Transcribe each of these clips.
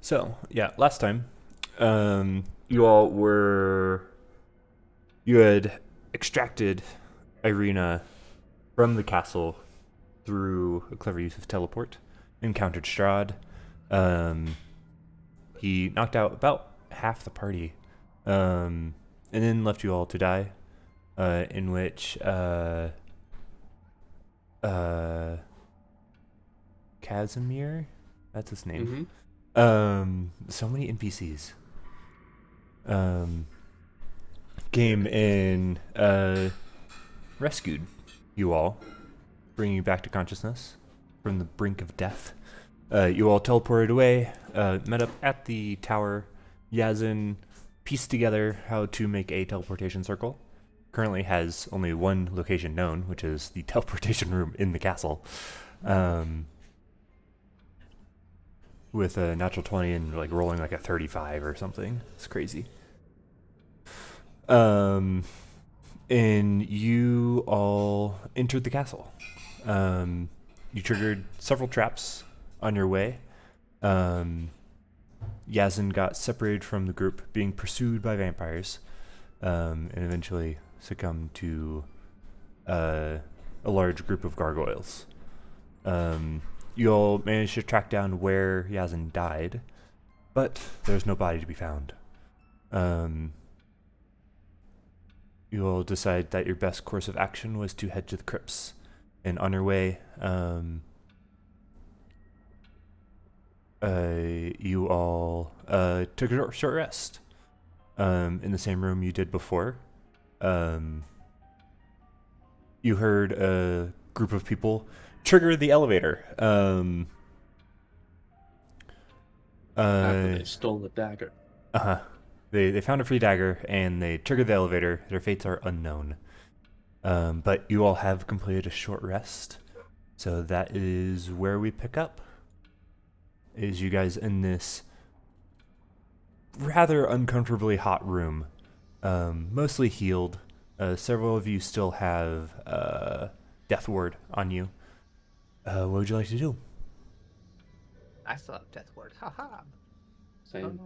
So, yeah, last time, you all were. You had extracted Irina from the castle through a clever use of teleport, encountered Strahd. Um, he knocked out about half the party, and then left you all to die, in which, uh, Casimir? That's his name. So many NPCs. Um, came and rescued you all, bringing you back to consciousness from the brink of death. You all teleported away, met up at the tower. Yazin pieced together how to make a teleportation circle. Currently has only one location known, which is the teleportation room in the castle. With a natural 20 and like rolling like a 35 or something. It's crazy. And you all entered the castle. You triggered several traps on your way. Yazin got separated from the group, being pursued by vampires, and eventually succumbed to a large group of gargoyles. You all managed to track down where Yazin died, but there's no body to be found. You all decide that your best course of action was to head to the crypts. And on your way, you all took a short rest in the same room you did before. You heard a group of people trigger the elevator. After they stole the dagger. Uh-huh. They found a free dagger and they triggered the elevator. Their fates are unknown. But you all have completed a short rest. So that is where we pick up. Is you guys in this rather uncomfortably hot room. Mostly healed. Several of you still have Death Ward on you. What would you like to do? I still have Death Ward. Haha. Same.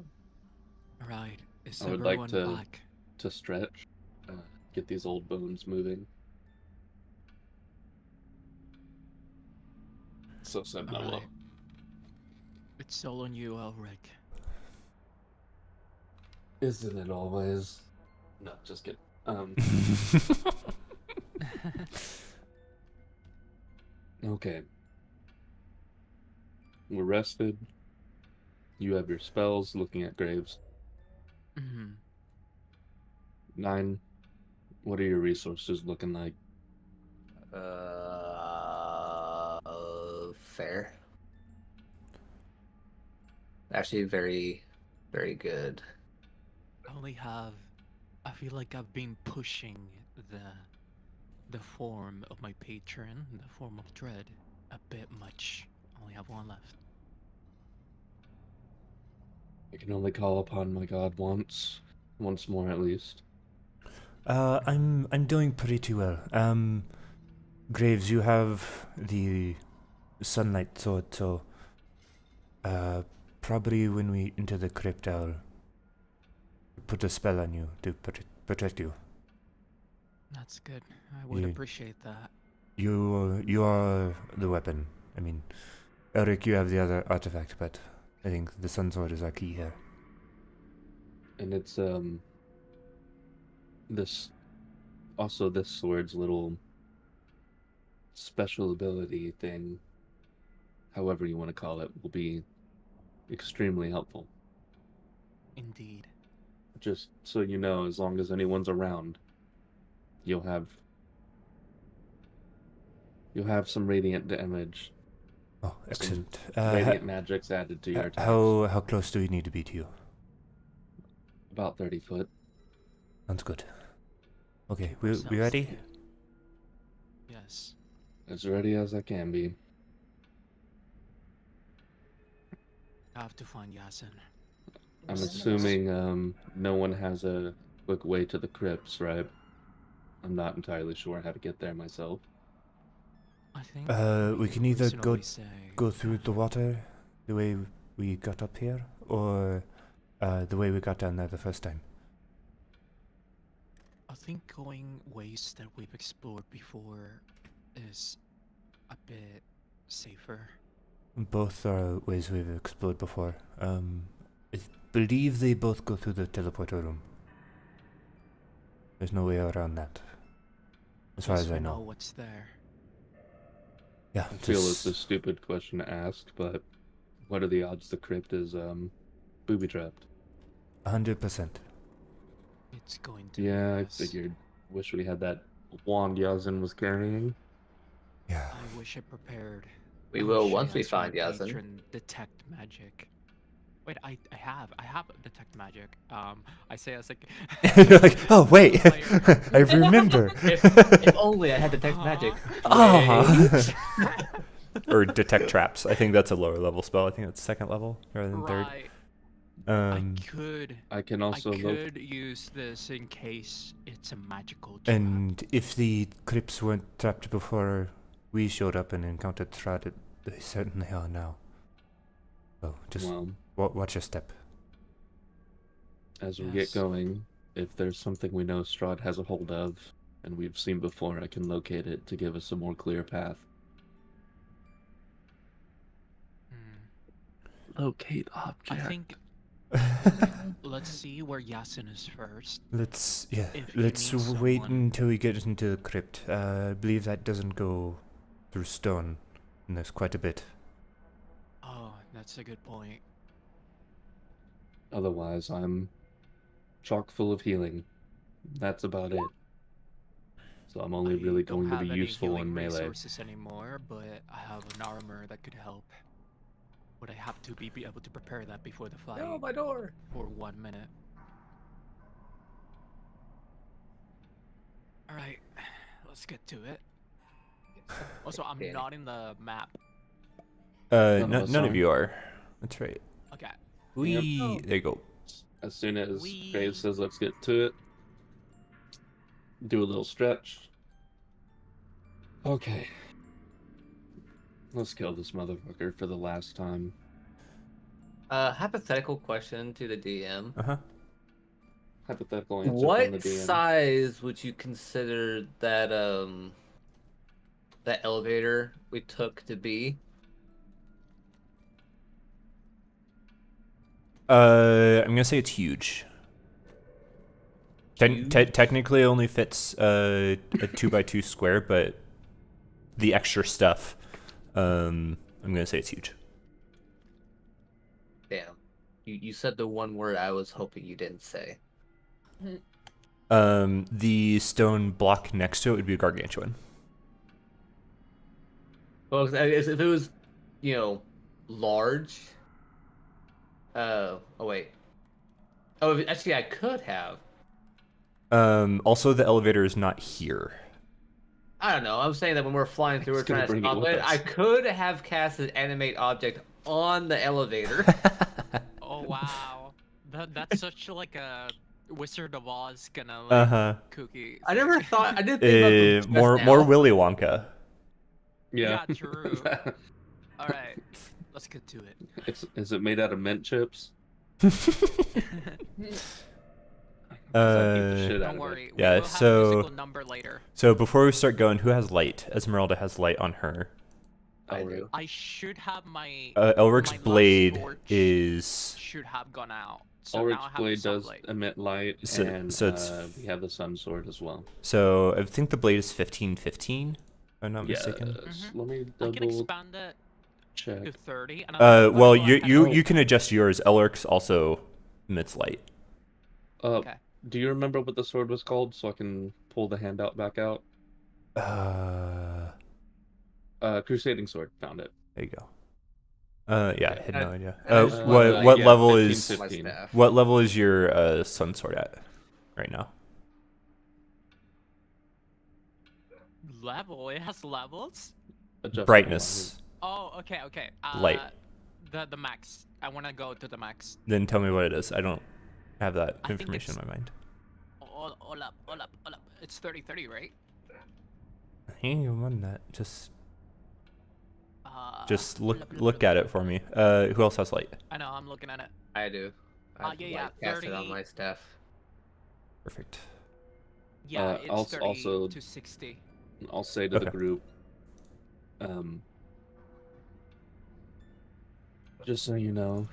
Right. Is I would like everyone back? to stretch, get these old bones moving. So simple. Alright. It's all on you, Elric. Isn't it always? No, just kidding. Okay. We're rested. You have your spells looking at graves. Mm-hmm. 9. What are your resources looking like? Fair. Actually, very, very good. I feel like I've been pushing the form of my patron, the form of dread, a bit much. I only have one left. I can only call upon my god once more at least. I'm doing pretty well. Graves, you have the sunlight sword, so probably when we enter the crypt, I'll put a spell on you to protect you. That's good. I would appreciate that. You are the weapon. I mean, Eric, you have the other artifact, but I think the sun sword is our key here. And it's this sword's little special ability thing, however you want to call it, will be extremely helpful. Indeed. Just so you know, as long as anyone's around, you'll have some radiant damage. Oh, excellent. Radiant magics added to your attacks. How close do we need to be to you? About 30 foot. Sounds good. Okay, we Sounds ready? good. Yes. As ready as I can be. I have to find Yasin. I'm assuming no one has a quick way to the crypts, right? I'm not entirely sure how to get there myself. I think We can either reasonably say go through the water the way we got up here, or the way we got down there the first time? I think going ways that we've explored before is a bit safer. Both are ways we've explored before. I believe they both go through the teleporter room. There's no way around that, as far as I know. What's there. Yeah, I feel it's a stupid question to ask, but what are the odds the crypt is booby trapped? 100%. It's going to. Yeah, I yes. figured. Wish we had that wand Yazin was carrying. Yeah. I wish I prepared. We I will wish I once we asked my find Yazin. patron detect magic. Wait, I have detect magic. I say as like. You're like, oh wait, I remember. If only I had detect magic. Or detect traps. I think that's a lower level spell. I think that's second level rather than third. Right. I can also I could use this in case it's a magical trap. And if the crypts weren't trapped before we showed up and encountered Strahd, they certainly are now. So just watch your step. As we get going, if there's something we know Strahd has a hold of, and we've seen before, I can locate it to give us a more clear path. Locate object. I think let's see where Yasin is first. Let's If he let's meets wait someone- until we get into the crypt. I believe that doesn't go through stone, and there's quite a bit. Oh, that's a good point. Otherwise, I'm chock full of healing. That's about it. So I'm only really going to be useful in melee. Resources anymore, but I have an armor that could help. But I have to be able to prepare that before the fight. No, my door. For 1 minute. All right, let's get to it. Also, I'm Danny. not in the map. None of us None are. of you are. That's right. Okay. We there you go. As soon as Graves says let's get to it, do a little stretch. Okay. Let's kill this motherfucker for the last time. Hypothetical question to the DM. Hypothetical answer from the What DM. size would you consider that that elevator we took to be? I'm gonna say it's huge. Technically, it only fits a 2x2 square, but the extra stuff, I'm gonna say it's huge. Damn. You said the one word I was hoping you didn't say. The stone block next to it would be gargantuan. Well, if it was, large. Oh wait. Oh, actually, I could have. Also, the elevator is not here. I don't know. I'm saying that when we're flying through, we're It's gonna trying to bring it stop with it. us. I could have casted animate object on the elevator. Oh wow, that's such like a Wizard of Oz kind of like cookie. I never thought. I didn't think about it just More now. Willy Wonka. Yeah. Yeah, true. All right, let's get to it. Is it made out of mint chips? Don't worry. yeah, We'll have so- a physical number later. So before we start going, who has light? Esmeralda has light on her. I do. I should have my. Elric's my last blade torch is. should have gone out. So now I Ulrich's have the blade does sunlight. emit light, So- and so it's- we have the sun sword as well. So I think the blade is 1515. If I'm not mistaken. Yes. Let me I can double expand it to check. 30. And I'm Well, gonna go ahead you and- you can adjust yours. Elric's also emits light. Okay. Do you remember what the sword was called, so I can pull the handout back out? Crusading sword. Found it. There you go. Yeah, I Okay. had no idea. What What level 15, is 15. My staff. what level is your sun sword at right now? Level? It has levels? Adjustable Brightness. Oh, okay. Light. The max. I want to go to the max. Then tell me what it is. I don't have that I think information in it's- my mind. All up. It's 30, right? I ain't even on that. Just Just look at it for me. Who else has light? I know, I'm looking at it. I do. I have yeah, light casted on 30. my staff. Perfect. Yeah, it's also- 30 also- to 60. I'll say to the Okay. group, just so you know,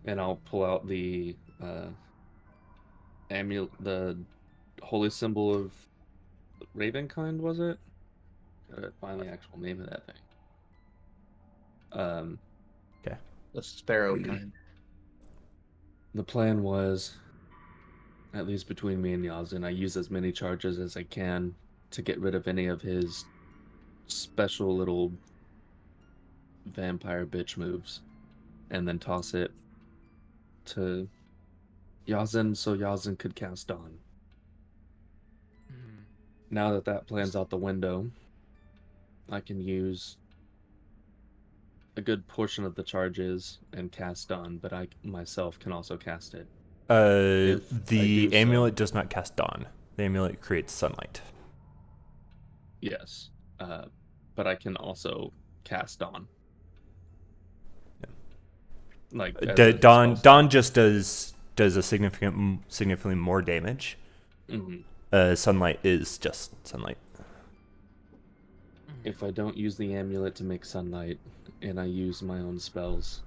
and I'll pull out the amulet, the holy symbol of Ravenkind, was it? Gotta find the actual name of that thing. The sparrow kind. The plan was, at least between me and Yazin, I use as many charges as I can to get rid of any of his special little vampire bitch moves, and then toss it to Yazin so Yazin could cast Dawn. Hmm. Now that that plan's out the window, I can use a good portion of the charges and cast Dawn, but I myself can also cast it. If I The do so- amulet does not cast dawn. The amulet creates sunlight. Yes, but I can also cast Dawn. Yeah. Like as a Dawn spell dawn just does a significantly more damage. slot. Mhm. Sunlight is just sunlight. If I don't use the amulet to make sunlight, and I use my own spells,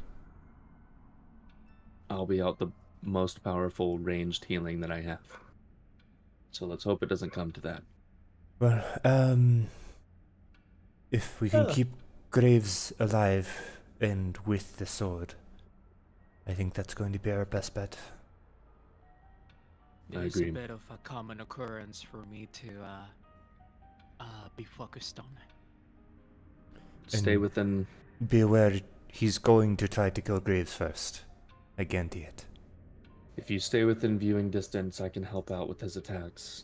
I'll be out the most powerful ranged healing that I have. So let's hope it doesn't come to that. Well, if we can keep Graves alive and with the sword, I think that's going to be our best bet. I It is agree. a bit of a common occurrence for me to be focused on. Stay And- within. Be aware, he's going to try to kill Graves first. I guarantee it. If you stay within viewing distance, I can help out with his attacks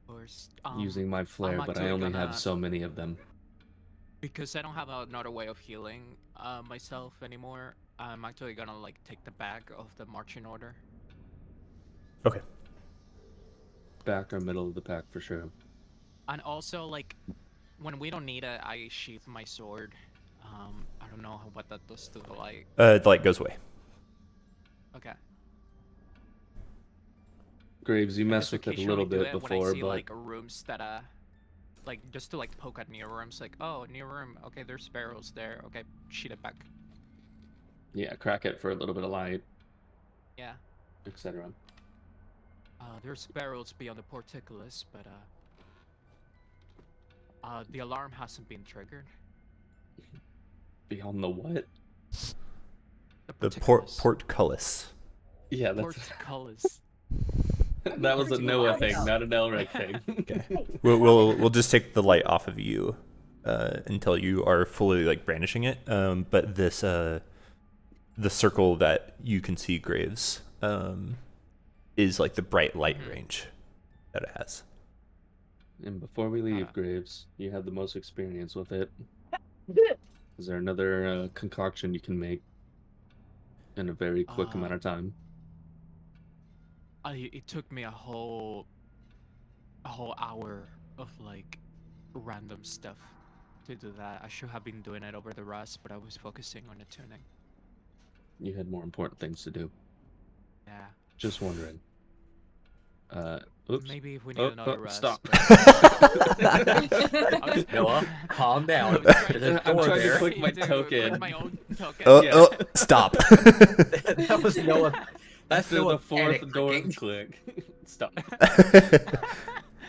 Of course, using my flare, but I actually only have gonna- so many of them. because I don't have another way of healing myself anymore. I'm actually gonna like take the bag of the marching order. Okay. Back or middle of the pack for sure. And also, like, when we don't need it, I sheath my sword. I don't know what that does to the light. The light goes away. Okay. Graves, you I messed just with it a little occasionally do bit it when I before, see, but like rooms that like just to like poke at new rooms, like, oh, new room. Okay, there's sparrows there. Okay, sheet it back. yeah, crack it for a little bit of light, Yeah. etc. There's sparrows beyond the portcullis, but the alarm hasn't been triggered. Beyond the what? The portcullis. portcullis. Yeah, that's Portcullis. that was a Noah thing, not an Elric thing. We'll just take the light off of you until you are fully like brandishing it. But this the circle that you can see Graves is like the bright light range that it has. And before we leave, Graves, you have the most experience with it. Is there another concoction you can make in a very quick amount of time? It took me a whole hour of like random stuff to do that. I should have been doing it over the rust, but I was focusing on the tuning. You had more important things to do. Yeah. Just wondering. Oops. Maybe if we need Oh, another oh, rest. stop. but- Noah, calm down. There's a I'm door trying to there. click my Dude, token. click my own token. Yeah. Stop. That was Noah. That's After the Noah fourth panic door clicking. click. Stop.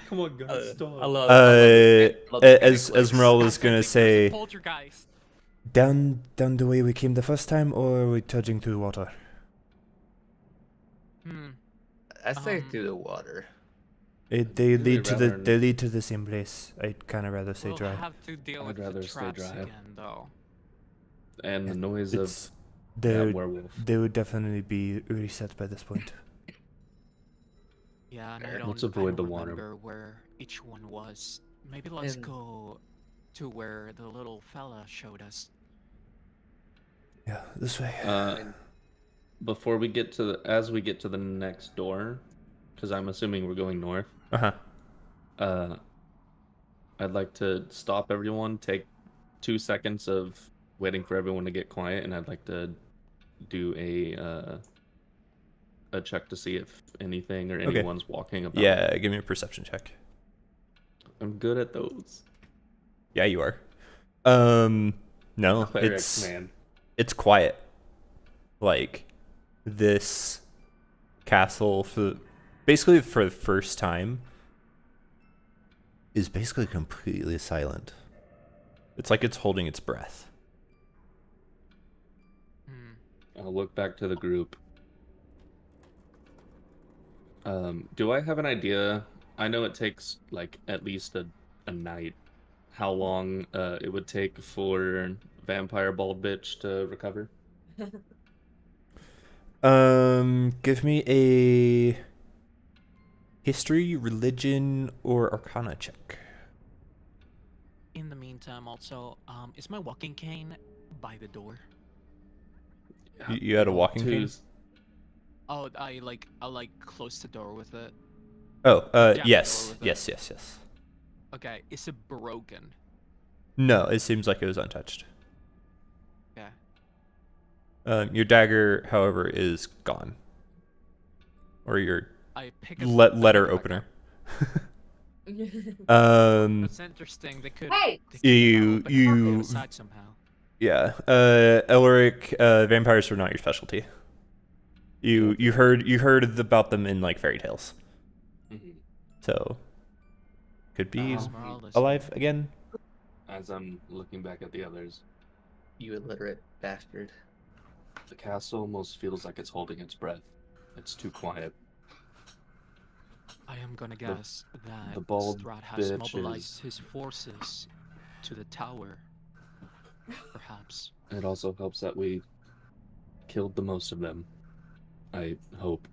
Come on, guys, stop. I love As clicks. Esmeralda was Hashtag gonna because say, the poltergeist. down the way we came the first time, or are we trudging through water? I say through the water. They Really lead to the rather- lead to the same place. I'd kind of rather stay We'll dry. have to deal I'd with the rather stay traps dry. again, though. And the noise of It's that they werewolf. they would definitely be reset by this point. Yeah, and Let's I avoid don't the water. remember where each one was. Maybe let's And- go to where the little fella showed us. Yeah, this way. Before we get to as we get to the next door, because I'm assuming we're going north. Uh-huh. I'd like to stop everyone, take 2 seconds of waiting for everyone to get quiet, and I'd like to do a check to see if anything or Okay. anyone's walking about. Yeah, give me a perception check. I'm good at those. Yeah, you are. No, Clerics, man. it's quiet. Like, this castle, basically for the first time, is basically completely silent. It's like it's holding its breath. I'll look back to the group. Do I have an idea? I know it takes like at least a night. How long it would take for Vampire Bald Bitch to recover? Give me a history, religion, or arcana check. In the meantime, also, is my walking cane by the door? You had a walking cane? Oh, I like close the door with it. Oh, Jam the yes, door with yes, it. yes, yes. Okay, is it broken? No, it seems like it was untouched. Okay. Your dagger, however, is gone. Or your I pick up letter opener. That's interesting. They could. Hey! They could you it aside somehow. Yeah, Elric, vampires are not your specialty. You heard about them in like fairy tales. Mm-hmm. So could be Esmeralda's alive again. As I'm looking back at the others, You illiterate bastard. the castle almost feels like it's holding its breath. It's too quiet. I am gonna guess that the bald Strahd has bitch mobilized is- his forces to the tower. Perhaps. It also helps that we killed the most of them. I hope.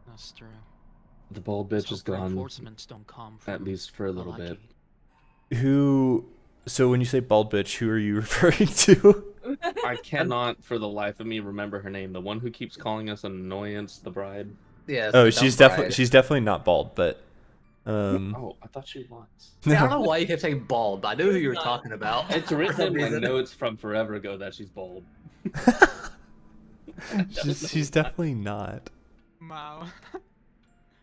That's true. The bald Let's bitch is hope gone, reinforcements don't come from at least for a little bit. Alaki. So when you say bald bitch, who are you referring to? I cannot, for the life of me, remember her name. The one who keeps calling us an annoyance, the bride. Yeah. Oh, she's definitely not bald, but Oh, I thought she was. I don't know why you kept saying bald, but I knew who you were talking about. It's For written some in my reason. notes from forever ago that she's bald. she's definitely not. Wow.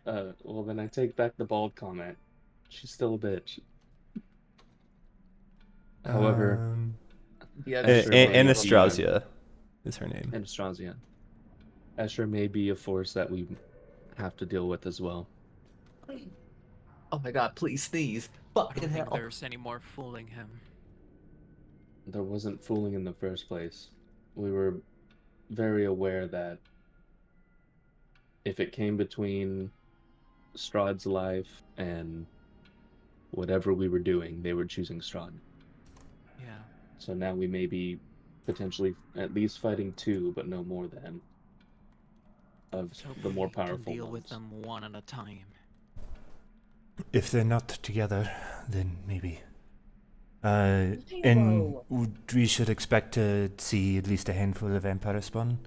Well then I take back the bald comment. She's still a bitch. However, Yeah, Escher may be- Anastasia is her name. Anastasia. Escher may be a force that we have to deal with as well. Oh my god, please sneeze. I Fucking don't think hell. there's any more fooling him. There wasn't fooling in the first place. We were very aware that if it came between Strahd's life and whatever we were doing, they were choosing Strahd. Yeah. So now we may be potentially at least fighting two, but no more than of Let's hope the more we can powerful deal ones. with them one at a time. If they're not together, then maybe. And we should expect to see at least a handful of vampire spawn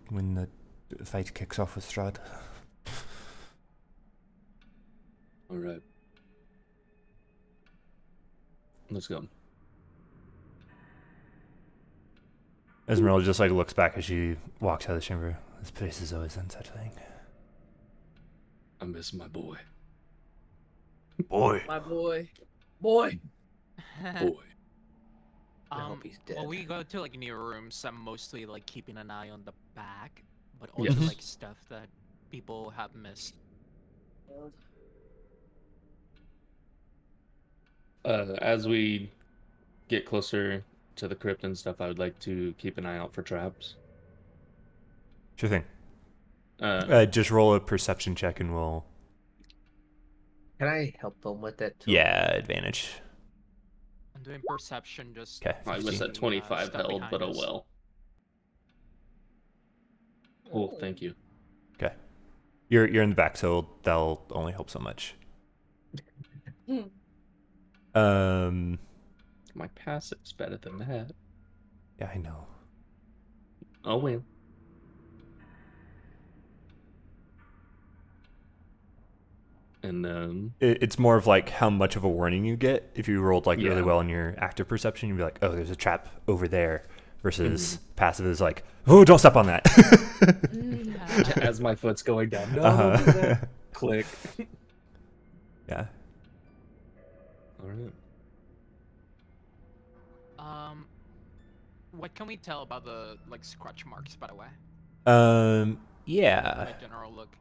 when the fight kicks off with Strahd. All right. Let's go. Esmeralda just like looks back as she walks out of the chamber. This place is always unsettling. I miss my boy. Boy. My boy. Boy. Boy. I hope he's dead. Well, we go to like new rooms. I'm mostly like keeping an eye on the back, but also Yes. like stuff that people have missed. As we get closer to the crypt and stuff, I would like to keep an eye out for traps. Sure thing. Uh, Just roll a perception check and we'll... Can I help them with that too? Yeah, advantage. I'm doing perception just. Okay. I was 15. at 25 stuff held, behind but oh us. well. Cool, thank you. Okay. You're in the back, so that'll only help so much. My passive's better than that. Yeah, I know. Oh well. And It's more of like how much of a warning you get. If you rolled like really Yeah. well in your active perception, you'd be like, oh, there's a trap over there. Versus passive is like, oh, don't step on that. as my foot's going down, no, Uh-huh. don't do that. Click. Yeah. All right. What can we tell about the like scratch marks, by the way? Yeah. My general look.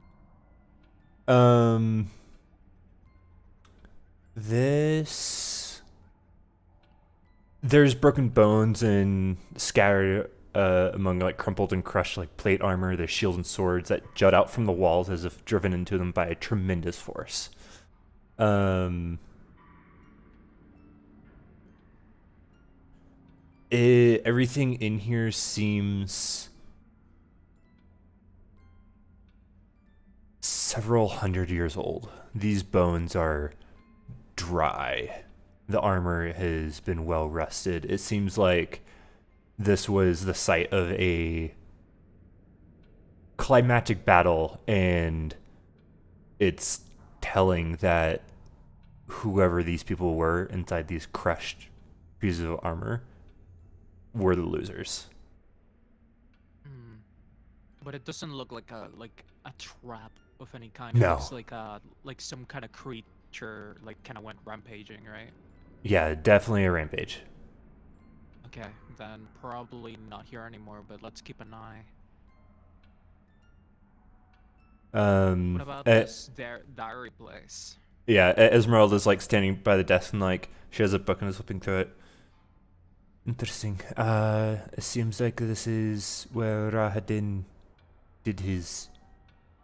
There's broken bones and scattered among like crumpled and crushed like plate armor. There's shields and swords that jut out from the walls as if driven into them by a tremendous force. Everything in here seems several hundred years old. These bones are dry. The armor has been well rusted. It seems like this was the site of a climactic battle, and it's telling that whoever these people were inside these crushed pieces of armor were the losers. But it doesn't look like a trap of any kind. No. It looks like some kind of creature like kind of went rampaging, right? Yeah, definitely a rampage. Okay, then probably not here anymore, but let's keep an eye. What about this diary place? Yeah, Esmeralda's like standing by the desk and like she has a book and is flipping through it. Interesting. It seems like this is where Rahadin did his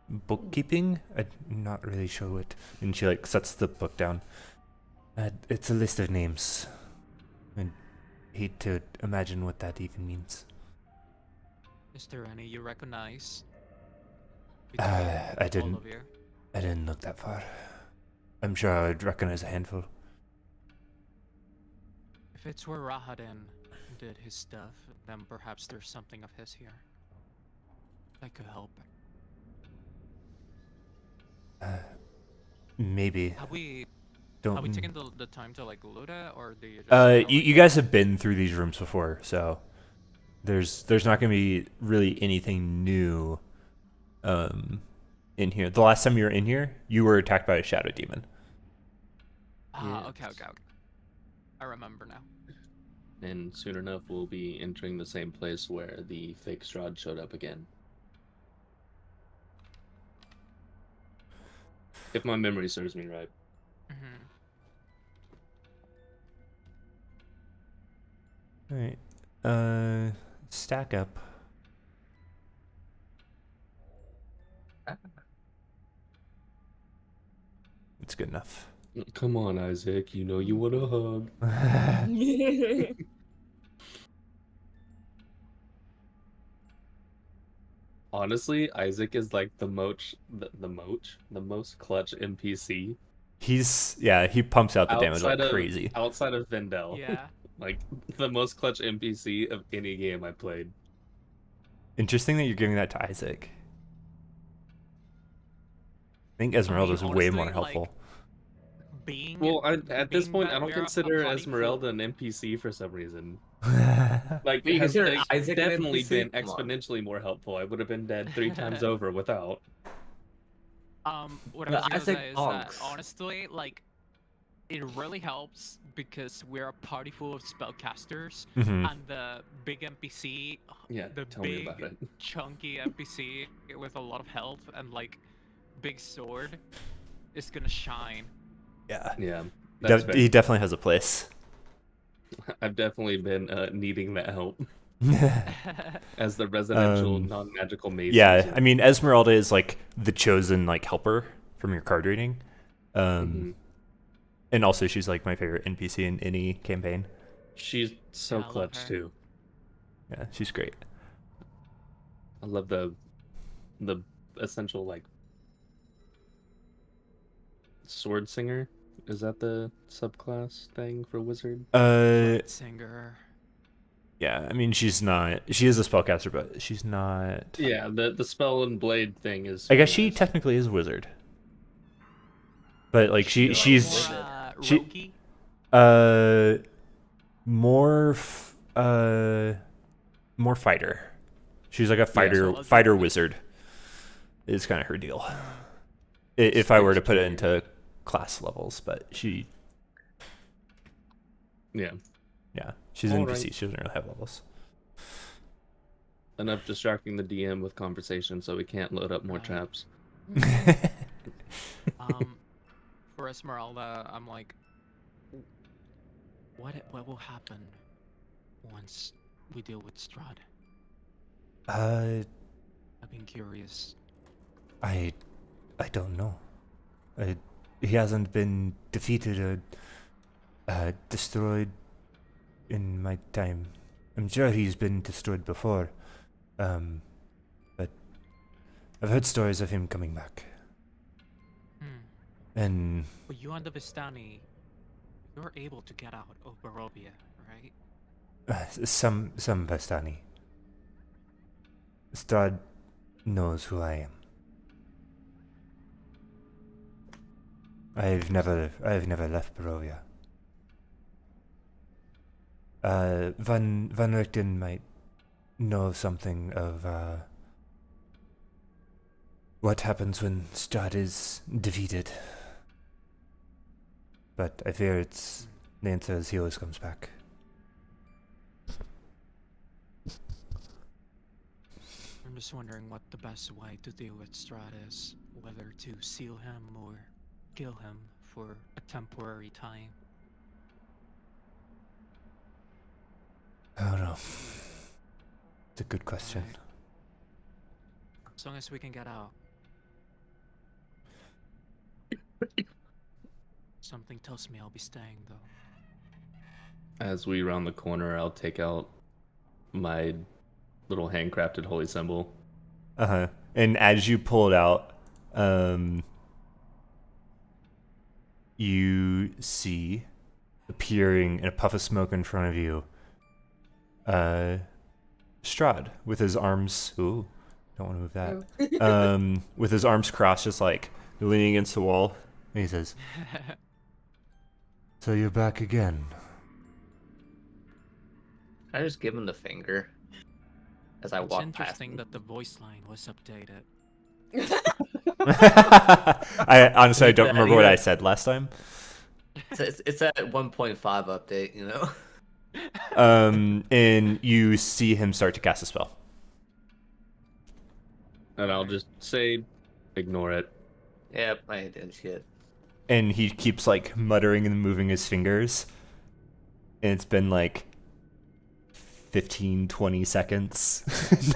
bookkeeping. I'm not really sure what. And she like sets the book down. It's a list of names. I hate to imagine what that even means. Is there any you recognize? I Between didn't. all of you? I didn't look that far. I'm sure I would recognize a handful. If it's where Rahadin did his stuff, then perhaps there's something of his here. That could help. Maybe. Have we Don't. taken the time to like loot it, or do you just kinda, You guys have been through these rooms before, so there's not gonna be really anything new in here. The last time you were in here, you were attacked by a shadow demon. Okay. I remember now. And soon enough, we'll be entering the same place where the fake Strahd showed up again. If my memory serves me right. Alright. Stack up. It's good enough. Come on, Isaac. You know you want a hug. Honestly, Isaac is like the most clutch NPC. He pumps out the damage like outside of- crazy. Outside of Vendel. Yeah. Like the most clutch NPC of any game I played. Interesting that you're giving that to Isaac. I think Esmeralda's way more honestly, helpful. Being Well, at this being point, that I don't we're a consider party Esmeralda an NPC for some reason. Like, You has consider like, Isaac an definitely NPC? been Come on. exponentially more helpful. I would have been dead 3 times over without. what I The was gonna Isaac say is bonks. that honestly, like, it really helps because we're a party full of spellcasters, Mhm. and the big NPC, Yeah, the tell me about big it. chunky NPC with a lot of health and like big sword, is gonna shine. Yeah. Yeah, that's He definitely has a place. I've definitely been needing that help as the residential non-magical mage. Yeah, I mean Esmeralda is like the chosen like helper from your card reading. And also she's like my favorite NPC in any campaign. She's so Yeah, I love clutch her. too. Yeah, she's great. I love the essential like sword singer. Is that the subclass thing for wizard? Singer. Yeah, I mean she is a spellcaster, but she's not. Yeah, the spell and blade thing is. I guess super she nice. technically is a wizard. But like she's she roguey? more fighter. She's like a so fighter wizard. Is kind of her deal. If I were to put it into class levels, but she. Yeah. Yeah, she's All NPC. right. She doesn't really have levels. Enough distracting the DM with conversation so we can't load up more Right. traps. For Esmeralda, I'm like, what will happen once we deal with Strahd? Uh, I've been curious. I don't know. He hasn't been defeated or destroyed in my time. I'm sure he's been destroyed before, but I've heard stories of him coming back. And But you and the Vistani, you're able to get out of Barovia, right? some Vestani. Strahd knows who I am. I've never left Barovia. Van Richten might know something of what happens when Strahd is defeated. But I fear the answer is he always comes back. I'm just wondering what the best way to deal with Strahd is. Whether to seal him or kill him for a temporary time. I don't know. It's a good question. Right. As long as we can get out. Something tells me I'll be staying, though. As we round the corner, I'll take out my little handcrafted holy symbol. And as you pull it out, you see appearing in a puff of smoke in front of you, Strahd with his arms. Ooh, don't want to move that. With his arms crossed, just like leaning against the wall. And he says, "So you're back again." I just give him the finger as I It's walk past interesting him. that the voice line was updated. I honestly I don't remember what I said last time. It's at 1.5 update, you know? And you see him start to cast a spell. And I'll just say, ignore it. Yep, I did shit. And he keeps like muttering and moving his fingers. And it's been like 15, 20 seconds.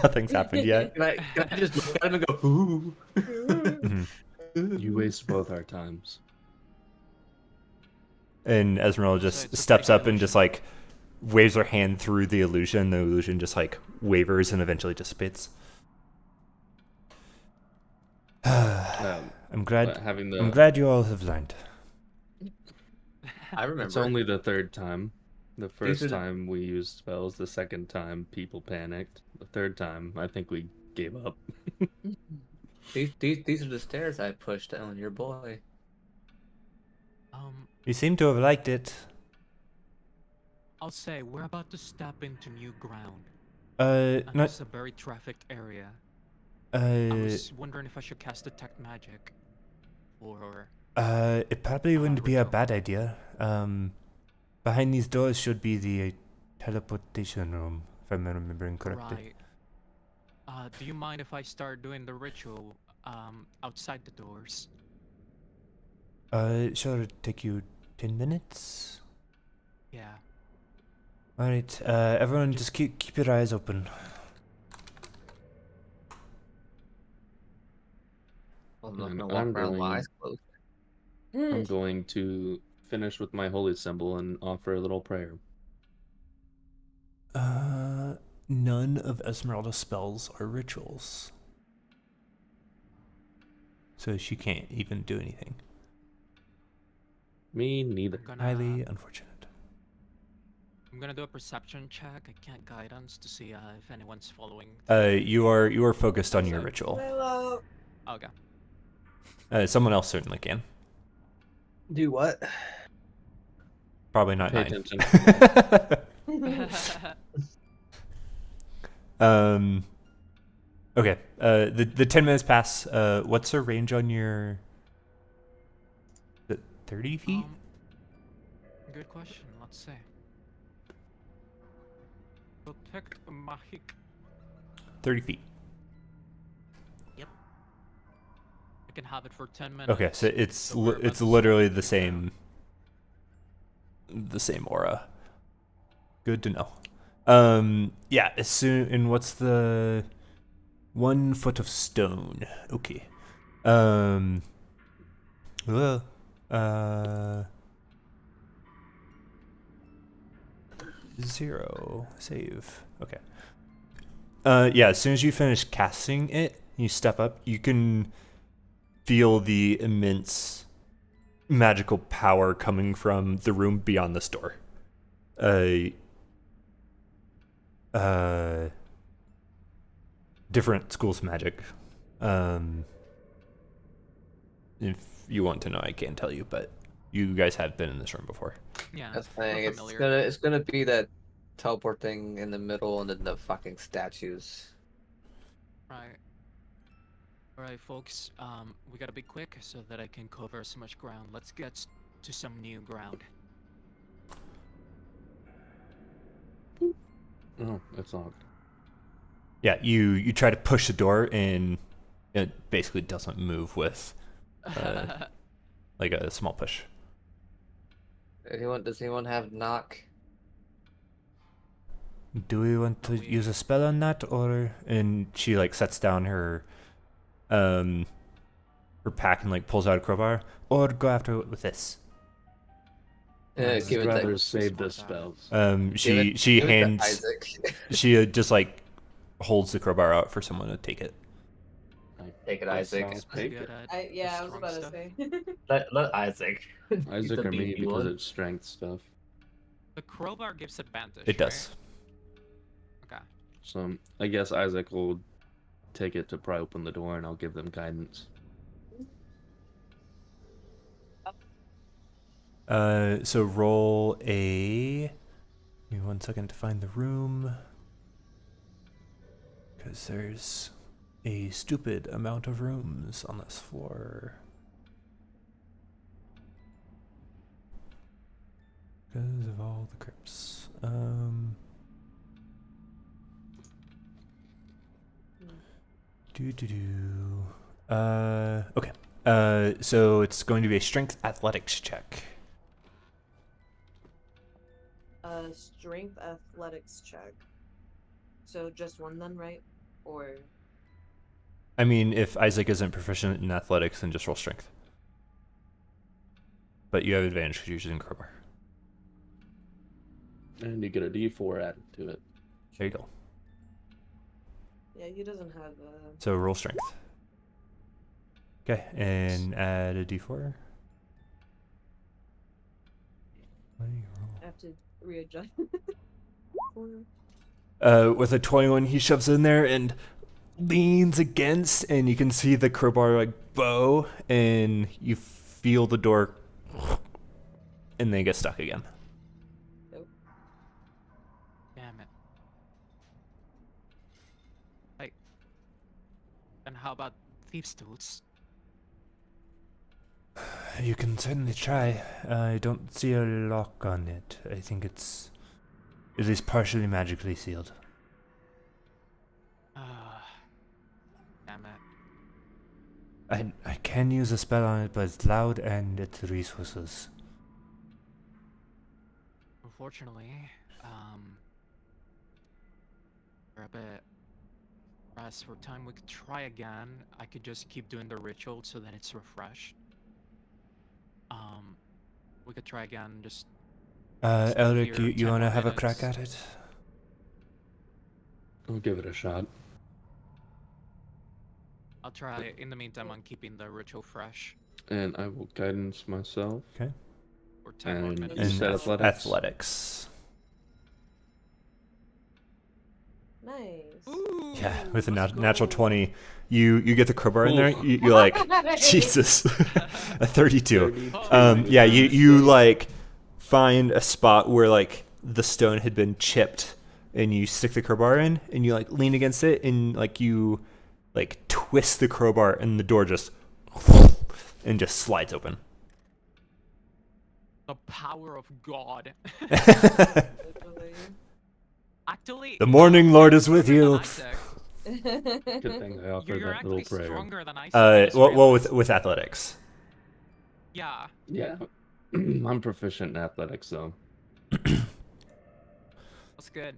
Nothing's happened yet. Can I just look at him and go, ooh? You waste both our times. And Esmeralda So just it's a steps fake up and illusion. just like waves her hand through the illusion. The illusion just like wavers and eventually dissipates. I'm glad. But having the I'm glad you all have learned. I remember. It's only the third time. The first are the- time we used spells. The second time, people panicked. The third time, I think we gave up. These are the stairs I pushed on your boy. You seem to have liked it. I'll say we're about to step into new ground. And Not. it's a very trafficked area. I Uh, was wondering if I should cast detect magic, or it probably wouldn't be a ritual. bad idea. Behind these doors should be the teleportation room, if I'm remembering correctly. right. Do you mind if I start doing the ritual outside the doors? Sure, it'll take you 10 minutes. Yeah. Alright, everyone just keep your eyes open. I'm not And gonna walk I'm around with my going- eyes closed. I'm going to finish with my holy symbol and offer a little prayer. None of Esmeralda's spells are rituals. So she can't even do anything. Me neither. Highly unfortunate. I'm gonna do a perception check. I can't guidance to see if anyone's following. You are focused on your ritual. Okay. Someone else certainly can. Do what? Probably not Pay 9. attention. Okay. The 10 minutes pass. What's the range on your? Is it 30 feet? Good question. Let's see. Protect Mahik. 30 feet. Yep. I can have it for 10 minutes. Okay, so it's So we're about it's to literally start the moving same aura. Good to know. Yeah. As soon and what's the 1 foot of stone? Okay. Well, 0 save. Okay. Yeah. As soon as you finish casting it, you step up. You can feel the immense magical power coming from the room beyond this door. Different schools of magic. If you want to know, I can tell you, but you guys have been in this room before. Yeah. That's we're thing. familiar. It's gonna be that teleport thing in the middle and then the fucking statues. Right. Alright, folks. We gotta be quick so that I can cover so much ground. Let's get to some new ground. Oh, it's locked. Yeah, you try to push the door and it basically doesn't move with like a small push. Does anyone have knock? Do we want to use a spell on that, or? And she like sets down her pack and like pulls out a crowbar, or go after it with this. I'd Give it rather to, save the spells. She give it to hands Isaac. she just like holds the crowbar out for someone to take it. Take it, That Isaac. sounds Pretty big. good at I the was strong about to stuff. say. Let Isaac. Isaac or me because it's strength stuff. The crowbar gives advantage. It does. Right? Okay. So I guess Isaac will take it to pry open the door, and I'll give them guidance. So roll a. Give me 1 second to find the room. Because there's a stupid amount of rooms on this floor. Because of all the crypts. Okay. So it's going to be a strength athletics check. Strength athletics check. So just one then, right? Or I mean, if Isaac isn't proficient in athletics, then just roll strength. But you have advantage because you're using crowbar. And you get a D4 added to it. There you go. yeah, he doesn't have So roll strength. Okay, and add a d4. What do you roll? I have to readjust. With a 21, he shoves in there and leans against, and you can see the crowbar like bow, and you feel the door, and they get stuck again. Damn it. Like, and how about thieves' tools? You can certainly try. I don't see a lock on it. I think it's at least partially magically sealed. Damn it. I can use a spell on it, but it's loud and it's resources. Unfortunately, we're a bit pressed for time. We could try again. I could just keep doing the ritual so that it's refreshed. We could try again. Just Elric, here, you 10 wanna more have a minutes. crack at it? I'll give it a shot. I'll try. In the meantime, I'm keeping the ritual fresh And I will guidance myself. Okay. for 10 more And minutes. you said athletics? Athletics. Nice. Ooh, Yeah, with a let's natural go. 20, you get the crowbar in there. Ooh. You're like, Jesus, a 32. 32. Yeah, you So- like find a spot where like the stone had been chipped, and you stick the crowbar in, and you like lean against it, and like you like twist the crowbar, and the door just and just slides open. The power of God. Literally. Actually, The morning Lord is you're with stronger you. than Isaac. Good thing I offered You're that little actually prayer. stronger than Isaac. I just Well, realized. with athletics. Yeah. Yeah, I'm proficient in athletics, though. That's good.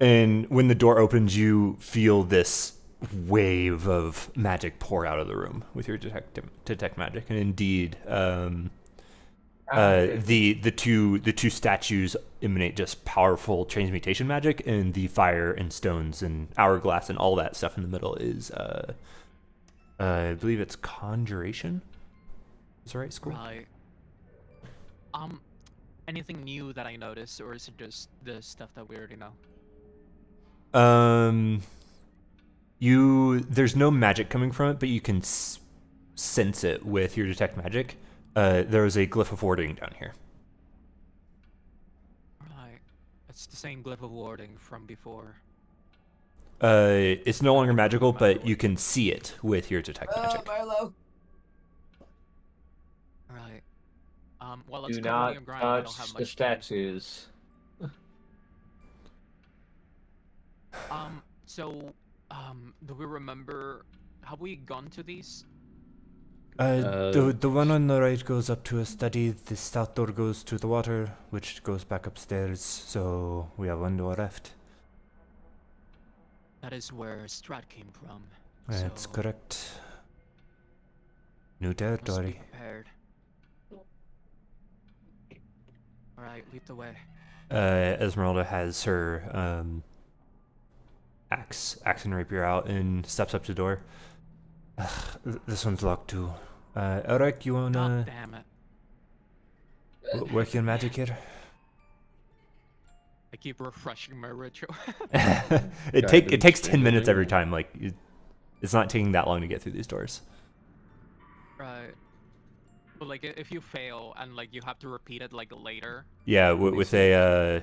And when the door opens, you feel this wave of magic pour out of the room with your detect magic, and indeed, the two statues emanate just powerful transmutation magic, and the fire and stones and hourglass and all that stuff in the middle is, I believe it's conjuration. Is that right, school? Right. Anything new that I noticed, or is it just the stuff that we already know? There's no magic coming from it, but you can sense it with your detect magic. There is a glyph of warding down here. Right. It's the same glyph of warding from before. It's no longer magical, but you can see it with your detect magic. Marlo. Right. Well, let's Do go not medium grind. I don't have touch much the time. statues. So, do we remember? Have we gone to these? The one on the right goes up to a study. The south door goes to the water, which goes back upstairs. So we have one door left. That is where Strat came from. That's so correct. New must be territory. prepared. All right, lead the way. Esmeralda has her axe and rapier out and steps up to the door. This one's locked too. Eric, you God wanna damn it! work your magic here? I keep refreshing my ritual. It takes 10 minutes every time. Like it's not taking that long to get through these doors. Right. But like, if you fail and like you have to repeat it like later. Yeah, with a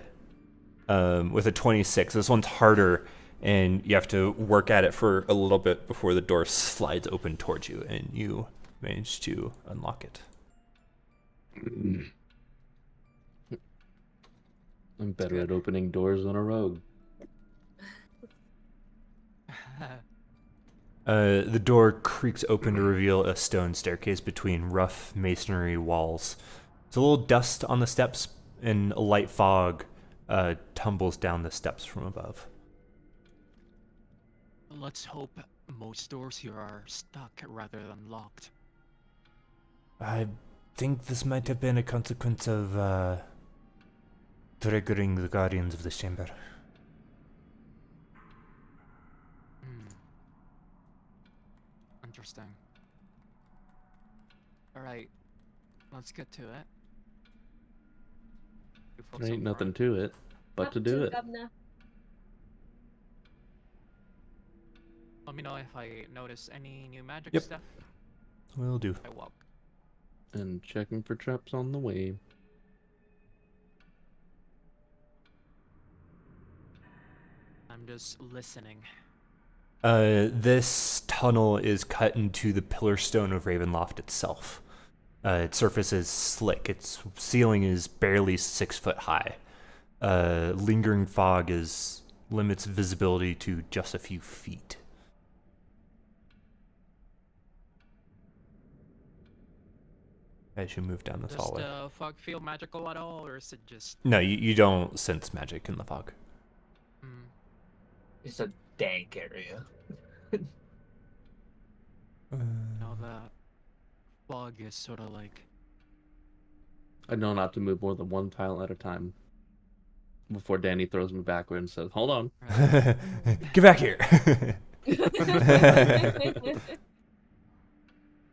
26. This one's harder, and you have to work at it for a little bit before the door slides open towards you, and you manage to unlock it. I'm better at opening doors than a rogue. The door creaks open to reveal a stone staircase between rough masonry walls. There's a little dust on the steps, and a light fog tumbles down the steps from above. Let's hope most doors here are stuck rather than locked. I think this might have been a consequence of triggering the guardians of this chamber. Interesting. Alright, let's get to it. You folks There ain't up nothing front. to it but to do it. Governor. Let me know if I notice any new magic Yep. stuff. Will do. I walk. And checking for traps on the way. I'm just listening. This tunnel is cut into the pillar stone of Ravenloft itself. Its surface is slick. Its ceiling is barely 6 foot high. Lingering fog limits visibility to just a few feet. As you move down this Does hallway. the fog feel magical at all, or is it just... No, you don't sense magic in the fog. Hmm. It's a dank area. No, the fog is sort of like... I know not to move more than one tile at a time. Before Danny throws me backward and says, "Hold on." Get back here.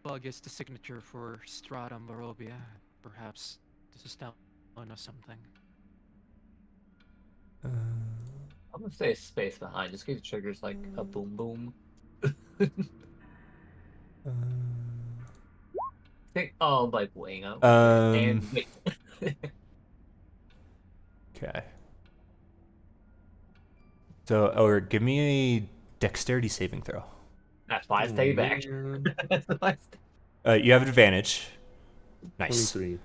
Fog is the signature for Strata and Barovia. Perhaps this is telling us something. I'm gonna stay a space behind just in case it triggers like a boom boom. Think like weighing up. And wait. Okay. So, or give me a dexterity saving throw. That's why I stay back. That's why I stay... You have advantage. Nice. 23.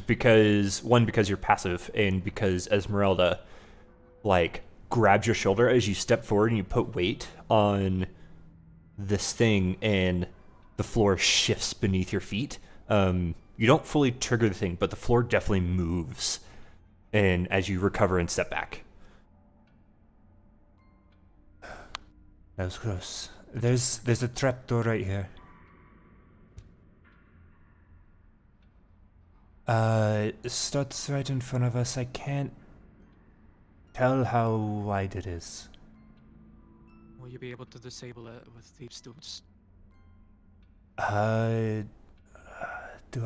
Because you're passive, and because Esmeralda, like, grabs your shoulder as you step forward and you put weight on this thing, and the floor shifts beneath your feet. You don't fully trigger the thing, but the floor definitely moves, and as you recover and step back. That was close. There's a trapdoor right here. It starts right in front of us. I can't tell how wide it is. Will you be able to disable it with thieves' tools? Do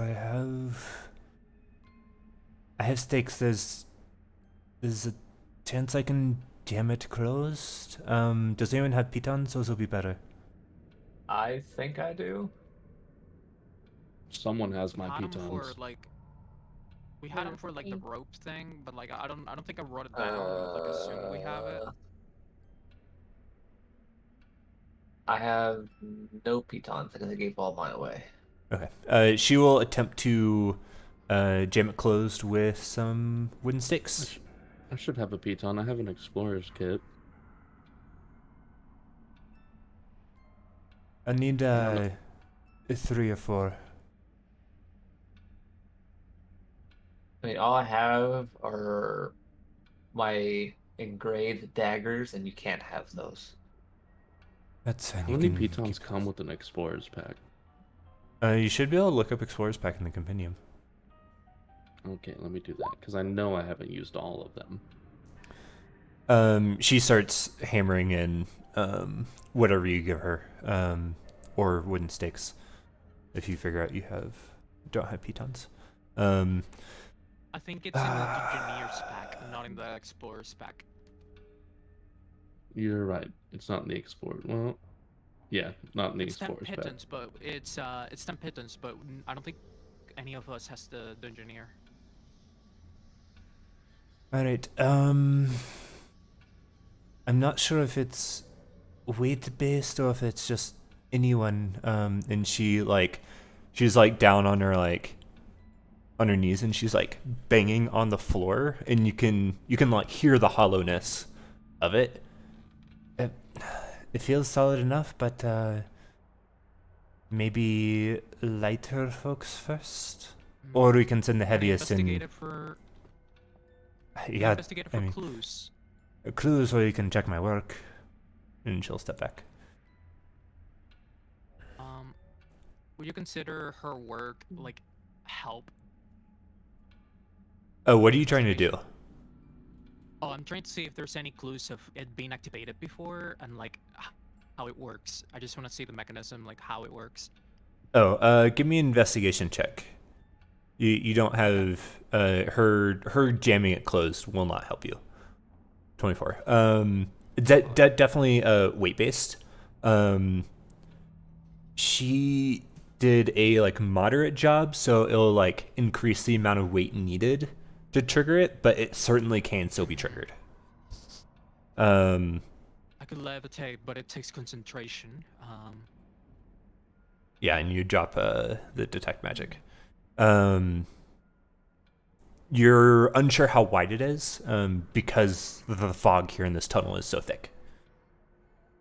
I have... I have stakes. There's a chance I can jam it closed. Does anyone have pitons? Those will be better. I think I do. Someone has my Had 'em pitons. for, like, we had them for like the rope thing, but like I don't think I wrote it down. Like assume we have it. I have no pitons because I gave all mine away. Okay. She will attempt to jam it closed with some wooden sticks. I should have a piton. I have an explorer's kit. I need 3 or 4. I mean, all I have are my engraved daggers, and you can't have those. That's How many pitons come with an explorer's pack? You should be able to look up explorer's pack in the compendium. Okay, let me do that, because I know I haven't used all of them. She starts hammering in whatever you give her, or wooden stakes, if you figure out you don't have pitons. I think it's in the engineer's pack, not in the explorer's pack. You're right. It's not in the explorer. Well, yeah, not in the explorer's pack. Pitons, but it's 10 pitons, but I don't think any of us has the engineer. All right. I'm not sure if it's weight based or if it's just anyone. And she's down on her knees, and she's like banging on the floor, and you can like hear the hollowness of it. It feels solid enough, but maybe lighter folks first, or we can send the heaviest in. Investigate it for clues. Clues, or you can check my work, and she'll step back. Would you consider her work like help? Oh, what are you trying to do? Oh, I'm trying to see if there's any clues of it being activated before and like how it works. I just want to see the mechanism, like how it works. Oh, give me an investigation check. You don't have her jamming it closed will not help you. 24. Definitely weight based. She did a like moderate job, so it'll like increase the amount of weight needed to trigger it, but it certainly can still be triggered. I could levitate, but it takes concentration. Yeah, and you drop the detect magic. You're unsure how wide it is, because the fog here in this tunnel is so thick.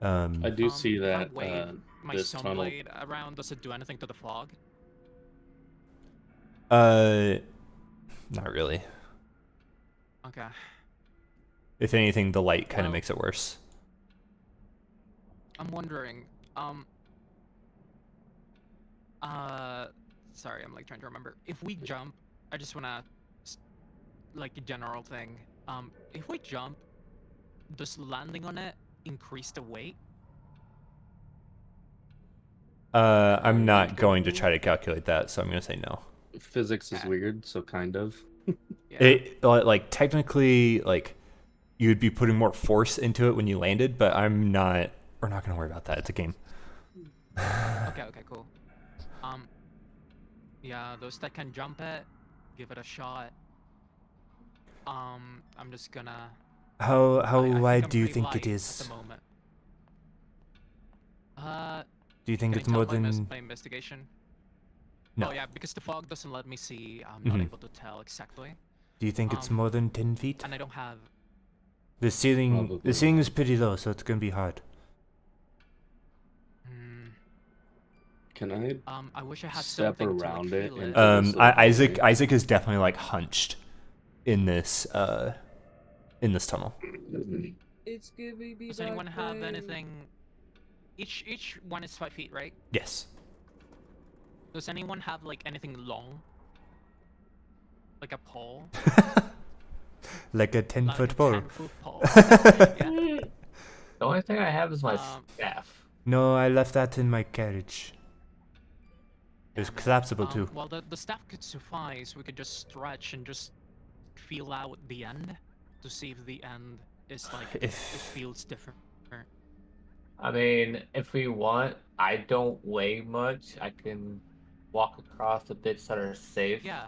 I do see that my this tunnel. sunlight around, does it do anything to the fog? Not really. Okay. If anything, the light kind of makes it worse. I'm wondering, sorry, I'm like trying to remember. If we jump, I just wanna, like a general thing. If we jump, does landing on it increase the weight? I'm not going to try to calculate that, so I'm going to say no. Physics is weird, so kind of. Yeah. It like technically like you'd be putting more force into it when you landed, but I'm not. We're not gonna worry about that. It's a game. Okay, cool. Yeah, those that can jump it, give it a shot. I'm just gonna. How I wide I'm do you pretty think it light is? At the moment. Do you think Can it's you more tell than? my investigation? No. Oh yeah, because the fog doesn't let me see. I'm not able to tell exactly. Do you think it's more than 10 feet? And I don't have. The ceiling Probably. is pretty low, so it's gonna be hard. Can I I wish I had step something around to it like, feel and- it. this little hallway? Isaac is definitely like hunched in this tunnel. It's giving me Does back anyone have pain. anything? Each one is 5 feet, right? Yes. Does anyone have like anything long? Like a pole? Like a 10-foot pole. 10-foot pole. Yeah. The only thing I have is my Um, staff. No, I left that in my carriage. It's Damn it. collapsible too. Well, the staff could suffice. We could just stretch and just feel out the end to see if the end is like it feels different. I mean, if we want, I don't weigh much. I can walk across the bits that are safe. Yeah.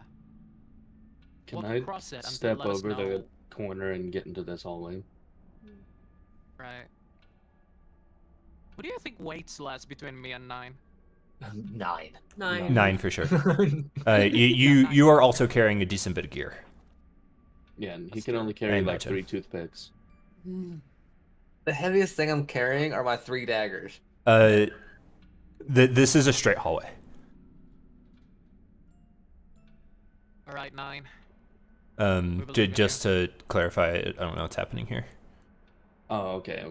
Can Walk I across it and step let us over the know. corner and get into this hallway? Right. What do you think weights less between me and 9? 9. 9. 9 for sure. You are also carrying a decent bit of gear. Yeah, and he Let's can do only it. carry I like imagine. 3 toothpicks. The heaviest thing I'm carrying are my 3 daggers. This is a straight hallway. All right, 9. Just to clarify, I don't know what's happening here. Oh, okay.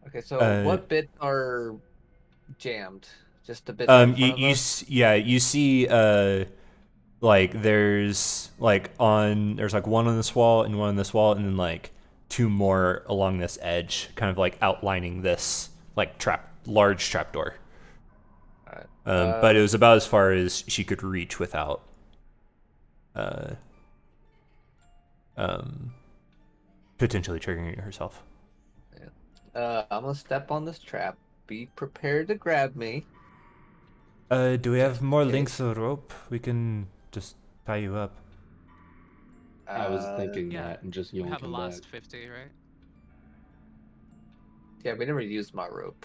Okay, so what bits are jammed? Just the bits in front of us? You see like there's like one on this wall and one on this wall, and then like 2 more along this edge, kind of like outlining this like large trapdoor. Alright. But it was about as far as she could reach without potentially triggering it herself. I'm gonna step on this trap. Be prepared to grab me. Do we have more Okay. lengths of rope? We can just tie you up. I was Uh, thinking yeah, that and just We have a yoinking last back. 50, right? Yeah, we never used my rope.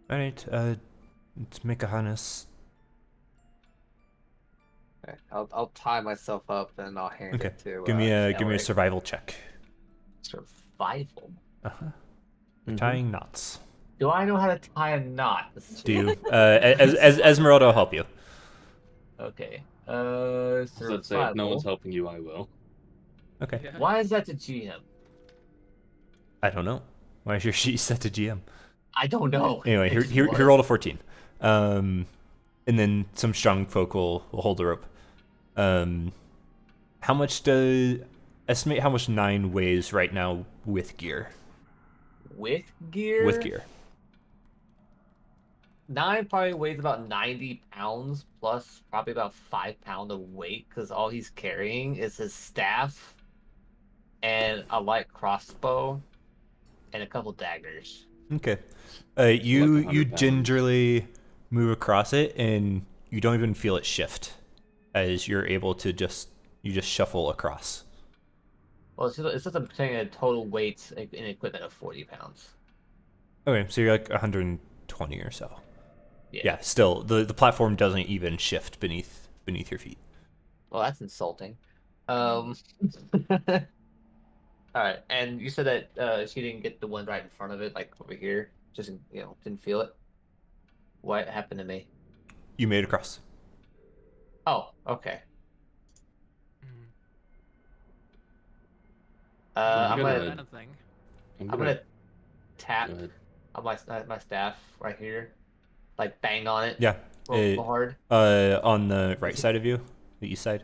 All right. Let's make a harness. Okay, I'll tie myself up and I'll hand Okay. it to. Give me a Elric. survival check. Survival. Tying knots. Do I know how to tie a knot? Do you? As Esmeralda will help you. Okay. Let's say if no Survival. one's helping you, I will. Okay. Yeah. Why is that the GM? I don't know. Why is your sheet set to GM? I don't know. Anyway, It just here was. rolled a 14. And then some strong folk will hold the rope. Estimate how much 9 weighs right now with gear? With gear? With gear. 9 probably weighs about 90 pounds, plus probably about 5 pounds of weight, because all he's carrying is his staff and a light crossbow and a couple daggers. Okay. Like You 100 pounds. gingerly move across it, and you don't even feel it shift, as you're able to just shuffle across. Well, it's just saying a total weight in equipment of 40 pounds. Okay, so you're like 120 or so. Yeah. Yeah. Still, the platform doesn't even shift beneath your feet. Well, that's insulting. All right, and you said that she didn't get the one right in front of it, like over here. Just didn't feel it. What happened to me? You made it across. Oh, okay. Mm. I'm gonna- gonna Anything. I'm I'm gonna tap Go ahead. on my staff right here, like bang on it Yeah. real hard. On the right side of you, the east side.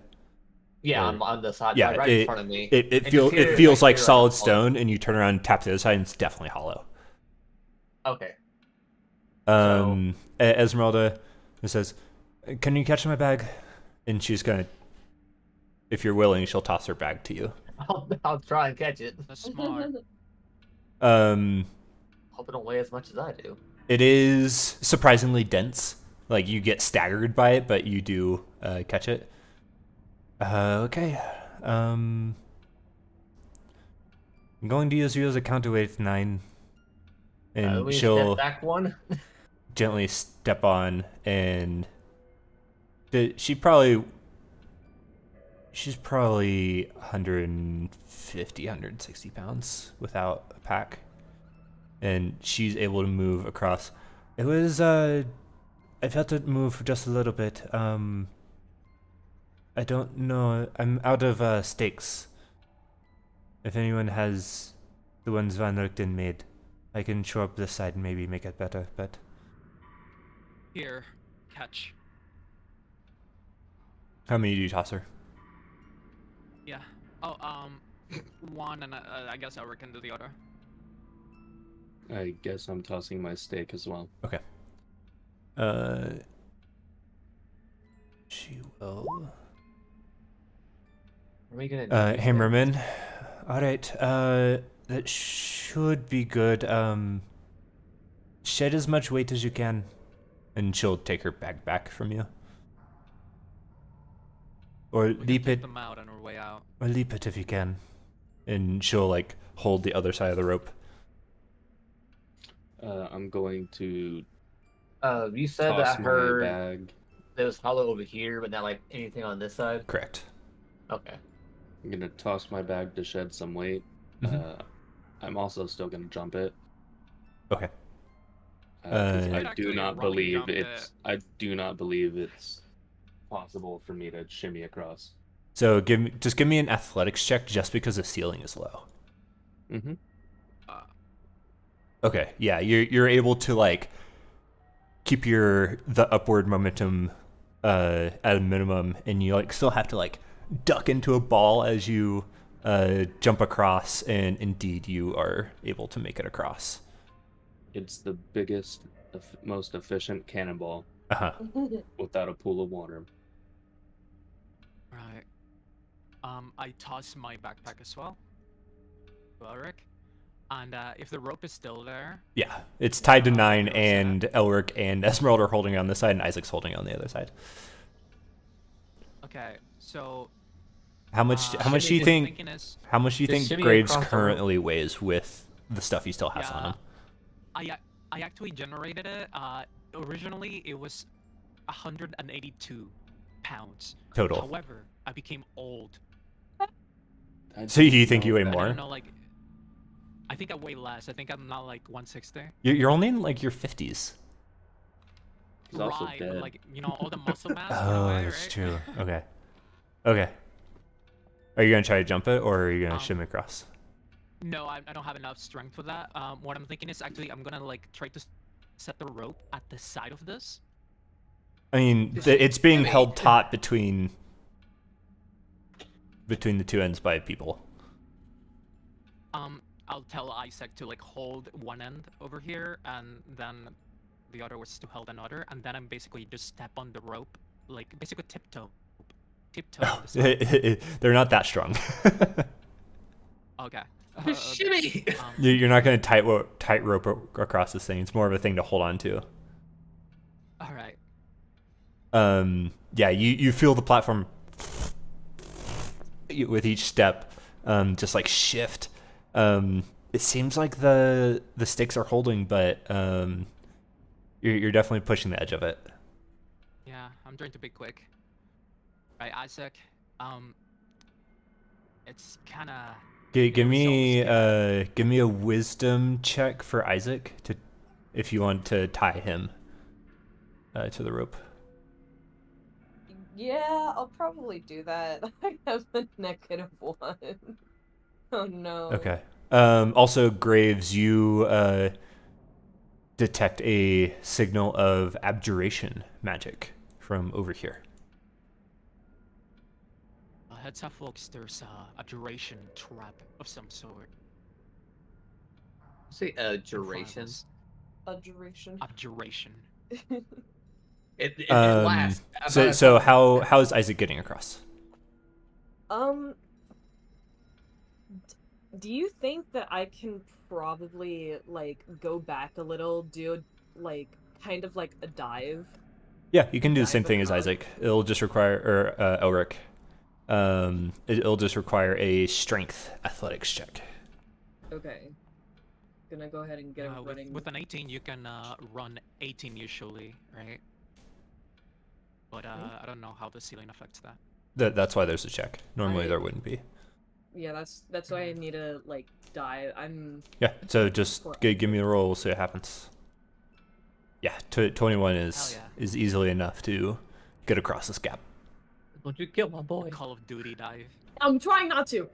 Yeah, or- on the side, Yeah, right in front of me. It And just hear, feels like hear, solid hollow. stone, and you turn around and tap the other side, and it's definitely hollow. Okay. Esmeralda says, "Can you catch my bag?" And she's gonna, if you're willing, she'll toss her bag to you. I'll try and catch it. That's smart. Hope it don't weigh as much as I do. It is surprisingly dense. Like, you get staggered by it, but you do catch it. Okay. I'm going to use you as a counterweight 9. And she'll step back one. gently step on, and she's probably 150, 160 pounds without a pack. And she's able to move across. It was, I felt it move just a little bit. I don't know. I'm out of steaks. If anyone has the ones Van Richten made, I can show up this side and maybe make it better, but... Here, catch. How many do you toss her? Yeah. Oh, one, and I guess I can do the other. I guess I'm tossing my steak as well. Okay. She will... Are we gonna? Hammerman. Alright, that should be good. Shed as much weight as you can, and she'll take her bag back from you. Or We leap can it, take them out on our way out. or leap it if you can. And she'll, like, hold the other side of the rope. I'm going to You said toss that I my heard bag. it was hollow over here, but not like anything on this side. Correct. Okay. I'm gonna toss my bag to shed some weight. I'm also still gonna jump it. Okay. 'Cause Might I actually do not rolling believe jump it's. I do not believe it's possible for me to shimmy across. So just give me an athletics check just because the ceiling is low. Mm-hmm. Okay, yeah, you're able to, like, keep the upward momentum at a minimum, and you, like, still have to, like, duck into a ball as you jump across, and indeed you are able to make it across. It's the biggest, most efficient cannonball Uh-huh. without a pool of water. Right. I toss my backpack as well. Elric. And if the rope is still there... Yeah, it's tied to 9, and Elric and Esmeralda are holding on this side, and Isaac's holding on the other side. Okay, so... How much do you think shimmy Graves across the currently weighs with the stuff he still has on him? I actually generated it. Originally, it was 182 pounds. Total. However, I became old. So you think you weigh I more? don't know, like... I think I weigh less. I think I'm not like 160. You're only in, like, your 50s. He's also Right, dead. like, you know, all the muscle mass went Oh, away, that's right? true. Okay. Okay. Are you going to try to jump it, or are you going to shimmy across? No, I don't have enough strength for that. What I'm thinking is actually I'm gonna like try to set the rope at the side of this. I mean, it's being held taut between the two ends by people. I'll tell Isaac to like hold one end over here, and then the other was to hold another, and then I'm basically just step on the rope, like basically tiptoe. On the side. They're not that strong. Okay. Shimmy! You're not going to tight rope across this thing. It's more of a thing to hold on to. All right. Yeah, you feel the platform with each step, just like shift. It seems like the sticks are holding, but you're definitely pushing the edge of it. Yeah, I'm trying to be quick. Right, Isaac. It's kind of. Give me a wisdom check for Isaac if you want to tie him to the rope. Yeah, I'll probably do that. I have a -1. Oh no. Okay. Also, Graves, you detect a signal of abjuration magic from over here. Heads up, folks. There's a duration trap of some sort. Say duration. A duration. Abjuration. It lasts. So how's Isaac getting across? Do you think that I can probably like go back a little, do like kind of like a dive? Yeah, you can do the same Dive thing as across. Isaac. It'll just require, or Elric. It'll just require a strength athletics check. Okay. Gonna go ahead and get a running. With an 18, you can run 18 usually, right? But I don't know how the ceiling affects that. That's why there's a check. Normally there wouldn't be. Yeah, that's why I need to like dive. Yeah, so just give me the roll, we'll see what happens. Yeah, 21 is easily enough to get across this gap. Don't you kill my boy. Call of Duty dive. I'm trying not to.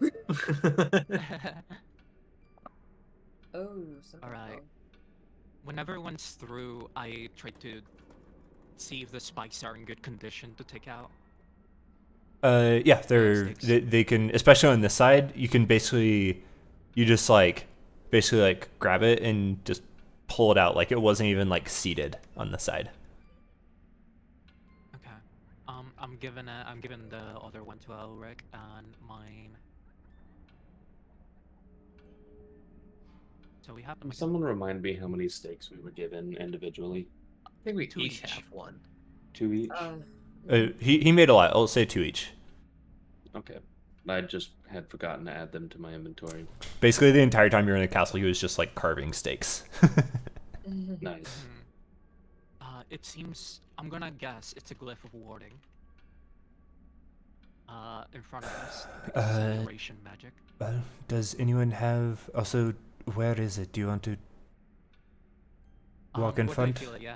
Oh, alright. When everyone's through, I try to see if the spikes are in good condition to take out. Yeah, they can, especially on this side, you can basically grab it and just pull it out like it wasn't even like seated on the side. Okay. I'm giving the other one to Elric and mine. So we have them. Someone remind me how many stakes we were given individually. I think we Two each each. have one. 2 each. He made a lot. I'll say 2 each. Okay. I just had forgotten to add them to my inventory. Basically, the entire time you're in the castle, he was just like carving stakes. Nice. It seems, I'm gonna guess it's a glyph of warding. In front of us. Acceleration magic. Does anyone have also? Where is it? Do you want to walk in front? Do I feel it? Yeah.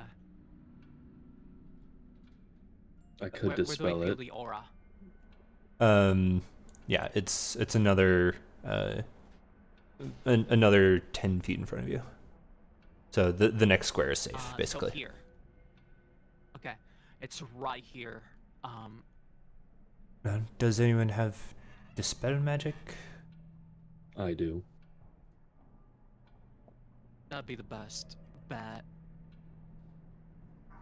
I could dispel where do I feel it. the aura? Yeah, it's another another 10 feet in front of you. So the next square is safe, basically. So here. Okay, it's right here. Does anyone have dispel magic? I do. That'd be the best bet.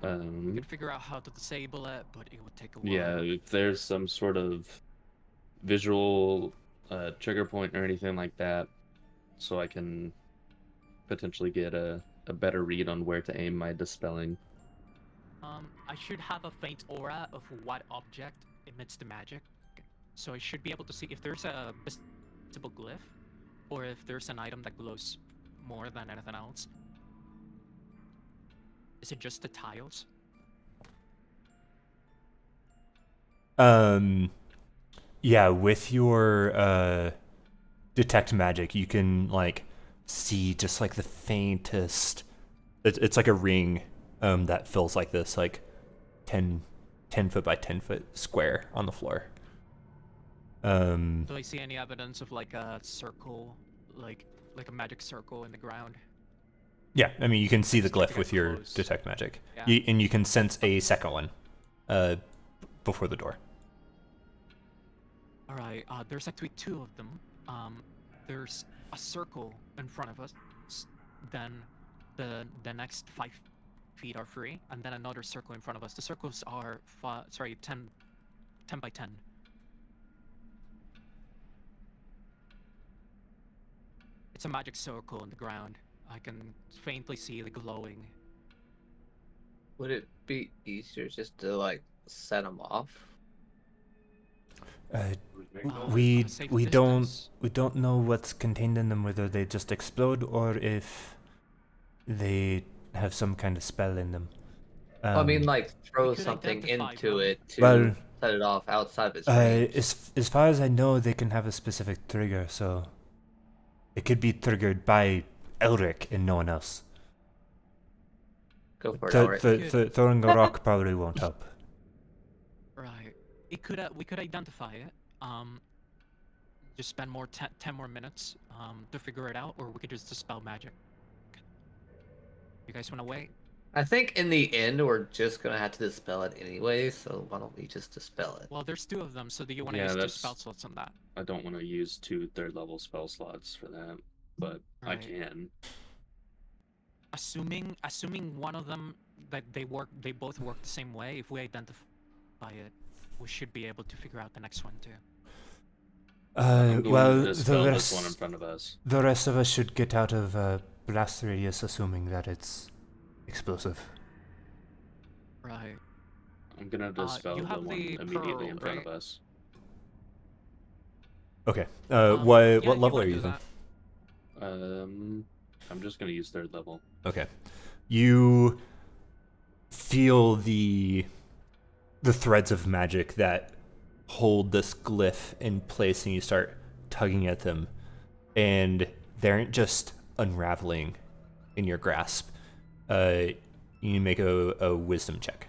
We We could figure out how to disable it, but it would take a while. Yeah, if there's some sort of visual trigger point or anything like that, so I can potentially get a better read on where to aim my dispelling. I should have a faint aura of what object emits the magic, so I should be able to see if there's a visible glyph, or if there's an item that glows more than anything else. Is it just the tiles? Yeah, with your detect magic, you can like see just like the faintest. It's like a ring that fills like this like 10 foot by 10 foot square on the floor. Do I see any evidence of like a circle, like a magic circle in the ground? Yeah, I mean you can see the Just need to glyph get with your close. detect magic, Yeah. and you can sense a second one before the door. Alright, there's actually 2 of them. There's a circle in front of us, then the next 5 feet are free, and then another circle in front of us. The circles are 10 by 10. It's a magic circle in the ground. I can faintly see the glowing. Would it be easier just to like set them off? We safe we distance. don't know what's contained in them, whether they just explode or if they have some kind of spell in them. I mean, like throw we could something identify into them. it to Well, set it off outside of its range. as far as I know, they can have a specific trigger, so it could be triggered by Elric and no one else. Go for it, Elric. Throwing a rock probably won't help. Right. We could identify it. Just spend 10 more minutes to figure it out, or we could just dispel magic. You guys want to wait? I think in the end we're just gonna have to dispel it anyway, so why don't we just dispel it? Well, there's 2 of them, so do you want to Yeah, use 2 that's- spell slots on that? I don't want to use 2 third-level spell slots for that, but I Right. can. Assuming one of them that they both work the same way, if we identify it, we should be able to figure out the next one too. I'm going well, to the dispel this one in rest, front of us. the rest of us should get out of blast radius, assuming that it's explosive. Right. I'm gonna dispel you the have one the immediately pearl, in front right? of us. Okay. Yeah, What if you level wanna are you do using? that. I'm just gonna use 3rd level. Okay. You feel the threads of magic that hold this glyph in place, and you start tugging at them, and they aren't just unraveling in your grasp. You need to make a wisdom check.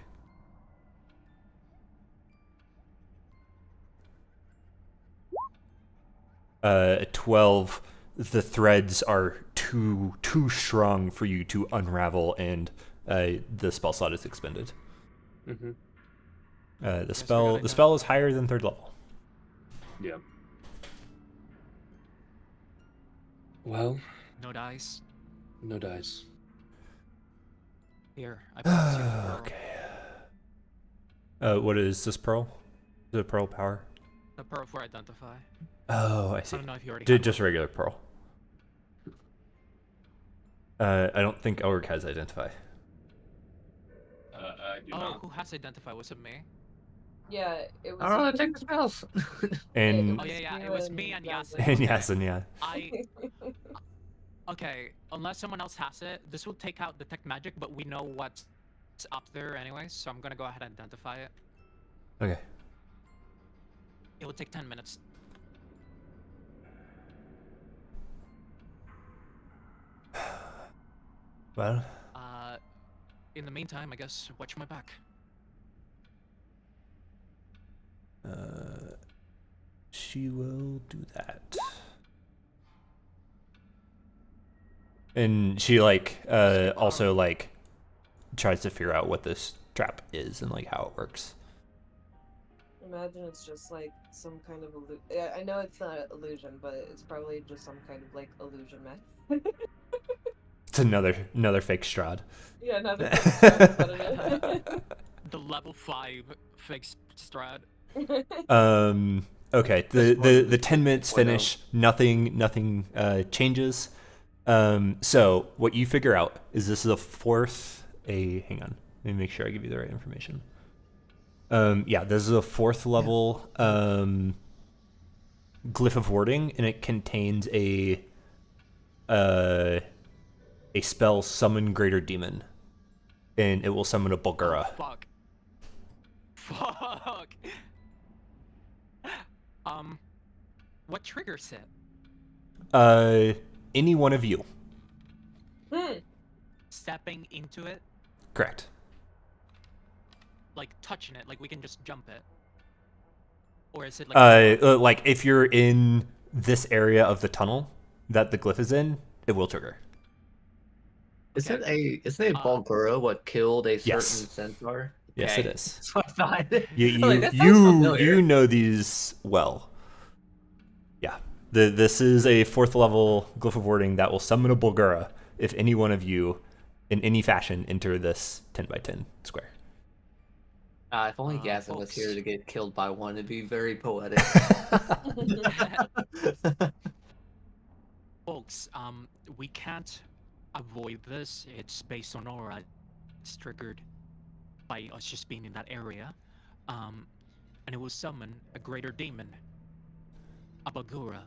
12. The threads are too strong for you to unravel, and the spell slot is expended. Mm-hmm. The spell is higher than 3rd level. Yeah. Well, No dice. no dice. Here, I promise you the pearl. Okay. What is this pearl? The pearl power? The pearl for identify. Oh, I see. I don't know if you already have Just regular pearl. I don't think Elric has identify. I do Oh, not. who has identify? Was it me? Yeah, it was. I don't know how to check the spells. And Oh yeah, you it was me and Yasin. and Yasin, yeah. Okay, unless someone else has it, this will take out detect magic, but we know what's up there anyway, so I'm gonna go ahead and identify it. Okay. It will take 10 minutes. Well, In the meantime, I guess watch my back. she will do that. And she also tries to figure out what this trap is and how it works. Imagine it's just like some kind of illusion. I know it's not an illusion, but it's probably just some kind of illusion meth. It's another fake Strahd. Yeah, another fake The level 5 fake Strahd. Okay. The 10 minutes finish. Nothing changes. So what you figure out is this is hang on. Let me make sure I give you the right information. Yeah, this is a 4th level glyph of warding, and it contains a spell, Summon Greater Demon, and it will summon a Bulgura. Oh, fuck. What triggers it? Any one of you. Stepping into it? Correct. Touching it, we can just jump it? Or is it if you're in this area of the tunnel that the glyph is in, it will trigger. Isn't a Bulgura what killed a certain Yes. centaur? Yes, Okay. it is. That's what I thought. You That sounds familiar. know these well. Yeah. This is a 4th level glyph of warding that will summon a Bulgura if any one of you, in any fashion, enter this 10x10 square. If only Yasin was here to get killed by one, it'd be very poetic. Folks, we can't avoid this. It's based on aura. It's triggered by us just being in that area. And it will summon a greater demon, a Bagura,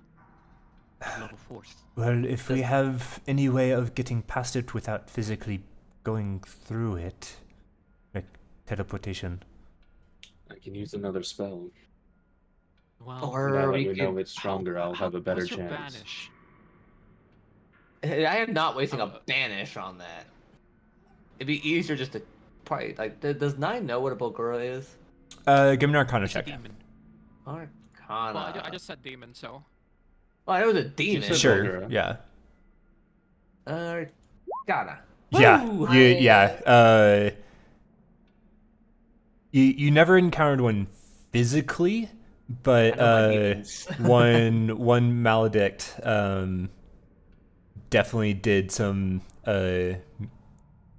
level 4th. Well, if we have any way of getting past it without physically going through it, like teleportation. I can use another spell. Well, Now Or that we we know could... it's stronger, I'll have a better what's your chance. banish? I am not wasting a banish on that. It'd be easier just to probably does 9 know what a Bulgura is? Give me an Arcana It's a check. demon. Arcana. Well, I just said demon, so. Oh, I know the demon. said Sure. Bulgura. Yeah. Arcana. Yeah. Woo! You never encountered one physically, but one maledict definitely did some. I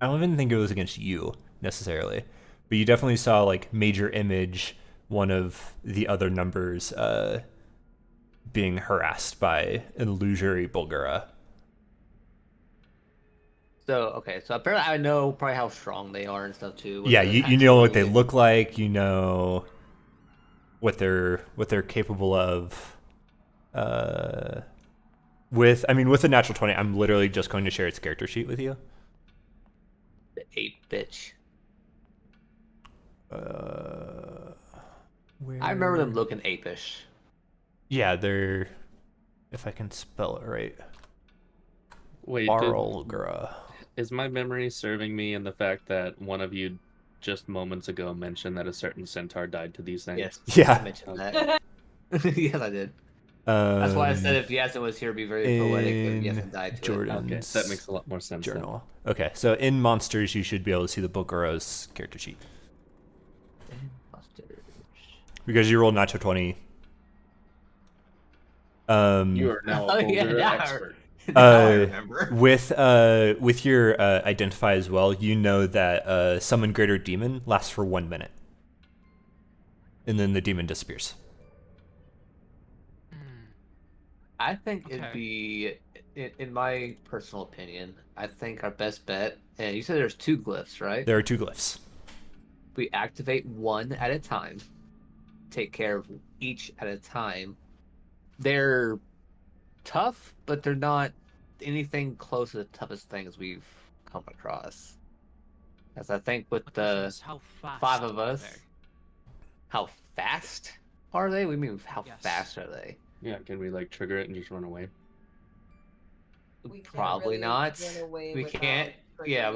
don't even think it was against you necessarily, but you definitely saw major image one of the other numbers being harassed by an illusory Bulgara. So okay, so apparently I know probably how strong they are and stuff too. Yeah, you know what they look like. You know what they're capable of. With a natural 20, I'm literally just going to share its character sheet with you. The 8 bitch. I remember them looking apish. Yeah, they're. If I can spell it right. Wait, Barlgra. Is my memory serving me in the fact that one of you just moments ago mentioned that a certain centaur died to these things? Yes. Yeah. I mentioned that. Yes, I did. That's why I said if Yasin was here, it'd be very poetic if Yasin died to Jordan's it. Okay, that makes a lot more sense. Journal. Then. Okay, so in Monsters, you should be able to see the Bulgara's character sheet. Because you rolled natural 20. You are now a Bulgara expert. I remember. With your identify as well, you know that summon greater demon lasts for 1 minute, and then the demon disappears. I think it'd be, in my personal opinion, I think our best bet. And you said there's 2 glyphs, right? There are 2 glyphs. We activate one at a time. Take care of each at a time. They're tough, but they're not anything close to the toughest things we've come across. As I think with the 5 of us, how fast are they? We mean how fast are they? Yeah, can we like trigger it and just run away? Probably not. We can't. Yeah,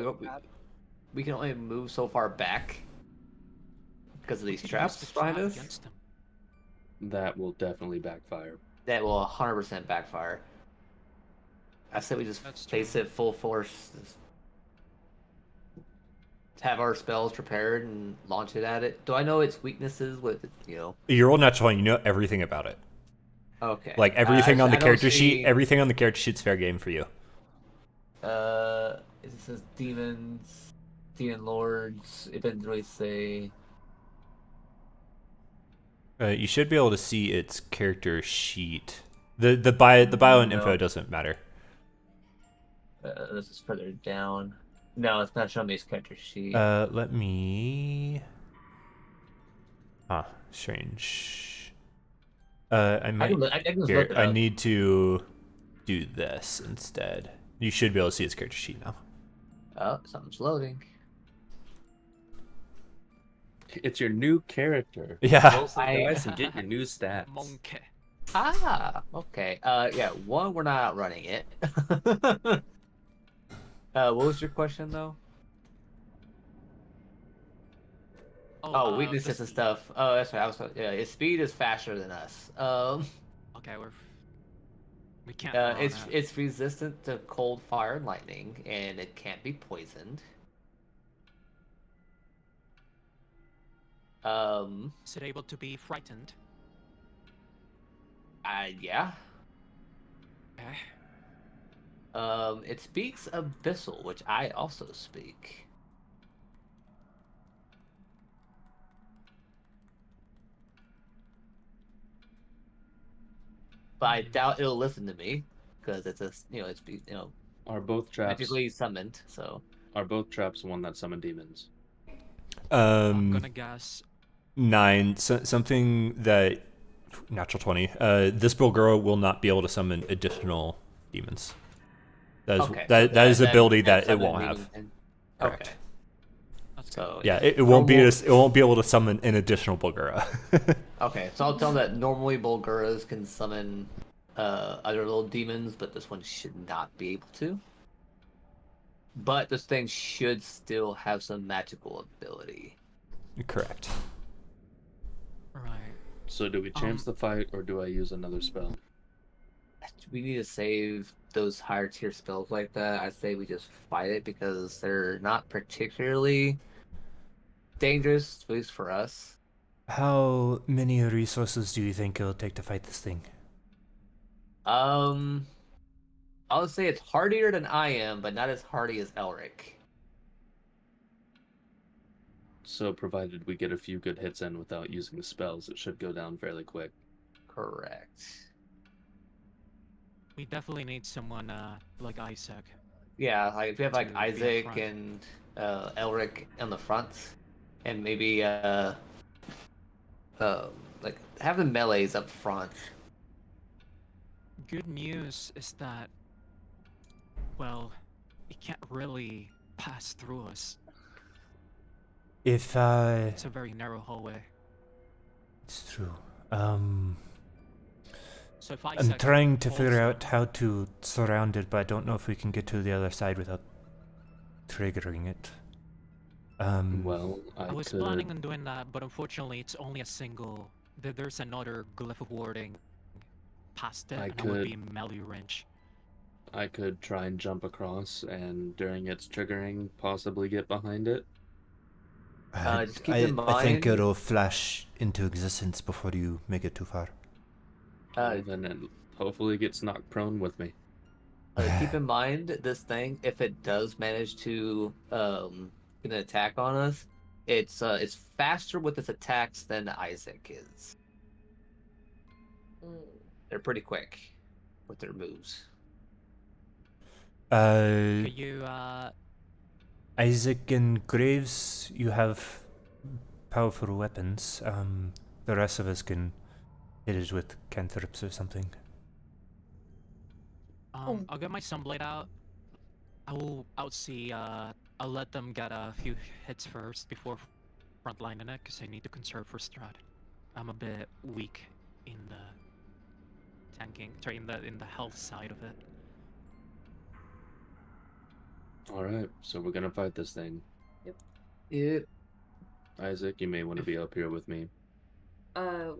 we can only move so far back because of these traps behind us. That will definitely backfire. That will 100% backfire. I said we just face it full force. Have our spells prepared and launch it at it. Do I know its weaknesses with, You're all natural and you know everything about it. Okay. Like everything on the character sheet, everything on the character sheet's fair game for you. It says demons, demon lords. It didn't really say. You should be able to see its character sheet. The bio and info doesn't matter. This is further down. No, it's not showing me his character sheet. Let me. Strange. I might. I need to do this instead. You should be able to see his character sheet now. Oh, something's loading. It's your new character. Yeah. Roll some dice and get your new stats. Monkey. Ah, okay. Yeah, one, we're not outrunning it. What was your question, though? Oh, weaknesses and stuff. Oh, that's right. His speed is faster than us. Okay, we can't. It's resistant to cold, fire, and lightning, and it can't be poisoned. Is it able to be frightened? Yeah. Okay. It speaks Abyssal, which I also speak. But I doubt it'll listen to me because it's Are both traps magically summoned? So are both traps one that summon demons? I'm gonna guess 9. Something that natural 20. This Bulgara will not be able to summon additional demons. That is an ability that it won't have. Correct. Okay. So yeah, it won't be able to summon an additional Bulgara. Okay, so I'll tell them that normally Bulgaras can summon other little demons, but this one should not be able to. But this thing should still have some magical ability. Correct. right. So do we chance the fight, or do I use another spell? We need to save those higher tier spells like that. I say we just fight it because they're not particularly dangerous, at least for us. How many resources do you think it'll take to fight this thing? I would say it's hardier than I am, but not as hardy as Elric. So provided we get a few good hits in without using the spells, it should go down fairly quick. Correct. We definitely need someone like Isaac. Yeah, like if you have like To be in Isaac front. and Elric on the front, and maybe like have the melees up front. Good news is that, well, it can't really pass through us. If It's a very narrow hallway. it's true. So if I'm Isaac trying to holds figure them- out how to surround it, but I don't know if we can get to the other side without triggering it. Well, I was could. planning on doing that, but unfortunately, it's only a single. There's another glyph of warding past it, I and that would be could- melee range. I could try and jump across, and during its triggering, possibly get behind it. Just keep in I think mind- it'll flash into existence before you make it too far. Well, then it hopefully gets knocked prone with me. Keep in mind this thing. If it does manage to get an attack on us, it's faster with its attacks than Isaac is. They're pretty quick with their moves. Could you, Isaac and Graves, you have powerful weapons. The rest of us can hit it with cantrips or something. I'll get my sunblade out. I will outsee, I'll let them get a few hits first before frontlining it, because I need to conserve for strat. I'm a bit weak in the tanking, sorry, in the health side of it. Alright, so we're gonna fight this thing. Yep. Isaac, you may want to be up here with me.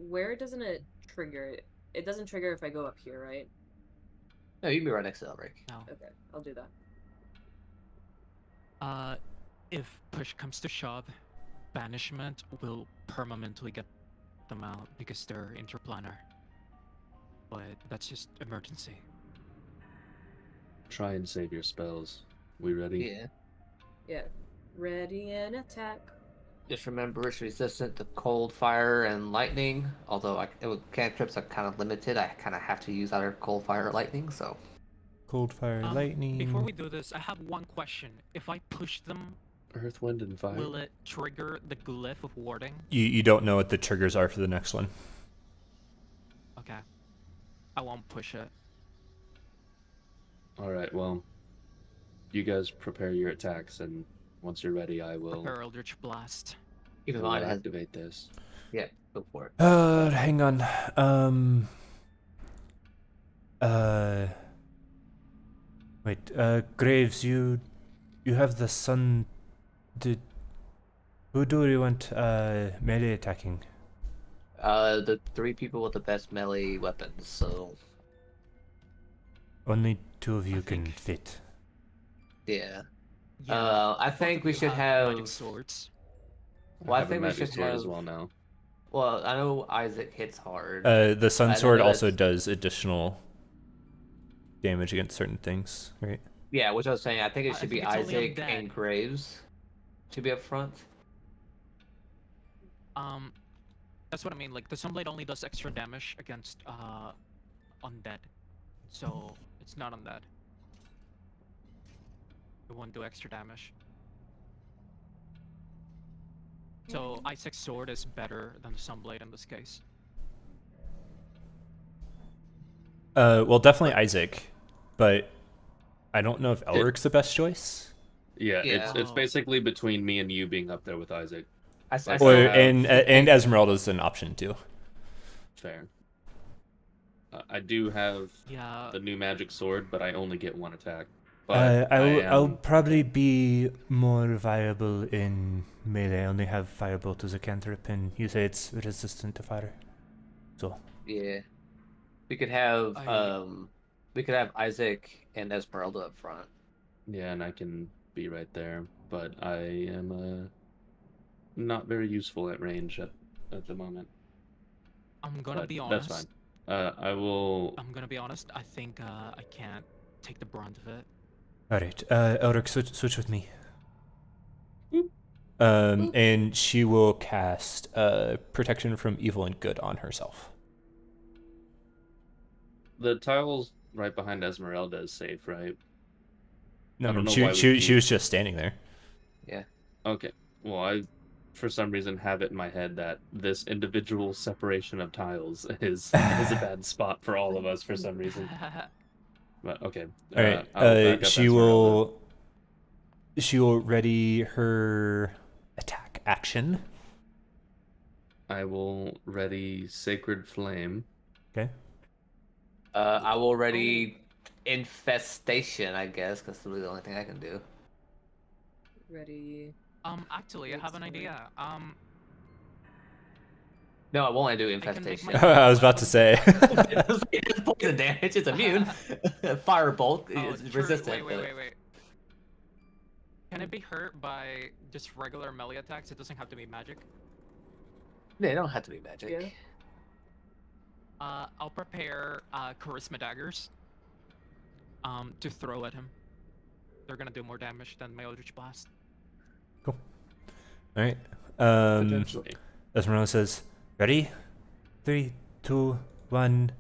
Where doesn't it trigger? It doesn't trigger if I go up here, right? No, you can be right next to Elric. No. Okay, I'll do that. If push comes to shove, banishment will permanently get them out because they're interplanar. But that's just emergency. Try and save your spells. We ready? Yeah. Yeah. Ready and attack. Just remember it's resistant to cold, fire, and lightning. Although with cantrips are kind of limited, I kind of have to use either cold, fire, or lightning. So. Cold, fire, lightning. Before we do this, I have one question. If I push them, Earth, wind, and fire. will it trigger the glyph of warding? You don't know what the triggers are for the next one. Okay. I won't push it. Alright, well, you guys prepare your attacks, and once you're ready, I will Prepare Eldritch Blast. Keep in mind, it has. activate this. Yeah, go for it. Hang on. Wait, Graves, you have the sun. Who do you want melee attacking? The 3 people with the best melee weapons. So. Only 2 of you I can think- fit. Yeah. Yeah, I both think of we you should magic have. swords. Well, I have a think we magic should sword have. as well now. Well, I know Isaac hits hard. The sun I sword know also that's- does additional damage against certain things, right? Yeah, which I was saying, I think it I should be think it's only Isaac undead. and Graves should be up front. That's what I mean. Like the sunblade only does extra damage against undead, so it's not undead. It won't do extra damage. So Isaac's sword is better than the sunblade in this case. Well, definitely Isaac, but I don't know if Elric's the best choice. Yeah, Yeah. it's basically between me and you being up there with Isaac. I Or- said, And Esmeralda's an option too. Fair. I do have Yeah. the new magic sword, but I only get 1 attack. But I'll probably be more viable in melee. I only have Firebolt as a cantrip, and you say it's resistant to fire. So yeah, we could have I- Isaac and Esmeralda up front. Yeah, and I can be right there, but I am not very useful at range at the moment. I'm gonna But be honest. that's fine. I will. I'm gonna be honest. I think I can't take the brunt of it. all right, Elric, switch with me. And she will cast protection from evil and good on herself. The tiles right behind Esmeralda is safe, right? No, she was just standing there. Yeah. Okay. Well, I, for some reason, have it in my head that this individual separation of tiles is a bad spot for all of us for some reason. But okay. All right. I'll back up Esmeralda. She will ready her attack action. I will ready Sacred Flame. Okay. I will ready Infestation, I guess, because that's really the only thing I can do. Ready. Actually, I have an idea. No, I won't do I can make Infestation. my- I was about to say. It's poison damage. It's immune. Firebolt is true. resistant. Wait. Can it be hurt by just regular melee attacks? It doesn't have to be magic. They don't have to be magic. Yeah. I'll prepare charisma daggers to throw at him. They're gonna do more damage than my Eldritch Blast. Cool. All right. Potentially. Esmeralda says, "Ready? 3, 2, 1,"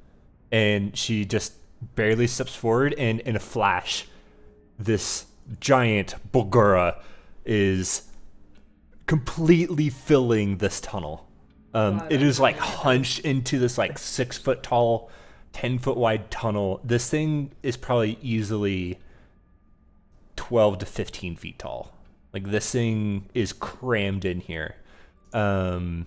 and she just barely steps forward, and in a flash, this giant Bulgura is completely filling this tunnel. It is like hunched into this like 6-foot tall, 10-foot wide tunnel. This thing is probably easily 12 to 15 feet tall. Like this thing is crammed in here. So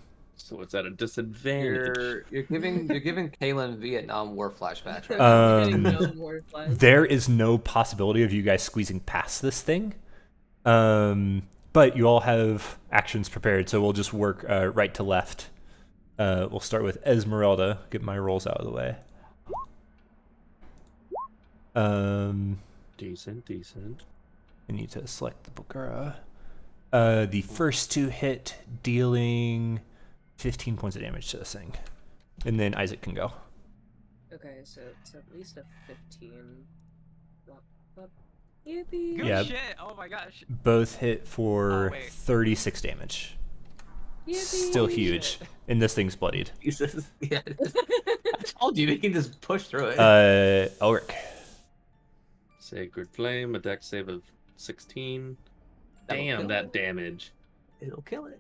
it's at a disadvantage. You're giving Kaylin Vietnam War flashback. Right? There is no possibility of you guys squeezing past this thing. But you all have actions prepared, so we'll just work right to left. We'll start with Esmeralda. Get my rolls out of the way. Decent. I need to select the Bulgura. The first 2 hit, dealing 15 points of damage to this thing. And then Isaac can go. Okay, so it's at least a 15. Yippee! Good Yeah. shit! Oh my gosh. Both hit for wait. 36 damage. Yippee! Still huge. Shit. And this thing's bloodied. Jesus. Yeah. I told you we can just push through it. Elric. Sacred Flame, a dex save of 16. That'll Damn, kill that it. damage. It'll kill it.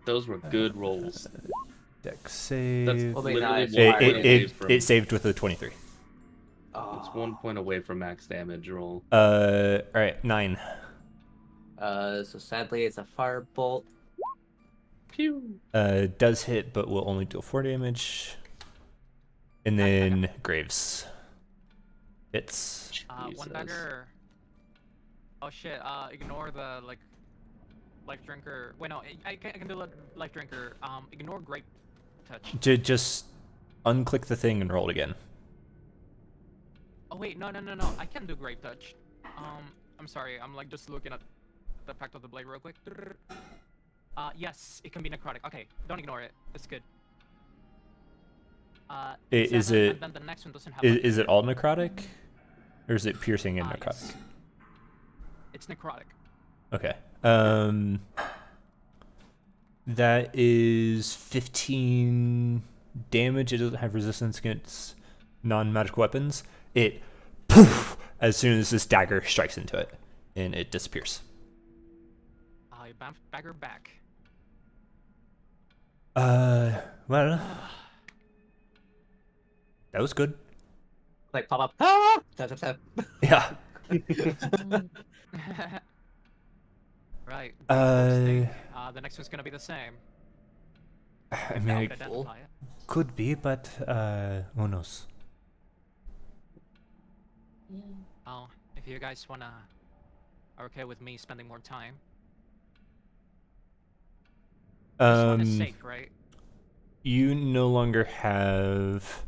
Those were good rolls. Dex save. That's Well, literally nice. 1 point away from. It saved with a 23. It's 1 point away from max damage roll. All right, 9. So sadly, it's a firebolt. Pew. Does hit, but will only deal 4 damage. And then Graves. Hits. One Jesus. dagger. Oh shit! Ignore the life drinker. Wait, no, I can do life drinker. Ignore grape touch. Just unclick the thing and roll it again. Oh wait, no. I can do grape touch. I'm sorry. I'm like just looking at the Pact of the Blade real quick. Yes, it can be necrotic. Okay, don't ignore it. It's good. Is 7, it? And then the next one doesn't have. Is it all necrotic, or is it piercing and necrotic? Yes. It's necrotic. Okay. That is 15 damage. It doesn't have resistance against non-magical weapons. It poof as soon as this dagger strikes into it, and it disappears. I bagger back. Well, that was good. Like pop up. Ah! Tap, tap, tap. Yeah. Right. The next one's gonna be the same. I mean, Now it to identify it. could be, but who knows? Oh, if you guys are okay with me spending more time. This one is safe, right? You no longer have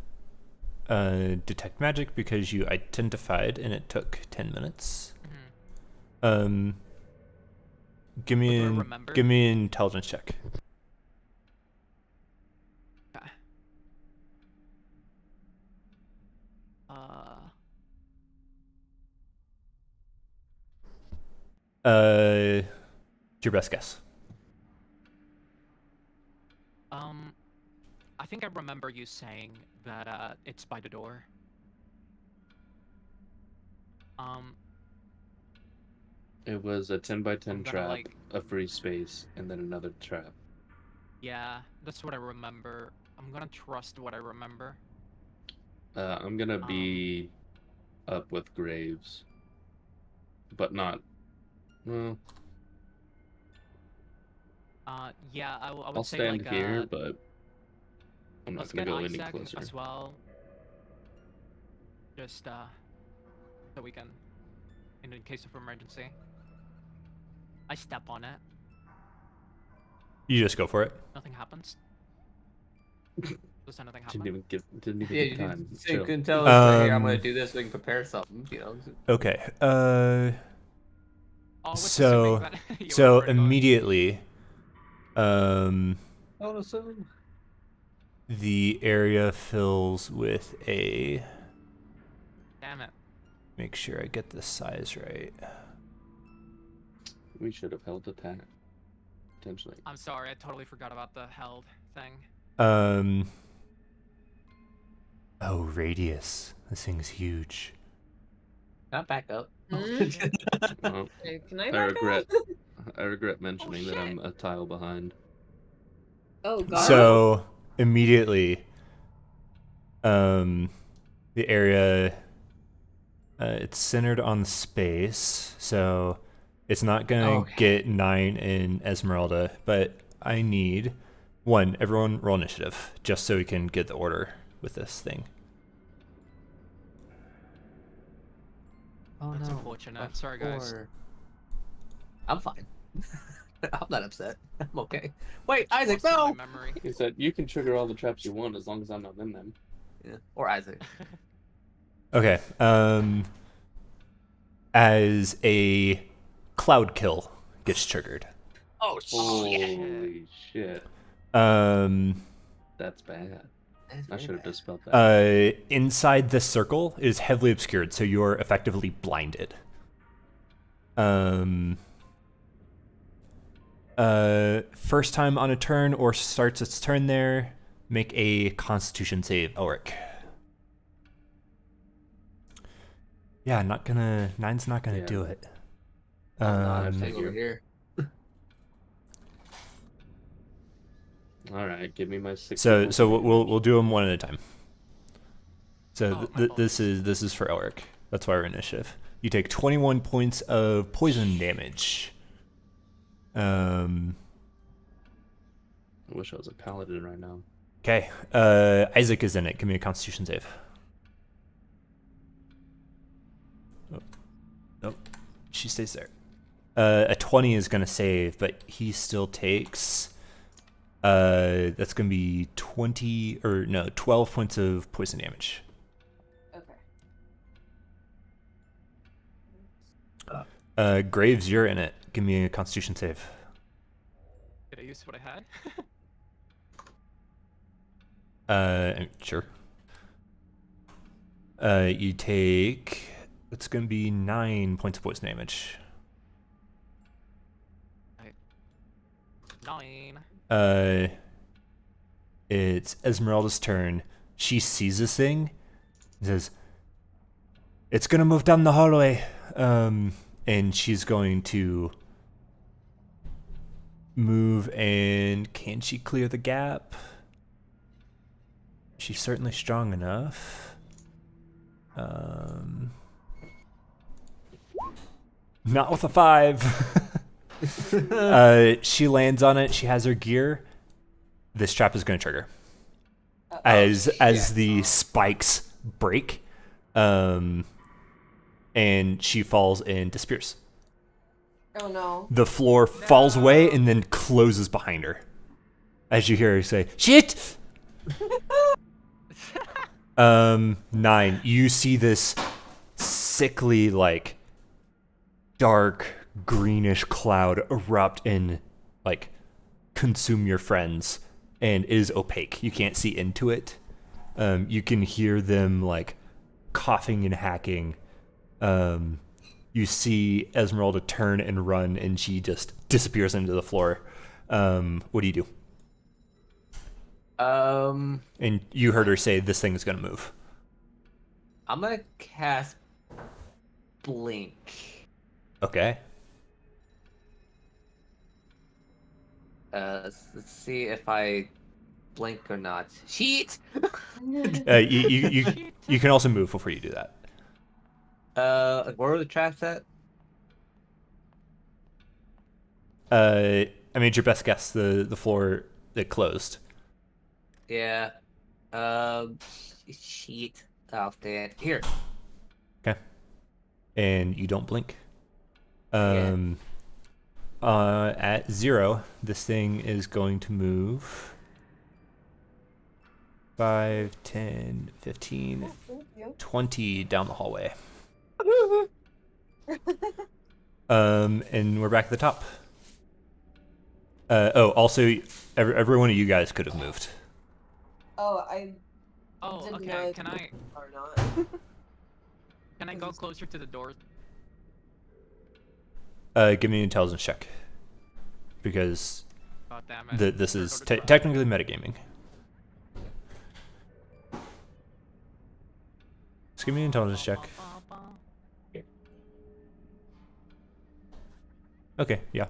detect magic because you identified, and it took 10 minutes. Mm-hmm. Give me an intelligence check. Okay. Your best guess. I think I remember you saying that it's by the door. It was a 10 by 10 I'm gonna, trap, like- a free space, and then another trap. Yeah, that's what I remember. I'm gonna trust what I remember. I'm gonna be up with Graves, but not. Well, Yeah, I would I'll say stand like here, but I'm not let's gonna get go any Isaac closer. as well. Just so we can, in case of emergency. I step on it. You just go for it. Nothing happens. Does anything Didn't happen? even give Yeah, time. you Chill. can tell us that, hey, I'm gonna Um, do this so we can prepare something. Okay. Oh, I was So assuming that you were so already going. immediately, Don't assume. the area fills with a. Damn it. Make sure I get the size right. We should have held attack. Potentially. I'm sorry, I totally forgot about the held thing. Oh, radius. This thing's huge. Not back up. Well, Hey, can I I back regret. up? I regret mentioning that I'm a tile behind. Oh god. So immediately, the area, it's centered on space, so it's not gonna get 9 in Esmeralda, but I need everyone roll initiative, just so we can get the order with this thing. Oh That's no. unfortunate. Sorry, guys. I'm fine. I'm not upset. I'm okay. Wait, Isaac, Lost in no! my memory. He said, "You can trigger all the traps you want as long as I'm not in them." Yeah. Or Isaac. Okay. As a cloud kill gets triggered. Oh, Holy shit. That's bad. I should have dispelled that. Inside this circle is heavily obscured, so you're effectively blinded. First time on a turn or starts its turn there, make a Constitution save, Ulrich. Yeah, nine's not gonna do it. I'm staying over here. All right, give me my 6. So we'll do them one at a time. So Oh, this is for Elric. That's why we're initiative. You take 21 points of poison damage. I wish I was a paladin right now. Okay. Isaac is in it. Give me a Constitution save. Oh. Nope. She stays there. A 20 is gonna save, but he still takes. That's gonna be 12 points of poison damage. Okay. Graves, you're in it. Give me a Constitution save. Did I use what I had? Sure. You take. It's gonna be 9 points of poison damage. 9. It's Esmeralda's turn. She sees this thing and says, "It's gonna move down the hallway." And she's going to move, and can she clear the gap? She's certainly strong enough. Not with a 5. She lands on it. She has her gear. This trap is going to trigger as the spikes break, and she falls and disappears. Oh no. The floor falls away and then closes behind her. As you hear her say, "Shit!" 9. You see this sickly, like, dark greenish cloud erupt and, like, consume your friends, and it is opaque. You can't see into it. You can hear them, like, coughing and hacking. You see Esmeralda turn and run, and she just disappears into the floor. What do you do? And you heard her say this thing is going to move. I'm gonna cast blink. Okay. Let's see if I blink or not. Sheet. You can also move before you do that. Where were the traps at? I mean, it's your best guess. The floor that closed. Yeah. Sheet. Oh, damn. Here. Okay. And you don't blink. Yeah. At 0, this thing is going to move 5, 10, 15, 20 down the hallway. And we're back at the top. Also, every one of you guys could have moved. Oh, I Oh, didn't okay. know if Can you I or not. can I go closer to the door? Give me an intelligence check. Because God damn it. this is technically metagaming. Just give me an intelligence check. Okay, yeah.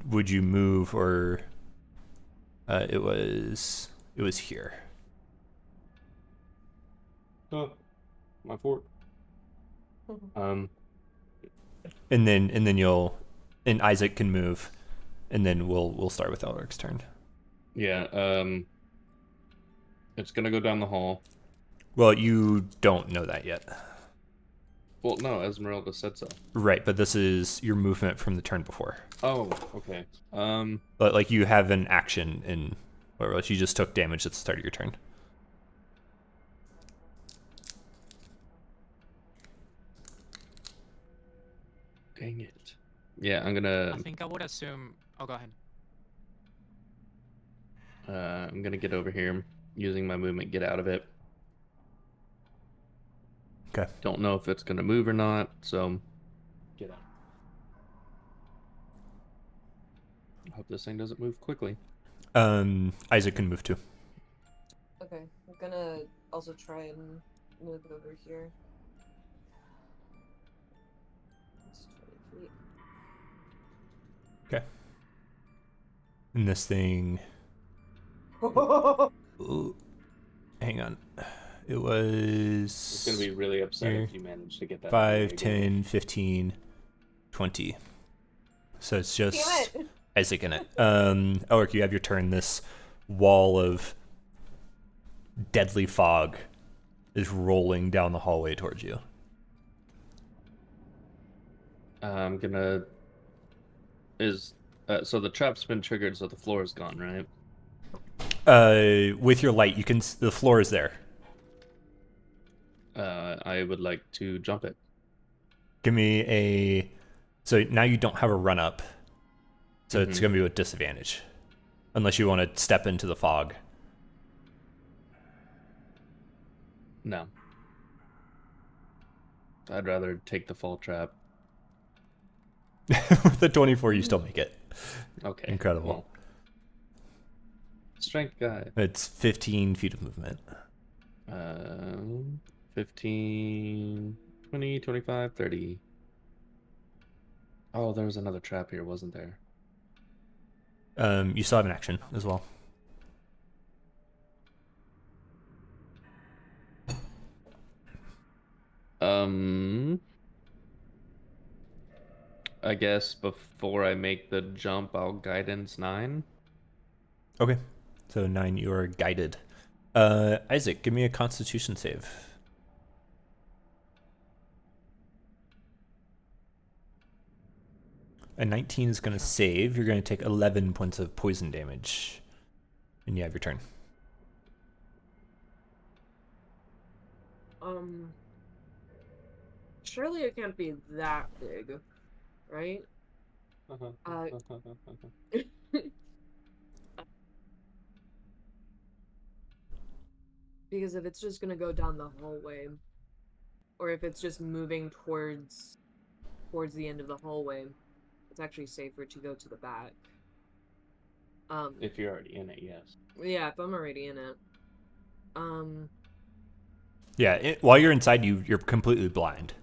Would you move, or it was here. Oh, my fort. And then you'll, and Isaac can move, and then we'll start with Elric's turn. Yeah, it's gonna go down the hall. Well, you don't know that yet. Well, no, Esmeralda said so. Right, but this is your movement from the turn before. Oh, okay. But like you have an action in, or else you just took damage at the start of your turn. Dang it. Yeah, I'm gonna. I think I would assume. Oh, go ahead. I'm gonna get over here, using my movement, get out of it. Okay. Don't know if it's gonna move or not, so get out. I hope this thing doesn't move quickly. Isaac can move too. Okay, I'm gonna also try and move over here. It's 20 feet. Okay. And this thing. Ooh, hang on. It was. It's gonna be really upset here. if you manage to get that. 5, 10, 15, 20. So it's just Damn it. Isaac in it. Elric, you have your turn. This wall of deadly fog is rolling down the hallway towards you. I'm gonna. So the trap's been triggered, so the floor is gone, right? With your light, you can. The floor is there. I would like to jump it. Give me a. So now you don't have a run up. So it's going to be with disadvantage. Unless you want to step into the fog. No. I'd rather take the fall trap. With the 24, you still make it. Okay. Incredible. Well, strength guy. It's 15 feet of movement. 15, 20, 25, 30. Oh, there was another trap here, wasn't there? You still have an action as well. I guess before I make the jump, I'll guidance 9. Okay. So 9, you are guided. Isaac, give me a Constitution save. A 19 is going to save. You're going to take 11 points of poison damage. And you have your turn. Surely it can't be that big, right? Because if it's just gonna go down the hallway, or if it's just moving towards the end of the hallway, it's actually safer to go to the back. If you're already in it, yes. Yeah, if I'm already in it. Yeah, while you're inside, you're completely blind.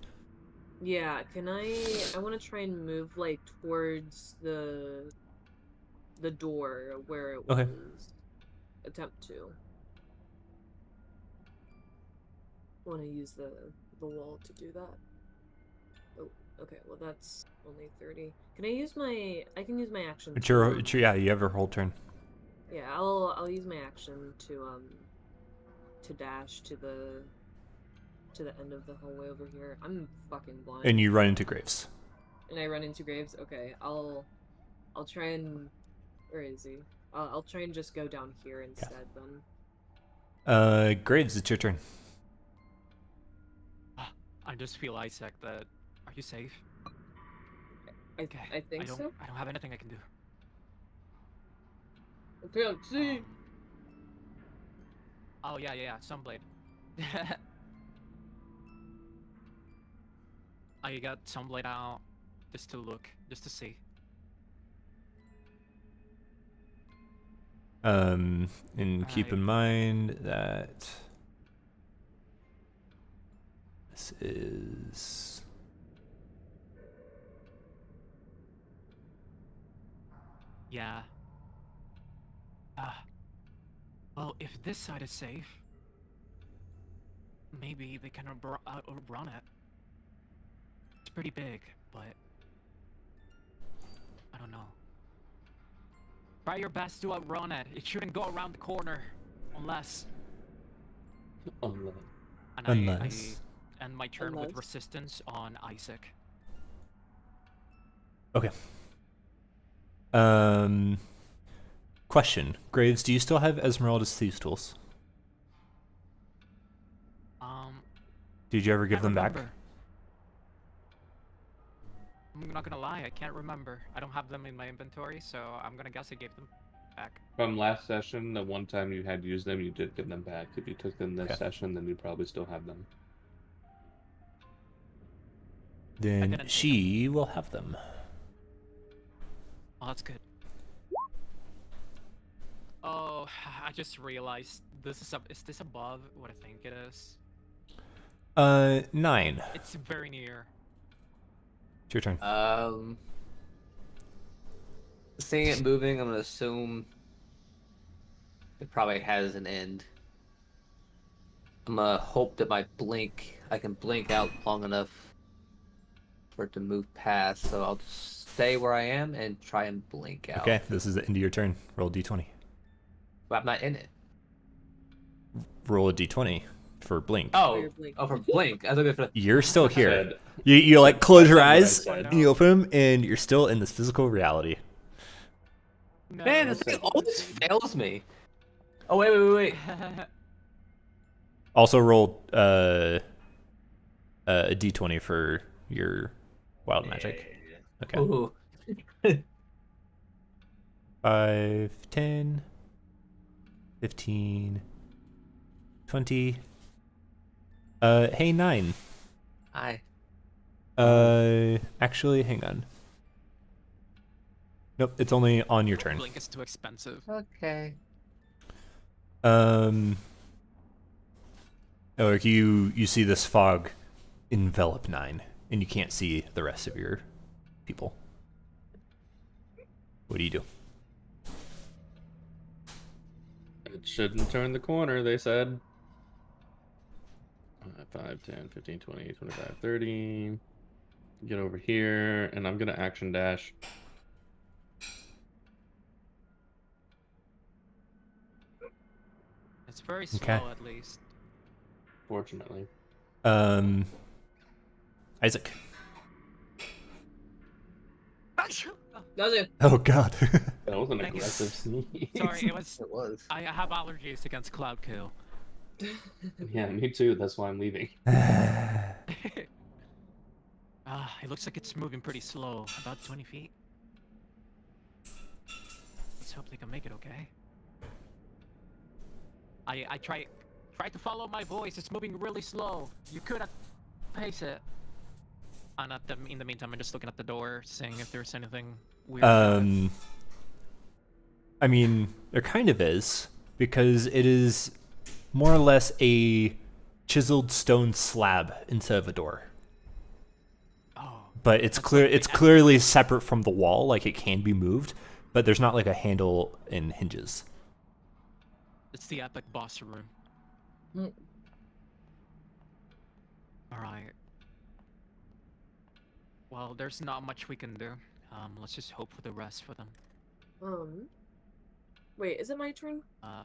Yeah, can I want to try and move, like, towards the door where it Okay. was. Attempt to. Want to use the wall to do that. Oh, okay, well that's only 30. Can I use my... I can use my action It's to, your, yeah, you have your whole turn. Yeah, I'll use my action to dash to the end of the hallway over here. I'm fucking blind. And you run into Graves. And I run into Graves? Okay, I'll try and... Where is he? I'll try and just go down here instead, then. Graves, it's your turn. I just feel Isaac that... Are you safe? Okay. I think so. I don't have anything I can do. I can't see. Oh yeah, Sunblade. I got Sunblade out just to look, just to see. And keep in mind that this is... Yeah. Well, if this side is safe, maybe they can outrun it. It's pretty big, but I don't know. Try your best to outrun it. It shouldn't go around the corner, unless. And I end my turn with resistance on Isaac. Okay. Question. Graves, do you still have Esmeralda's thieves tools? Did you ever give them back? I'm not gonna lie, I can't remember. I don't have them in my inventory, so I'm gonna guess I gave them back. From last session, the one time you had used them, you did give them back. If you took them this session, then you probably still have them. Then she will have them. Oh, that's good. Oh, I just realized this is this above what I think it is? 9. It's very near. It's your turn. Seeing it moving, I'm gonna assume it probably has an end. I'm gonna hope that I can blink out long enough for it to move past, so I'll just stay where I am and try and blink out. Okay, this is the end of your turn. Roll a d20. But I'm not in it. Roll a d20 for blink. Oh, for blink. I was looking for. You're still here. You like close your eyes and you open them, and you're still in this physical reality. No. Man, this thing always fails me. Oh wait. Also roll a d20 for your wild magic. Okay. Ooh. 5, 10, 15, 20. Hey, 9. Hi. Actually, hang on. Nope, it's only on your turn. Blink is too expensive. Okay. Like you see this fog envelop 9, and you can't see the rest of your people. What do you do? It shouldn't turn the corner, they said. 5, 10, 15, 20, 25, 30. Get over here, and I'm gonna action dash. It's very slow, at least. Fortunately. Isaac. Does it? Oh God. That was an Thank you. aggressive sneeze. Sorry, it was. It was. I have allergies against cloud kill. Yeah, me too. That's why I'm leaving. It looks like it's moving pretty slow, about 20 feet. Let's hope they can make it okay. I try to follow my voice. It's moving really slow. You couldn't pace it. And in the meantime, I'm just looking at the door, seeing if there's anything weird. I mean, there kind of is, because it is more or less a chiseled stone slab instead of a door. Oh. But it's clear. It's clearly separate from the wall, like it can be moved, but there's not like a handle and hinges. It's the epic boss room. Alright. Well, there's not much we can do. Let's just hope for the rest for them. Wait, is it my turn? I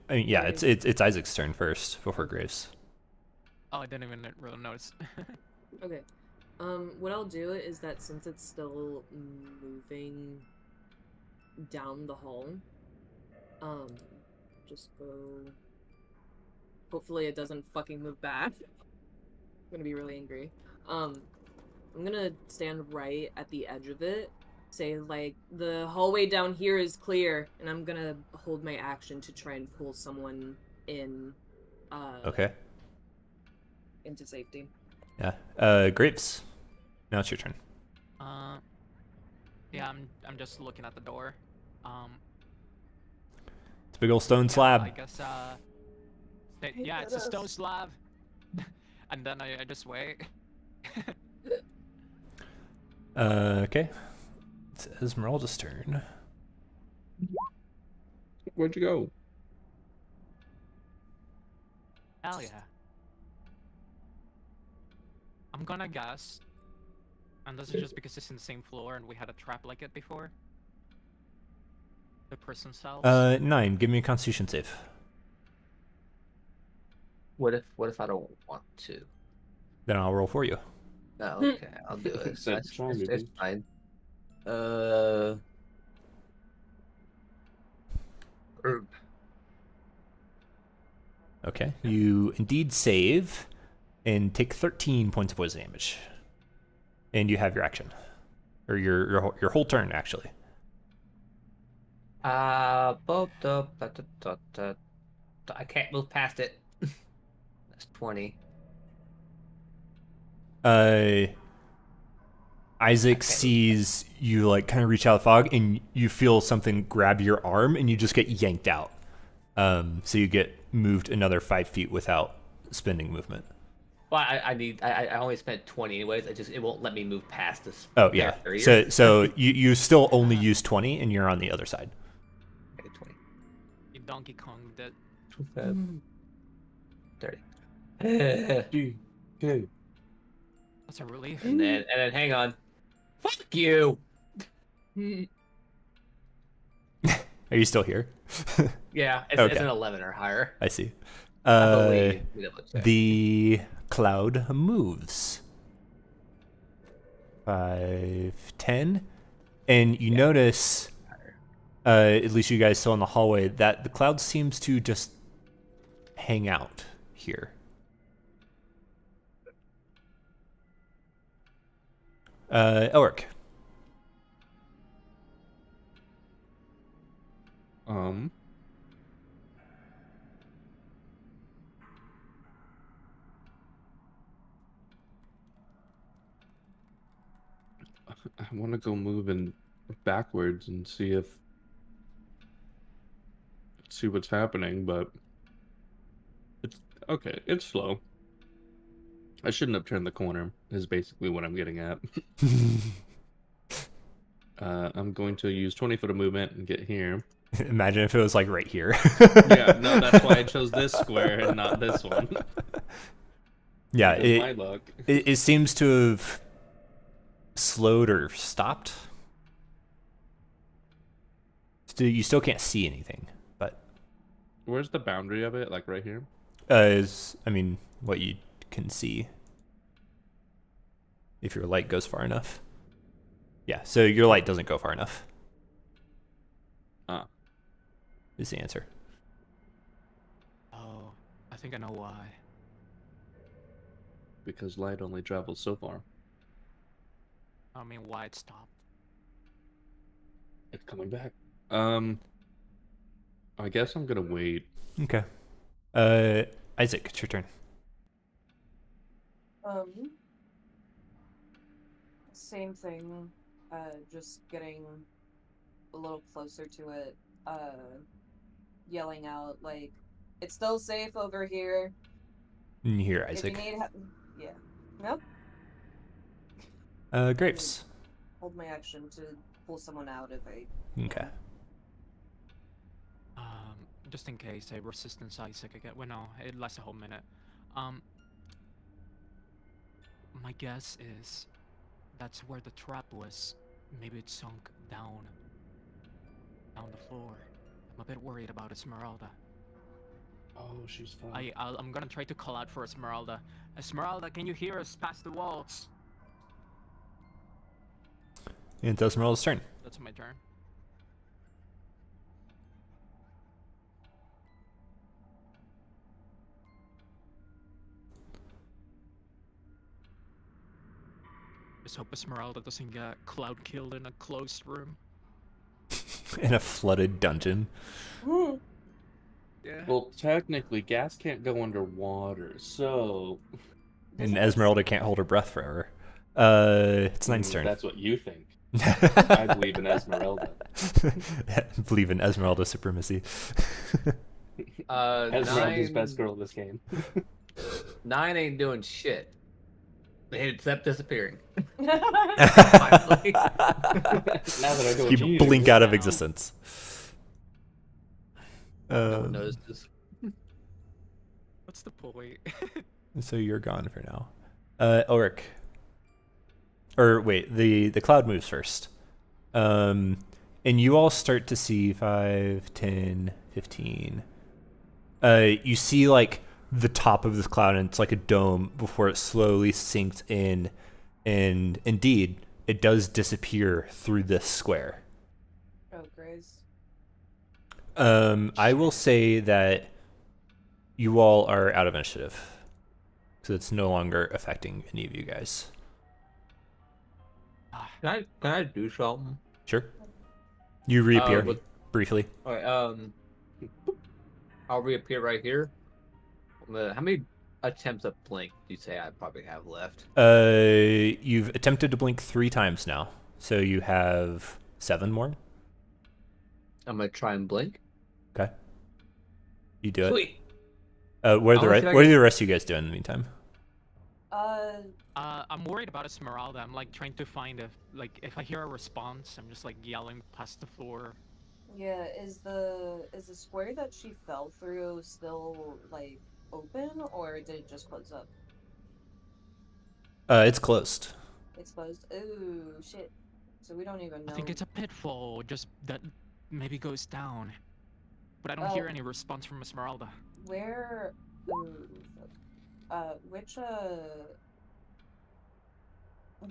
mean, yeah, it's Isaac's turn first before Graves. Oh, I didn't even really notice. Okay. What I'll do is that since it's still moving down the hall, just go. Hopefully it doesn't fucking move back. I'm gonna be really angry. I'm gonna stand right at the edge of it, say like, the hallway down here is clear, and I'm gonna hold my action to try and pull someone in, Okay. into safety. Yeah. Graves. Now it's your turn. Yeah, I'm just looking at the door. It's a big old stone slab. I guess, yeah, it's a stone slab. And then I just wait. Okay. It's Esmeralda's turn. Where'd you go? Hell yeah. I'm gonna guess. And this is just because it's in the same floor and we had a trap like it before. The prison cells. 9. Give me a Constitution save. What if I don't want to? Then I'll roll for you. Oh, okay, I'll do it. That's fine, It's dude. fine. Okay. You indeed save and take 13 points of poison damage. And you have your action. Or your whole turn, actually. I can't move past it. That's 20. Isaac sees you like kind of reach out of the fog, and you feel something grab your arm, and you just get yanked out. So you get moved another 5 feet without spending movement. Well, I only spent 20 anyways. It won't let me move past this. Oh yeah. barrier. So you still only use 20, and you're on the other side. Okay, 20. You Donkey Kong did. 30. Okay. That's a relief. And then hang on. Fuck you. Are you still here? Yeah, it's Okay. an 11 or higher. I see. I believe. Let me double check. The cloud moves. 5, 10. And you notice, at least you guys still in the hallway, that the cloud seems to just hang out here. Elric. I want to go moving backwards and see what's happening, but it's okay. It's slow. I shouldn't have turned the corner, is basically what I'm getting at. I'm going to use 20 foot of movement and get here. Imagine if it was like right here. Yeah, no, that's why I chose this square and not this one. Yeah, my luck. It seems to have slowed or stopped. You still can't see anything, but Where's the boundary of it? Like right here? What you can see if your light goes far enough. Yeah, so your light doesn't go far enough. Is the answer. Oh, I think I know why. Because light only travels so far. I mean, why it stopped. It's coming back. I guess I'm gonna wait. Okay. Isaac, it's your turn. Same thing. Just getting a little closer to it. yelling out like, "It's still safe over here. And you hear If Isaac. you need help, yeah, nope." Grapes. Hold my action to pull someone out if I. Okay. Just in case a resistance Isaac again. Well, no, it lasts a whole minute. My guess is that's where the trap was. Maybe it sunk down the floor. I'm a bit worried about Esmeralda. Oh, she's fine. I'm gonna try to call out for Esmeralda. Esmeralda, can you hear us past the walls? And it's Esmeralda's turn. That's my turn. Just hope Esmeralda doesn't get cloud killed in a closed room. In a flooded dungeon. Yeah. Well, technically, gas can't go underwater, so... And Esmeralda can't hold her breath forever. It's Nine's turn. That's what you think. I believe in Esmeralda. Believe in Esmeralda supremacy. Esmeralda's 9... best girl in this game. 9 ain't doing shit. Except disappearing. Now that I know what You blink out of existence. No one notices. What's the point? So you're gone for now. Ulrich. Or wait, the cloud moves first. And you all start to see 5, 10, 15. You see like the top of this cloud, and it's like a dome before it slowly sinks in, and indeed it does disappear through this square. Oh, Grace. I will say that you all are out of initiative, so it's no longer affecting any of you guys. Can I do something? Sure. You reappear briefly. Alright, I'll reappear right here. How many attempts at blink do you say I probably have left? You've attempted to blink 3 times now, so you have 7 more. I'm gonna try and blink. Okay. You do it. Sweet. What are the rest of you guys doing in the meantime? I'm worried about Esmeralda. I'm like trying to find if I hear a response, I'm just like yelling past the floor. Yeah, is the square that she fell through still like open, or did it just close up? It's closed. It's closed. Ooh, shit. So we don't even know. I think it's a pitfall, just that maybe goes down. But I don't hear any response from Esmeralda. Where? Ooh, fuck.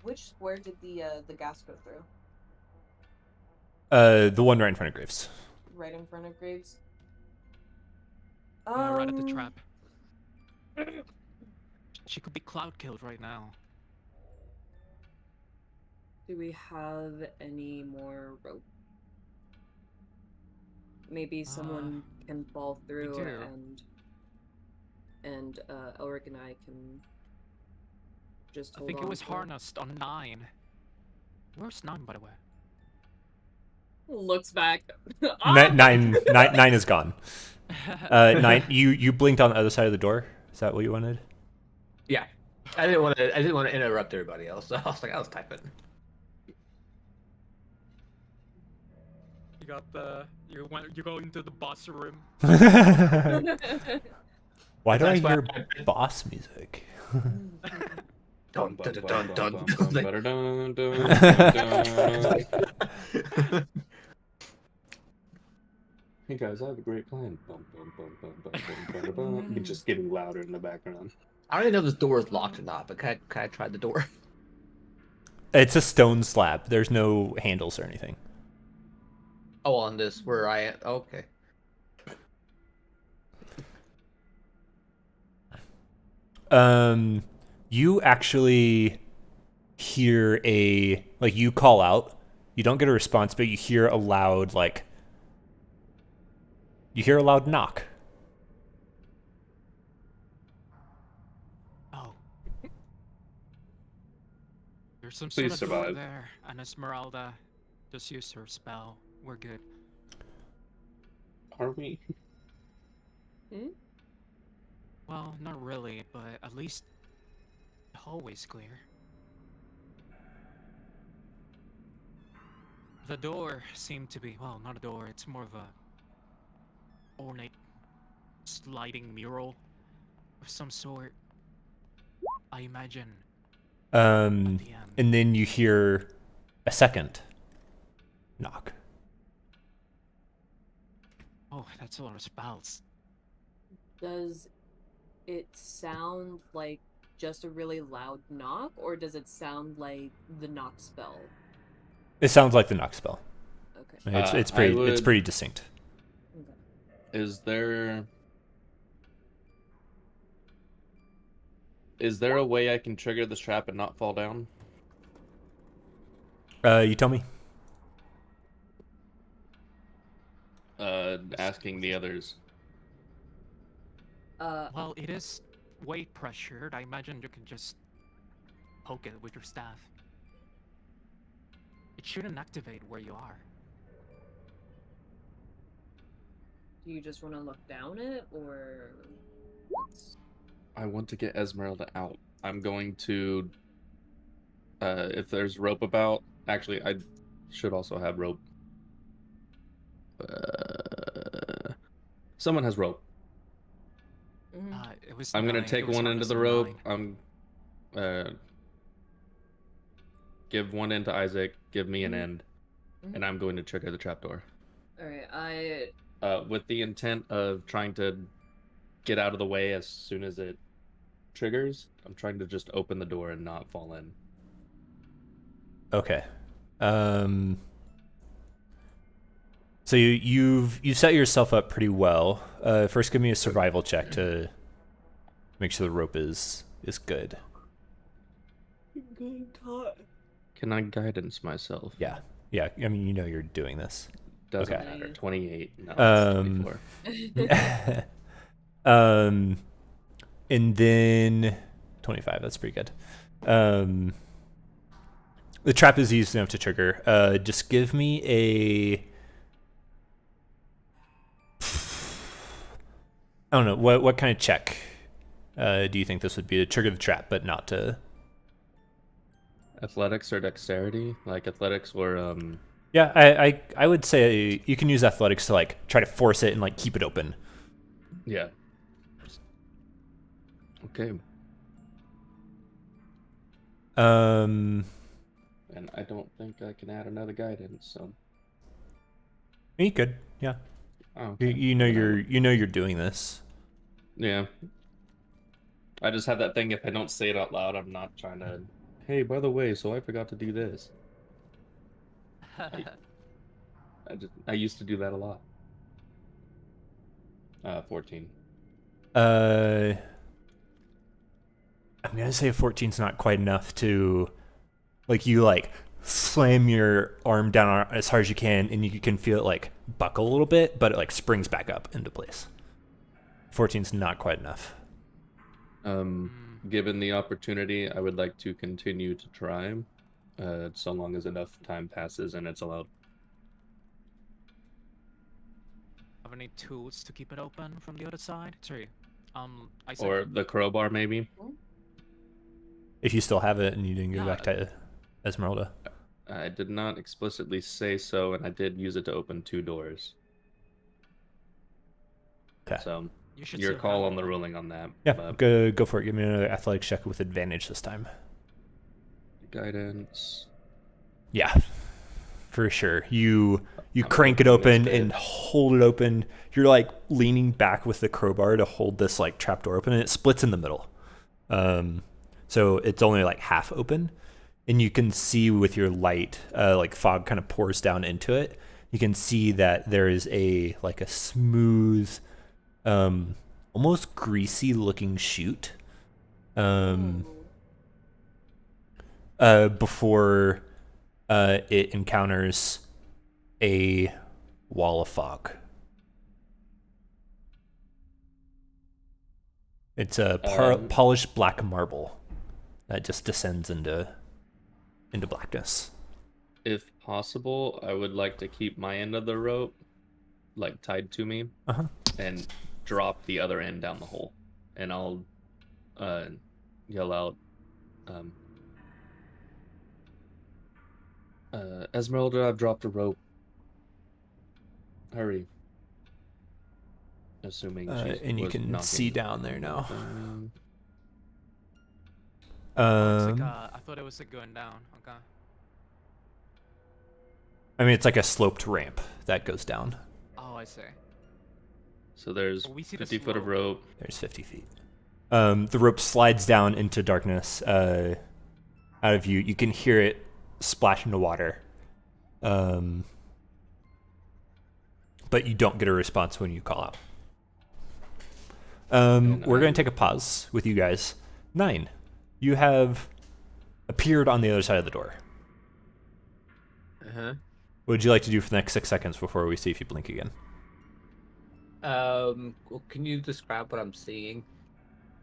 Which square did the gas go through? The one right in front of Graves. Right in front of Graves. Yeah, right at the trap. She could be cloud killed right now. Do we have any more rope? Maybe someone can fall through, and Ulrich and I can just hold on. I think it was to harnessed on 9. Where's 9, by the way? Looks back. 9 is gone. 9. You blinked on the other side of the door. Is that what you wanted? Yeah, I didn't want to interrupt everybody else. So I was typing. You go into the boss room. Why do I hear boss music? Dun, dun, dun, dun, Hey guys, I have a great plan. Just getting louder in the background. I don't even know if this door is locked or not, but can I try the door? It's a stone slab. There's no handles or anything. Oh, on this where I am. Okay. You actually hear you call out. You don't get a response, but you hear a loud knock. Oh. There's some Please sort of door survive. there, and Esmeralda just used her spell. We're good. Are we? Hmm? Well, not really, but at least the hallway's clear. The door seemed to be, well, not a door, it's more of a ornate sliding mural of some sort, I imagine. And then you hear a second knock. Oh, that's a lot of spells. Does it sound like just a really loud knock, or does it sound like the knock spell? It sounds like the knock spell. Okay. It's pretty distinct. Okay. Is there a way I can trigger this trap and not fall down? You tell me. Asking the others. Well, it is weight pressured. I imagine you can just poke it with your staff. It shouldn't activate where you are. Do you just want to look down it, or? I want to get Esmeralda out. I'm going to. If there's rope about, actually, I should also have rope. Someone has rope. It was I'm gonna 9. take It was one end of the harness rope. 9. Give one end to Isaac. Give me an end, and I'm going to trigger the trapdoor. All right, with the intent of trying to get out of the way as soon as it triggers. I'm trying to just open the door and not fall in. Okay. So you've set yourself up pretty well. First, give me a survival check to make sure the rope is good. Can I guidance myself? Yeah. I mean, you know you're doing this. Doesn't Okay. matter. 28. No, it's 24. And then 25. That's pretty good. The trap is easy enough to trigger. Just give me a. I don't know what kind of check do you think this would be to trigger the trap, but not to. Athletics or dexterity? Like athletics or Yeah, I would say you can use athletics to like try to force it and like keep it open. Yeah. Okay. And I don't think I can add another guidance, so. You could, yeah. Oh, okay. You know you're doing this. Yeah. I just have that thing. If I don't say it out loud, I'm not trying to. Hey, by the way, so I forgot to do this. I used to do that a lot. 14. I'm gonna say 14's not quite enough to, like, you like slam your arm down as hard as you can, and you can feel it like buckle a little bit, but it like springs back up into place. 14's not quite enough. Given the opportunity, I would like to continue to try, so long as enough time passes and it's allowed. Have any tools to keep it open from the other side? Sorry. Or the crowbar, maybe? If you still have it and you didn't go back to Esmeralda. I did not explicitly say so, and I did use it to open 2 doors. Okay. So, your call on the ruling on that. Yeah, go for it. Give me another athletics check with advantage this time. Guidance. Yeah, for sure. You crank it open and hold it open. You're like leaning back with the crowbar to hold this like trapdoor open, and it splits in the middle. So it's only like half open, and you can see with your light, like fog kind of pours down into it. You can see that there is a smooth, almost greasy looking chute. Before it encounters a wall of fog. It's a polished black marble that just descends into blackness. If possible, I would like to keep my end of the rope like tied to me, and drop the other end down the hole, and I'll yell out, Esmeralda, I've dropped a rope. Hurry. Assuming she's and you can see down there now. I thought it was going down. Okay. I mean, it's like a sloped ramp that goes down. Oh, I see. So there's 50 foot of rope. There's 50 feet. The rope slides down into darkness out of view. You can hear it splash into water. But you don't get a response when you call out. We're going to take a pause with you guys. 9. You have appeared on the other side of the door. Uh-huh. What would you like to do for the next 6 seconds before we see if you blink again? Well, can you describe what I'm seeing?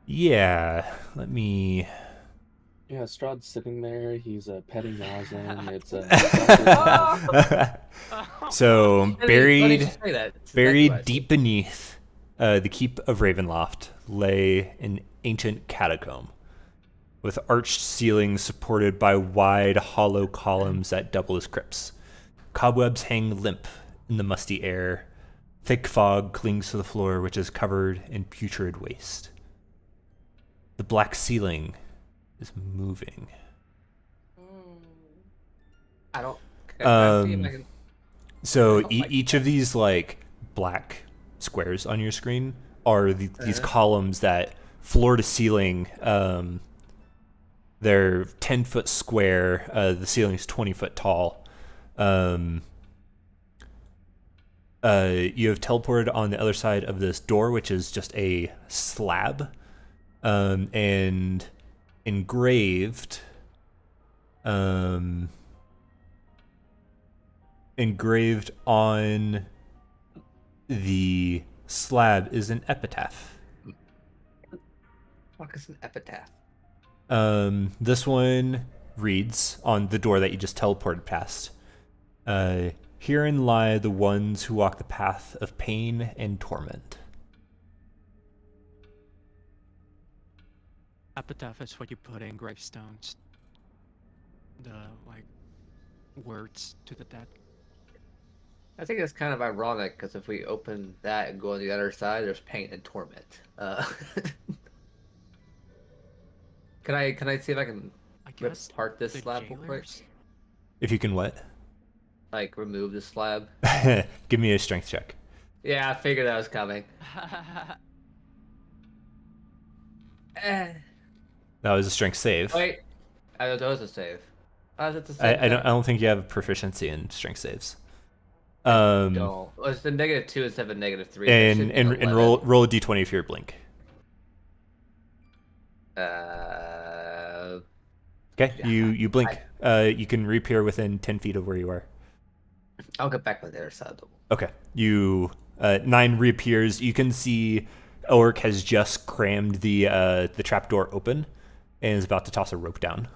Yeah, let me... Yeah, Strahd's sitting there. He's petting Rosin. It's So, buried Exactly deep beneath the keep of Ravenloft lay an ancient catacomb with arched ceilings supported by wide, hollow columns that double as crypts. Cobwebs hang limp in the musty air. Thick fog clings to the floor, which is covered in putrid waste. The black ceiling is moving. I don't... Can I see if I can... So each of these like black squares on your screen are these columns that floor to ceiling. They're 10-foot square. The ceiling is 20 foot tall. You have teleported on the other side of this door, which is just a slab, and engraved on the slab is an epitaph. What is an epitaph? This one reads on the door that you just teleported past. Herein lie the ones who walk the path of pain and torment. Epitaph is what you put in gravestones. The words to the dead. I think it's kind of ironic because if we open that and go on the other side, there's pain and torment. Can I see if I can rip apart this slab real quick? If you can what? Like remove the slab. Give me a strength check. Yeah, I figured that was coming. That was a strength save. Wait, that was a save. How is it the same? I don't think you have proficiency in strength saves. No, well, it's the -2 instead of -3. And roll a d20 if you're blink. Okay, yeah, you blink. You can reappear within 10 feet of where you are. I'll get back on the other side. Okay, you 9 reappears. You can see Ulrich has just crammed the trapdoor open and is about to toss a rope down.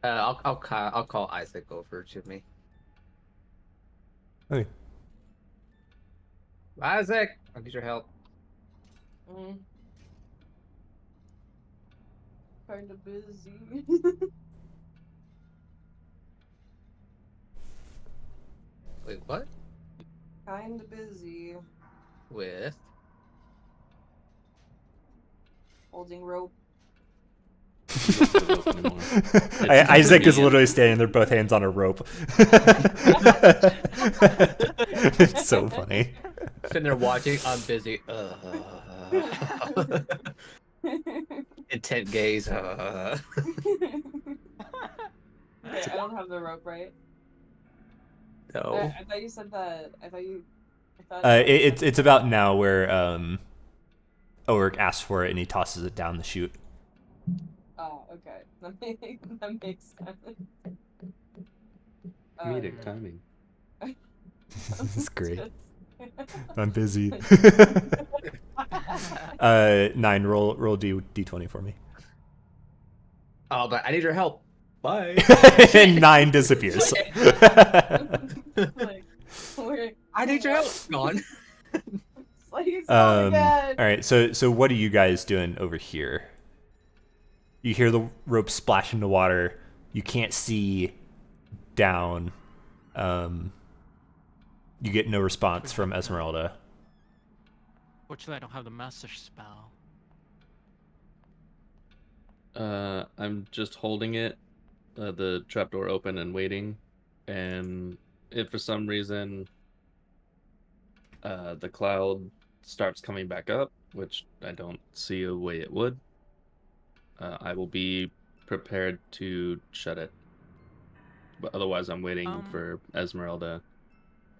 I'll call Isaac over to me. Okay. Isaac, I need your help. Kind of busy. Wait, what? Kind of busy. With? Holding rope. Isaac is literally standing there, both hands on a rope. It's so funny. Sitting there watching, I'm busy. Intent gaze. Okay, I don't have the rope, right? No. I thought you said that. I thought it's about now where Ulrich asks for it and he tosses it down the chute. Oh, okay. That makes sense. Comedic timing. This is great. I'm busy. 9, roll d20 for me. Oh, but I need your help. Bye. And 9 disappears. Like, I need your help. Gone. It's Please, not again. All right, so what are you guys doing over here? You hear the rope splash into water. You can't see down. You get no response from Esmeralda. Fortunately, I don't have the message spell. I'm just holding it, the trapdoor open and waiting. And if for some reason the cloud starts coming back up, which I don't see a way it would, I will be prepared to shut it. But otherwise, I'm waiting for Esmeralda.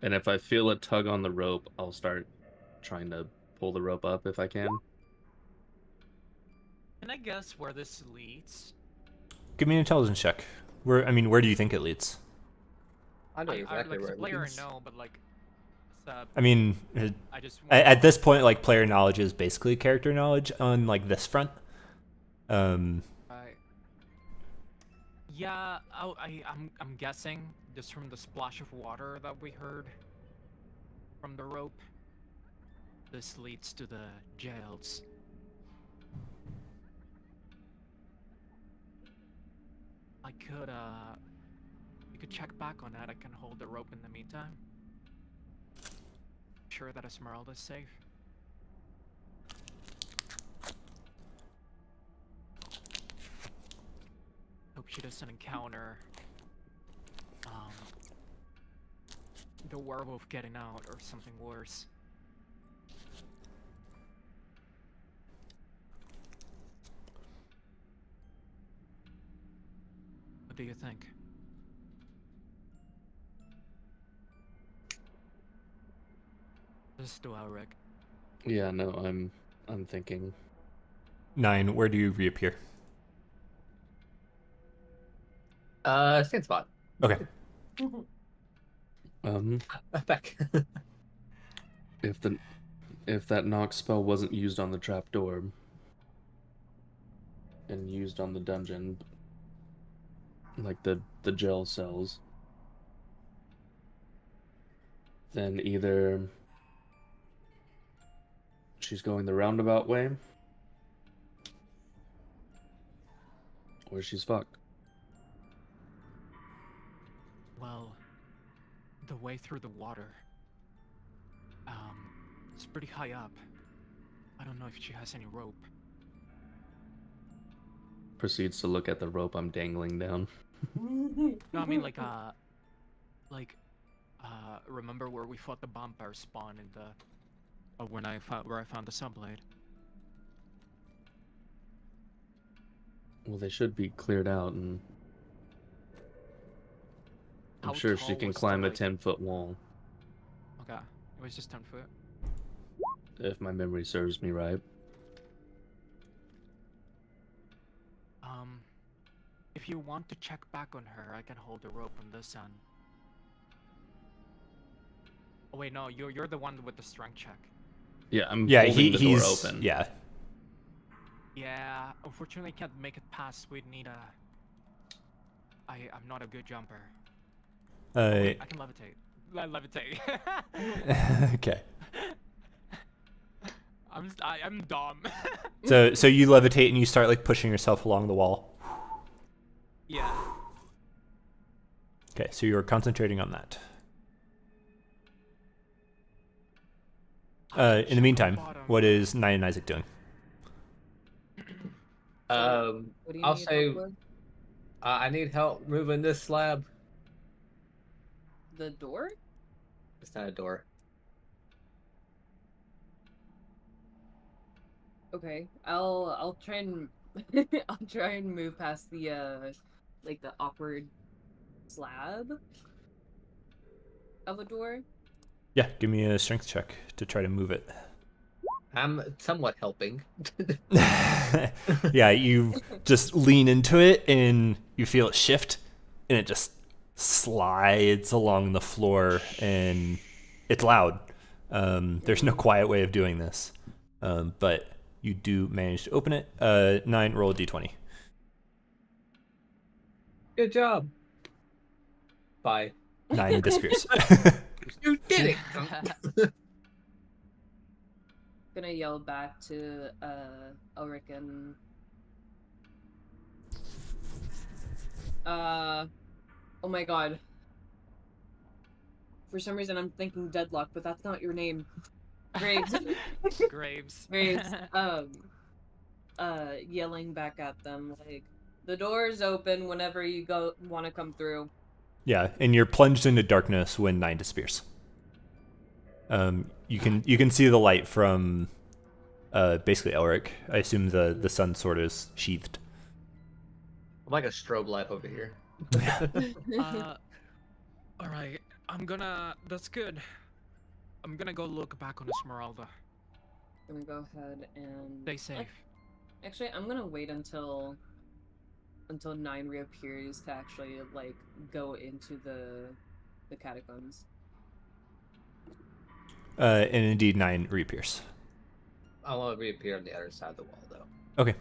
And if I feel a tug on the rope, I'll start trying to pull the rope up if I can. Can I guess where this leads? Give me an intelligence check. Where do you think it leads? I know exactly where it player leads. I know, but like, I just at this point, like, player knowledge is basically character knowledge on like this front. Yeah, I'm guessing just from the splash of water that we heard from the rope. This leads to the jails. I could you could check back on that. I can hold the rope in the meantime. Sure that Esmeralda's safe. Hope she doesn't encounter the werewolf getting out or something worse. What do you think? This is to Alric. Yeah, no, I'm thinking. 9, where do you reappear? Same spot. Okay. Back. If that knock spell wasn't used on the trapdoor and used on the dungeon, like the jail cells, then either she's going the roundabout way or she's fucked. Well, the way through the water, it's pretty high up. I don't know if she has any rope. Proceeds to look at the rope I'm dangling down. No, I mean remember where we fought the vampire spawn in the, where I found the subblade. Well, they should be cleared out, and I'm How sure she tall can was the, climb a like- 10-foot wall, Okay, it was just 10 foot. if my memory serves me right. If you want to check back on her, I can hold the rope on this end. Oh wait, no, you're the one with the strength check. Yeah, I'm holding the door he's open. Yeah. Yeah, unfortunately, I can't make it past. We'd need a. I'm not a good jumper. Wait, I can levitate. Levitate. Okay. I'm dumb. So you levitate and you start like pushing yourself along the wall. Yeah. Okay, so you're concentrating on that. In the meantime, what is Nine and Isaac doing? What do you I'll need say help with? I need help moving this slab. The door? It's not a door. Okay, I'll try and I'll try and move past the like the awkward slab of a door. Yeah, give me a strength check to try to move it. I'm somewhat helping. Yeah, you just lean into it and you feel it shift and it just slides along the floor and it's loud. There's no quiet way of doing this. But you do manage to open it. 9, roll a d20. Good job. Bye. 9 disappears. You did it. gonna yell back to Elric and oh my god. For some reason I'm thinking Deadlock, but that's not your name. Graves. Graves. Graves. Yelling back at them like, the door's open whenever you want to come through. Yeah, and you're plunged into darkness when 9 disappears. You can see the light from basically Elric. I assume the sun sword is sheathed. I'm like a strobe light over here. All right, that's good. I'm gonna go look back on Esmeralda. I'm gonna go ahead and Stay safe. Actually, I'm gonna wait until 9 reappears to actually like go into the catacombs. And indeed 9 reappears. I want to reappear on the other side of the wall, though. Okay.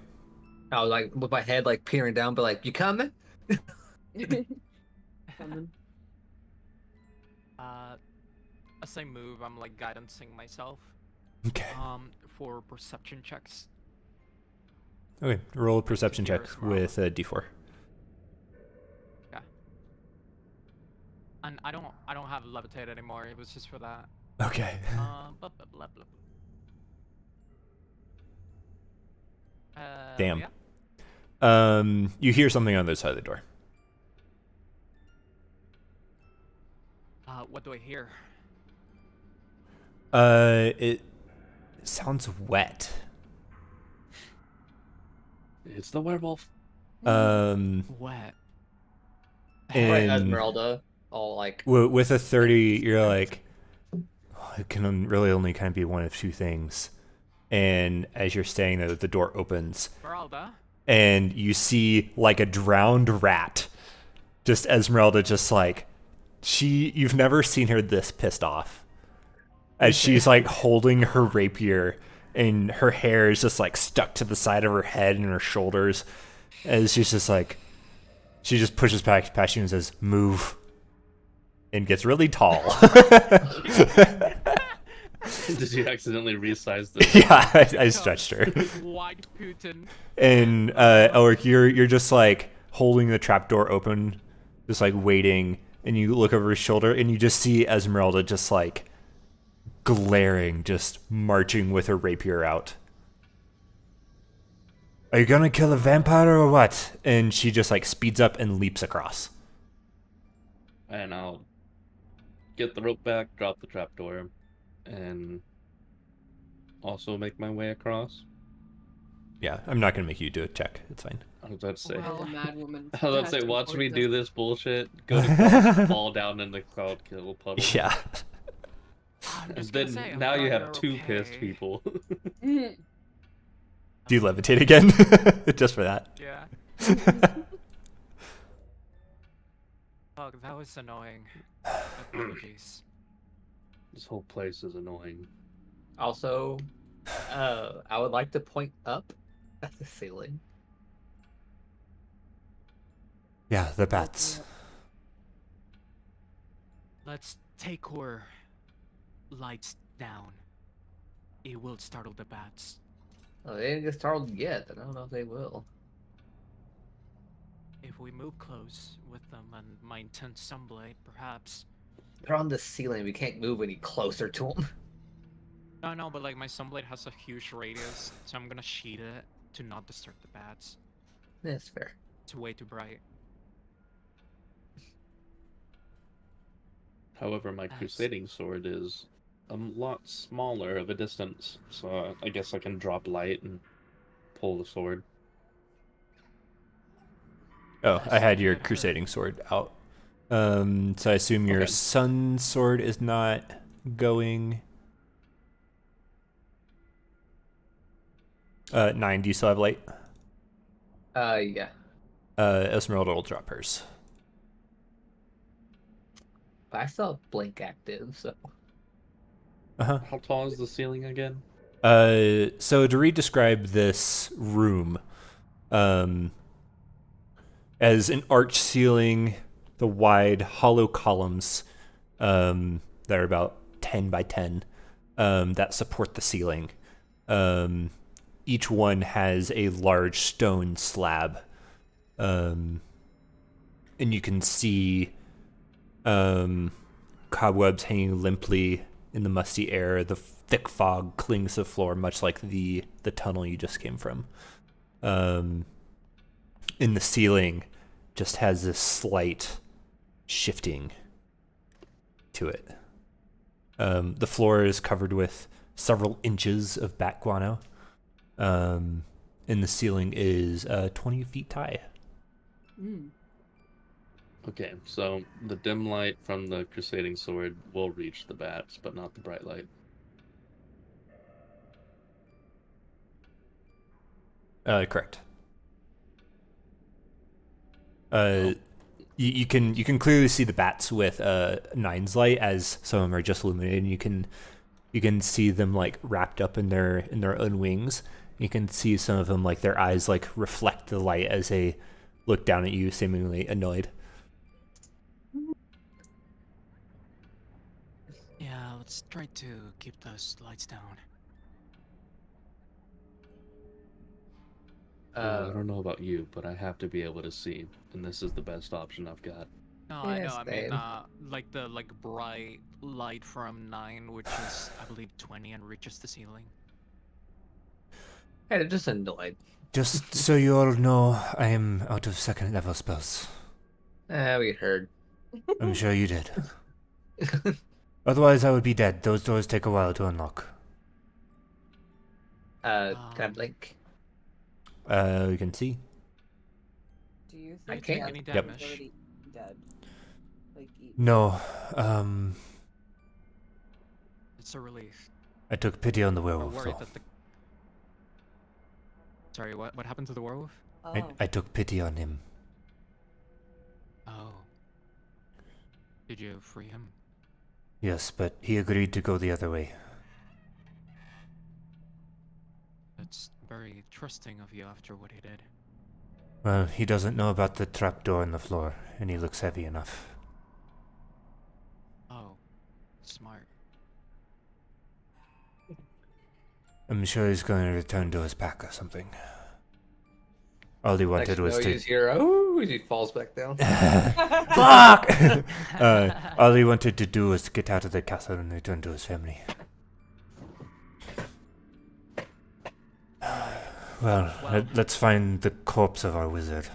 I was like with my head like peering down, but like, you coming? Coming. As I move, I'm like guidancing myself. Okay. For perception checks. Okay. Roll a perception check Esmeralda. with a d4. Yeah. And I don't have levitate anymore. It was just for that. Okay. Blah, blah, blah, blah. Damn. Yeah. You hear something on the other side of the door. What do I hear? It sounds wet. It's the werewolf. Wet. Right, And Esmeralda, all like. with a 30, you're like, oh, it can really only kind of be one of two things. And as you're staying there, the door opens. Esmeralda. And you see like a drowned rat. Just Esmeralda, just like, you've never seen her this pissed off. As she's like holding her rapier and her hair is just like stuck to the side of her head and her shoulders. As she's just like, she just pushes past you and says, "Move." And gets really tall. Did you accidentally resize the? Yeah, I stretched her. White Putin. And Elric, you're just like holding the trapdoor open, just like waiting, and you look over his shoulder and you just see Esmeralda just like glaring, just marching with her rapier out. Are you gonna kill a vampire or what? And she just like speeds up and leaps across. And I'll get the rope back, drop the trapdoor, and also make my way across. Yeah, I'm not gonna make you do a check. It's fine. I was about to say. The mad woman. I was about to say, has watch me report do them. this bullshit, go to cross, fall down in the cloud kill puddle. Yeah. I'm And just gonna then say, I'm now you glad have you're 2 pissed okay. people. Mm. Do you levitate again? Just for that. Yeah. Oh, that was annoying. Apologies. This whole place is annoying. Also, I would like to point up at the ceiling. Yeah, the bats. Let's take our lights down. It will startle the bats. Oh, they didn't get startled yet, and I don't know if they will. If we move close with them and my intense sunlight, perhaps. They're on the ceiling. We can't move any closer to them. No, no, but like my sunblade has a huge radius, so I'm gonna sheet it to not disturb the bats. That's fair. It's way too bright. However, my Nice. crusading sword is a lot smaller of a distance, so I guess I can drop light and pull the sword. Oh, I had your Get her. crusading sword out. So I assume your Okay. sun sword is not going. 9, do you still have light? Yeah. Esmeralda will drop hers. But I still have blink active, so. Uh-huh. How tall is the ceiling again? So to re-describe this room, as an arch ceiling, the wide hollow columns that are about 10 by 10 that support the ceiling. Each one has a large stone slab. And you can see cobwebs hanging limply in the musty air. The thick fog clings to the floor, much like the tunnel you just came from. In the ceiling just has this slight shifting to it. The floor is covered with several inches of bat guano. And the ceiling is 20 feet high. Okay, so the dim light from the crusading sword will reach the bats, but not the bright light. Correct. You can clearly see the bats with Nine's light, as some of them are just illuminated. And you can see them like wrapped up in their own wings. You can see some of them like their eyes like reflect the light as they look down at you, seemingly annoyed. Yeah, let's try to keep those lights down. I don't know about you, but I have to be able to see, and this is the best option I've got. No, I Yes, know. I mean, babe. like the bright light from 9, which is I believe 20 and reaches the ceiling. Hey, they're just annoyed. Just so you all know, I am out of second level spells. We heard. I'm sure you did. Otherwise, I would be dead. Those doors take a while to unlock. Can I blink? You can see. Do you I think can't. that Any he's damage? already dead? Like, No, It's a relief. I took pity on the We're werewolf, worried though. that the. Sorry, what happened to the werewolf? oh. I took pity on him. Oh. Did you free him? Yes, but he agreed to go the other way. That's very trusting of you after what he did. Well, he doesn't know about the trapdoor in the floor, and he looks heavy enough. Oh, smart. I'm sure he's going to return to his pack or something. All he wanted Next, was to... you hear, oh, he falls back down. Fuck! All he wanted to do was to get out of the castle and return to his family. Well, let's find the corpse of our wizard.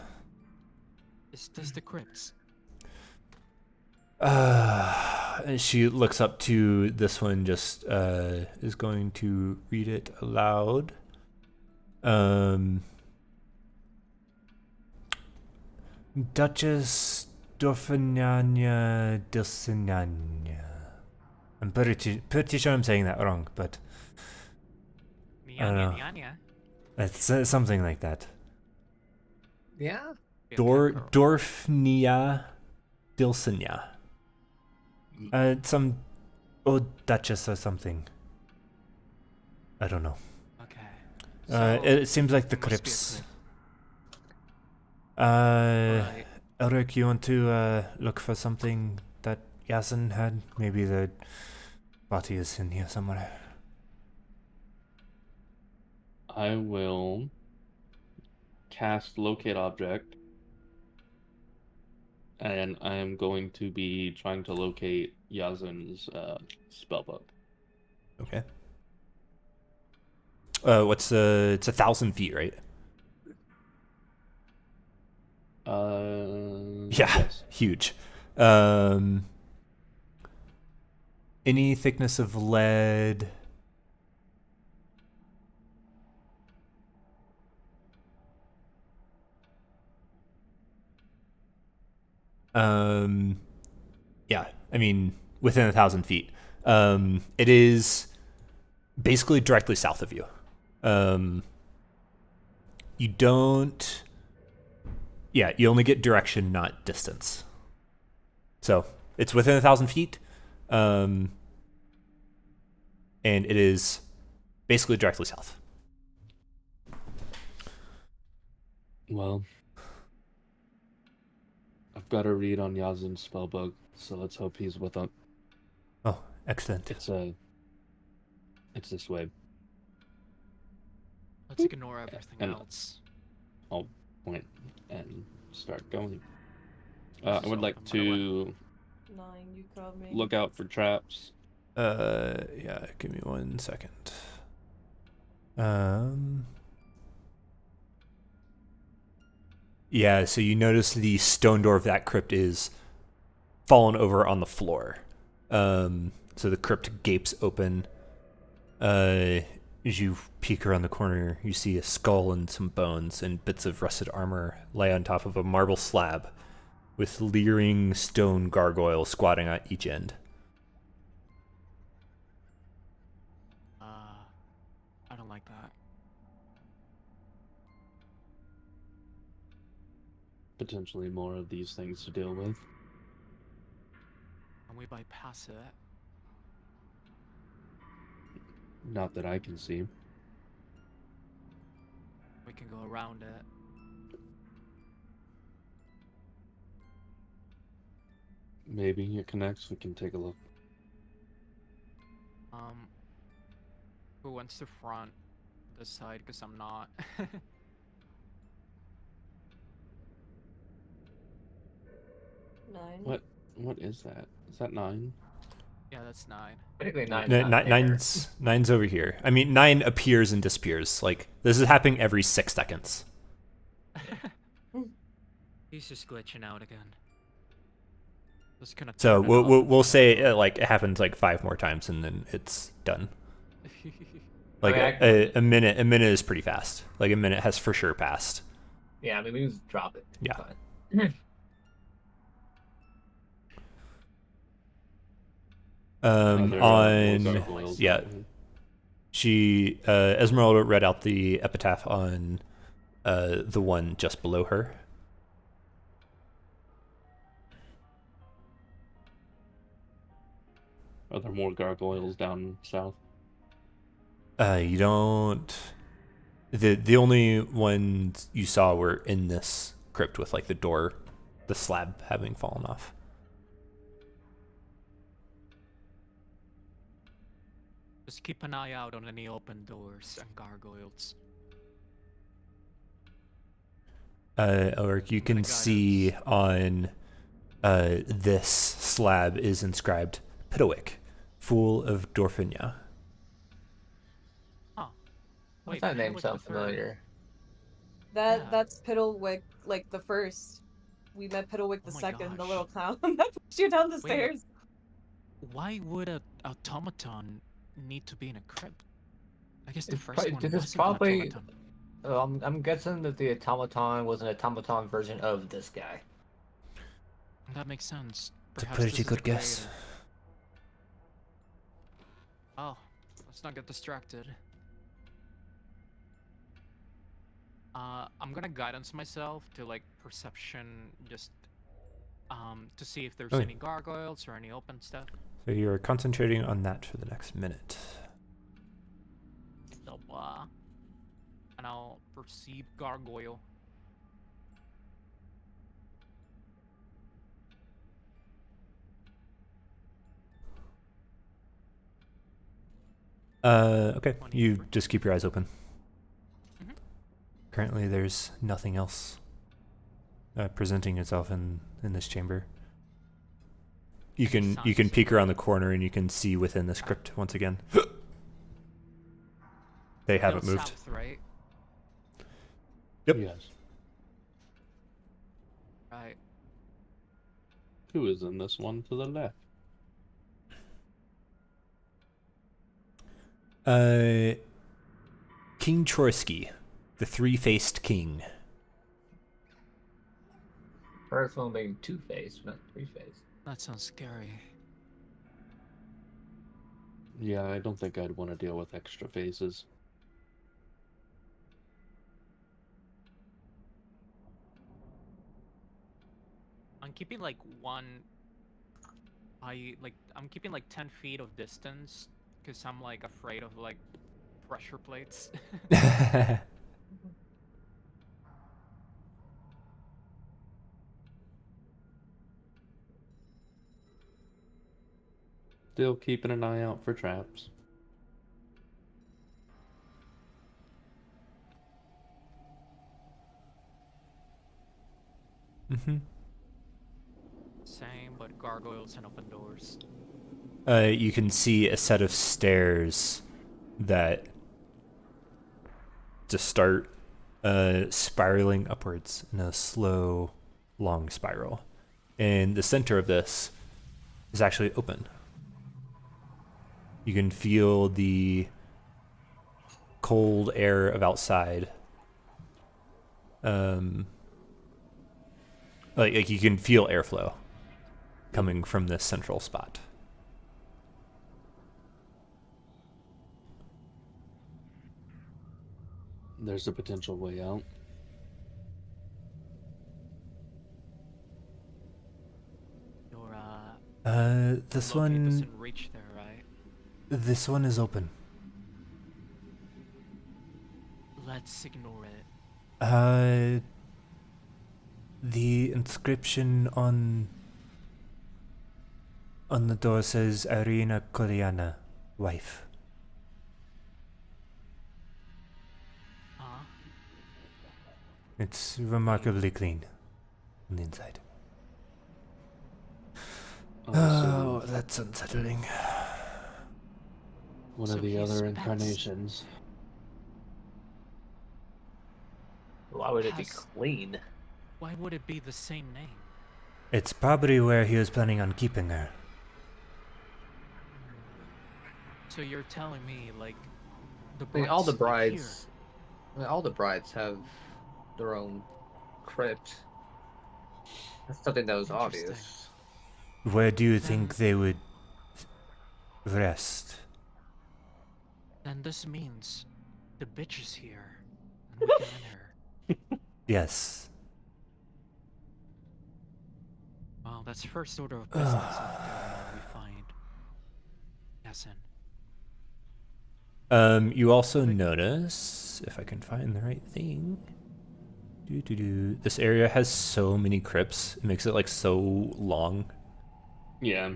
Is this the crypts? She looks up to this one, just is going to read it aloud. Duchess Dorfiniana Dilsinania. I'm pretty sure I'm saying that wrong, but I don't know. It's something like that. Yeah? Dorfnia Dilsinia. Some old duchess or something. I don't know. Okay. It seems like the Must be a crypts. Right. Elric, you want to look for something that Yasin had? Maybe the body is in here somewhere. I will cast Locate Object, and I am going to be trying to locate Yazin's spellbook. Okay. It's 1,000 feet, right? Yeah, Yes. huge. Any thickness of lead? Yeah, I mean, within 1,000 feet. It is basically directly south of you. You don't... Yeah, you only get direction, not distance. So, it's within 1,000 feet. And it is basically directly south. Well, I've got a read on Yazin's spellbook, so let's hope he's with us. Oh, excellent. It's this way. Let's ignore everything And else. I'll point and start going. This I is would like open, by the way. to 9, you called me. look out for traps. Yeah, give me 1 second. Yeah, so you notice the stone door of that crypt is fallen over on the floor. So the crypt gapes open. As you peek around the corner, you see a skull and some bones and bits of rusted armor lay on top of a marble slab with leering stone gargoyles squatting at each end. I don't like that. Potentially more of these things to deal with. Can we bypass it? Not that I can see. We can go around it. Maybe it connects. We can take a look. Who wants to front this side? Because I'm not. 9. What is that? Is that 9? Yeah, that's 9. Technically, No, 9's not there. nine's over here. I mean, 9 appears and disappears. Like, this is happening every 6 seconds. He's just glitching out again. Just gonna So turn it off. we'll say like it happens like 5 more times and then it's done. Like a minute is pretty fast. Like a minute has for sure passed. Yeah, I mean, we can just drop it. Yeah. Fine. She Esmeralda read out the epitaph on the one just below her. Are there more gargoyles down south? You don't. The only ones you saw were in this crypt with like the door, the slab having fallen off. Just keep an eye out on any open doors and gargoyles. Or you can see on this slab is inscribed Pidowick, Fool of Dorfinia. Huh. What's that name Pidowick sound the third. familiar? That's Piddlewick, like the first. We met Piddlewick the Oh my second, the gosh. little clown that pushed you down the Wait. stairs. Why would a automaton need to be in a crypt? I guess the It's first probably- one this is wasn't probably- an automaton. I'm guessing that the automaton was an automaton version of this guy. That makes sense. It's a Perhaps this pretty is good the guess. creator. Oh, let's not get distracted. I'm gonna guidance myself to like perception, just to see if there's Okay. any gargoyles or any open stuff. So you're concentrating on that for the next minute. So, and I'll perceive gargoyle. Okay. You 23. just keep your eyes open. Mhm. Currently, there's nothing else presenting itself in this chamber. You can Signs. peek around the corner and you can see within this crypt once again. They haven't Still moved. South, right? Yep. Yes. Right. Who is in this one to the left? King Trorsky, the three-faced king. First one being two-faced, not three-faced. That sounds scary. Yeah, I don't think I'd want to deal with extra faces. I'm keeping like I'm keeping like 10 feet of distance because I'm like afraid of like pressure plates. Still keeping an eye out for traps. Mm-hmm. Same, but gargoyles and open doors. You can see a set of stairs that just start spiraling upwards in a slow, long spiral. And the center of this is actually open. You can feel the cold air of outside. Like you can feel airflow coming from this central spot. There's a potential way out. Your This luggage one. doesn't reach there, right? This one is open. Let's ignore it. The inscription on the door says Irina Koreana, wife. Huh? It's remarkably clean on the inside. Oh, that's unsettling. One So of the he's other pets. incarnations. Why would it be Has- clean? Why would it be the same name? It's probably where he was planning on keeping her. So you're telling me, like, the I mean, all the brides live brides. I mean, all the brides have their own crypt. That's something that was Interesting. obvious. Where do you think they would rest? Then this means the bitch is here, and we can in her. Yes. Well, that's first order of business after we find Essen. You also notice, if I can find the right thing, this area has so many crypts. It makes it like so long. Yeah.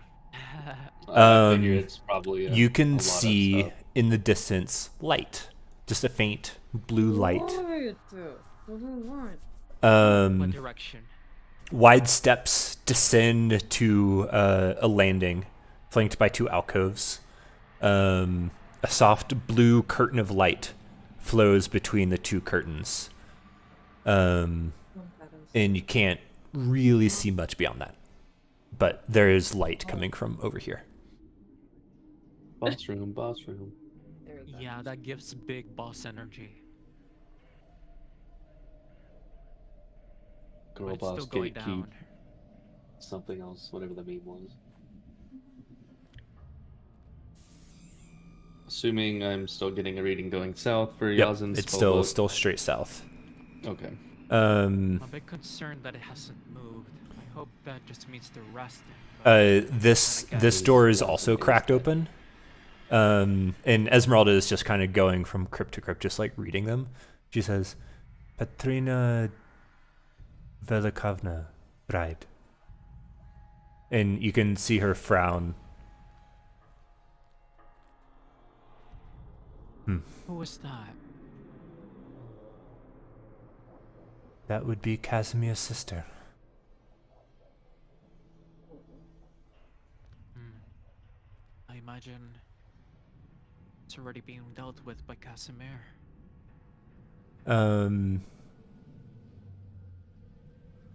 I figure it's probably You a can lot of see stuff. in the distance light, just a faint blue light. What direction? Wide steps descend to a landing, flanked by two alcoves. A soft blue curtain of light flows between the two curtains. And you can't really see much beyond that. But there is light coming from over here. Boss room, boss room. Yeah, that gives big boss energy. Girl But it's boss still going gatekeep. down. Something else, whatever the meme was. Assuming I'm still getting a reading going south for Yep, Yazin's it's spell book. still straight south. Okay. I'm a bit concerned that it hasn't moved. I hope that just means they're resting. but This door is also cracked open. And Esmeralda is just kind of going from crypt to crypt, just like reading them. She says, Petrina Velikovna, bride. And you can see her frown. Who was that? That would be Casimir's sister. I imagine it's already being dealt with by Casimir.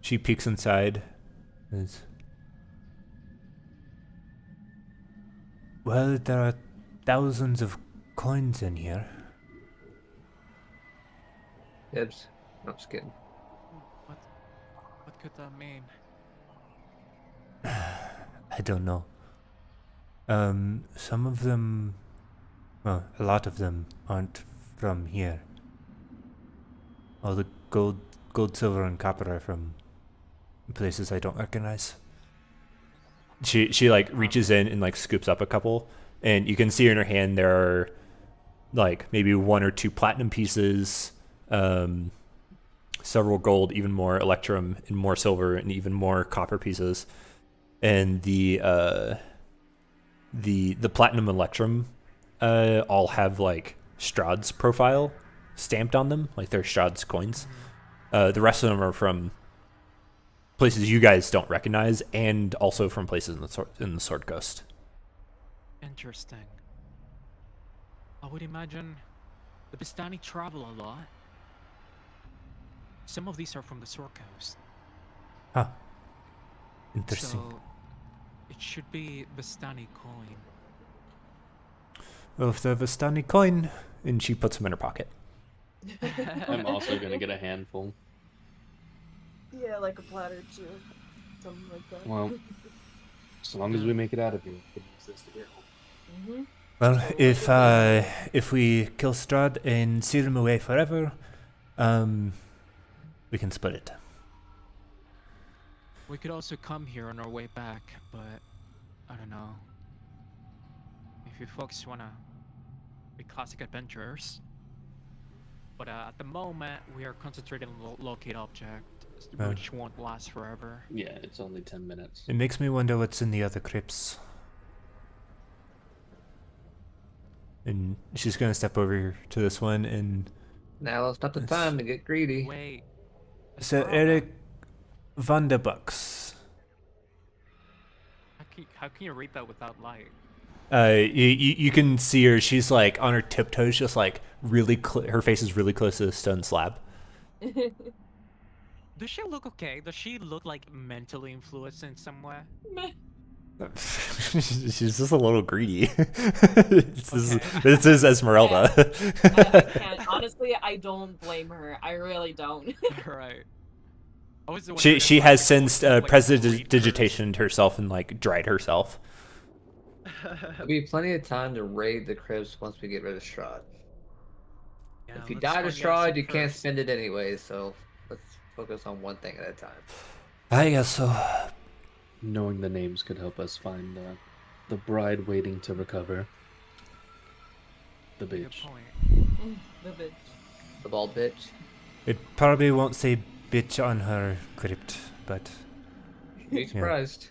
She peeks inside. Well, there are thousands of coins in here. Dibs. No, just kidding. What could that mean? I don't know. Some of them, well, a lot of them aren't from here. All the gold, silver, and copper are from places I don't recognize. She like reaches in and like scoops up a couple, and you can see in her hand there are like maybe one or two platinum pieces, several gold, even more electrum, and more silver, and even more copper pieces. And the platinum electrum all have like Strahd's profile stamped on them, like they're Strahd's coins. The rest of them are from places you guys don't recognize, and also from places in the Sword Coast. Interesting. I would imagine the Bistani travel a lot. Some of these are from the Sword Coast. Huh. Interesting. So it should be Bistani coin. Well, if they have a Vistani coin, and she puts them in her pocket. I'm also gonna get a handful. Yeah, like a platter too. Something like that. Well, as long as we make it out of here, we can use this to get home. Well, if we kill Strahd and seal him away forever, we can split it. We could also come here on our way back, but I don't know. If you folks wanna be classic adventurers. But at the moment, we are concentrating on locate object, which won't last forever. Yeah, it's only 10 minutes. It makes me wonder what's in the other crypts. And she's gonna step over to this one and... Now it's not the time to get greedy. Wait. So Eric Vanderbucks. How can you read that without light? You can see her. She's like on her tiptoes, just like really. Her face is really close to the stone slab. Does she look okay? Does she look like mentally influenced in some way? She's just a little greedy. This is Esmeralda. I can't. Honestly, I don't blame her. I really don't. Right. She has since prestidigitationed herself and like dried herself. There'll be plenty of time to raid the crypts once we get rid of Strahd. Yeah, If you let's die to find Strahd, out you can't first. spend it anyway, so let's focus on one thing at a time. I guess so. Knowing the names could help us find the bride waiting to recover. The Good bitch. point. The bitch. The bald bitch. It probably won't say bitch on her crypt, but Be surprised.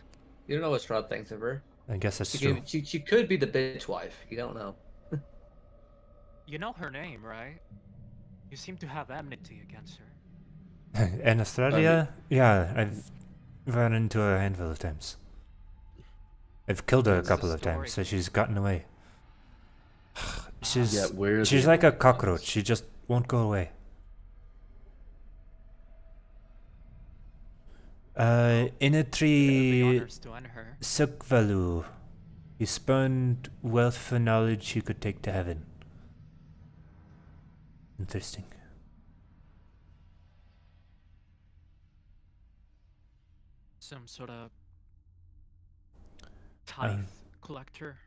You don't know what Strahd thinks of her. I guess that's She true. she could be the bitch wife. You don't know. You know her name, right? You seem to have enmity against her. In Australia, yeah, I've run into her a handful of times. I've killed her a What's the couple of story? times, so she's gotten away. She's Yeah, where are she's the like a other cockroach. ones? She just won't go away. In a Whatever the tree, honors to end her. Sukvalu, he spurned wealth for knowledge he could take to heaven. Interesting. Some sort of tithe collector.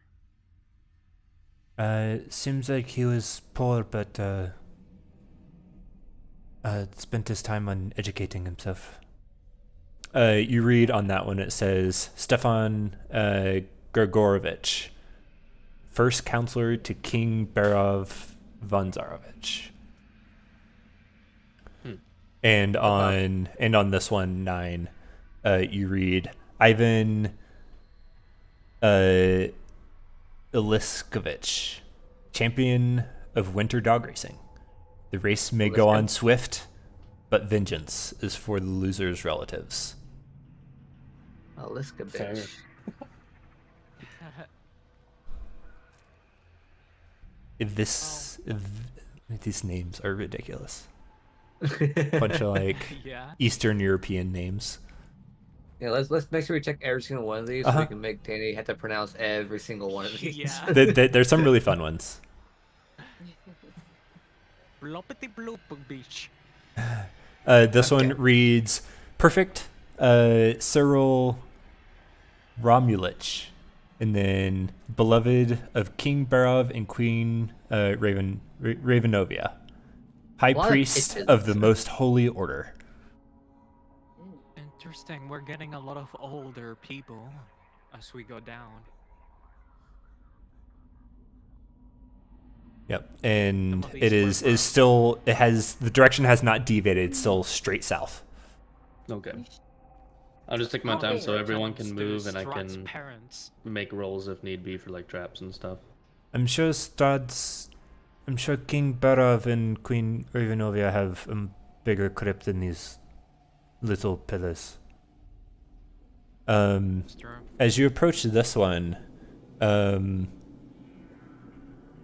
Seems like he was poor, but spent his time on educating himself. You read on that one, it says Stefan Grigorovich, first counselor to King Berov Vanzarovich. And on this one, 9, you read Ivan Iliskovich, champion of winter dog racing. The race may go on swift, but vengeance is for the loser's relatives. Aliska Fair. bitch. These names are ridiculous. Bunch of like Yeah. Eastern European names. Yeah, let's make sure we check every single one of these so we can make Danny have to pronounce every single one of these. Yeah. There's some really fun ones. Bloppity bloop beach. This one reads perfect. Cyril Romulich, and then beloved of King Barov and Queen Ravenovia, high What? priest of the most holy order. Interesting. We're getting a lot of older people as we go down. Yep, and Some of it these is still, it has, the direction has not deviated. It's still straight south. Okay. I'll just take my time so everyone can move and I Strahd's can parents. make rolls if need be for like traps and stuff. I'm sure King Barov and Queen Ravenovia have a bigger crypt than these little pillars. As you approach this one,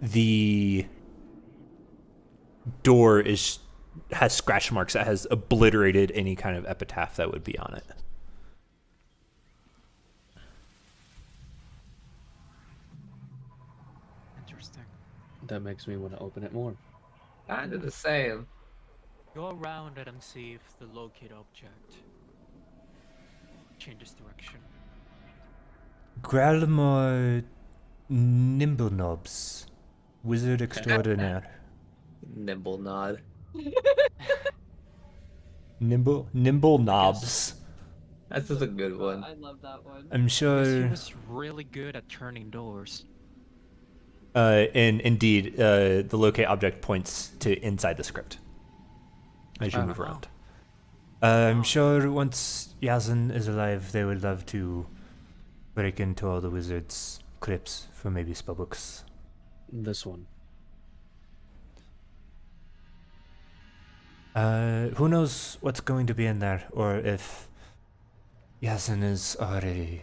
the door has scratch marks that has obliterated any kind of epitaph that would be on it. Interesting. That makes me want to open it more. Kind of the same. Go around it and see if the locate object changes direction. Gralmar Nimbleknobs, wizard extraordinaire. Nimble nod. Nimble knobs. That's just a good one. I love that one. I'm sure. He was really good at turning doors. And indeed, the locate object points to inside the script as you move around. I'm sure once Yazan is alive, they would love to break into all the wizards' crypts for maybe spellbooks. This one. Who knows what's going to be in there, or if Yazan is already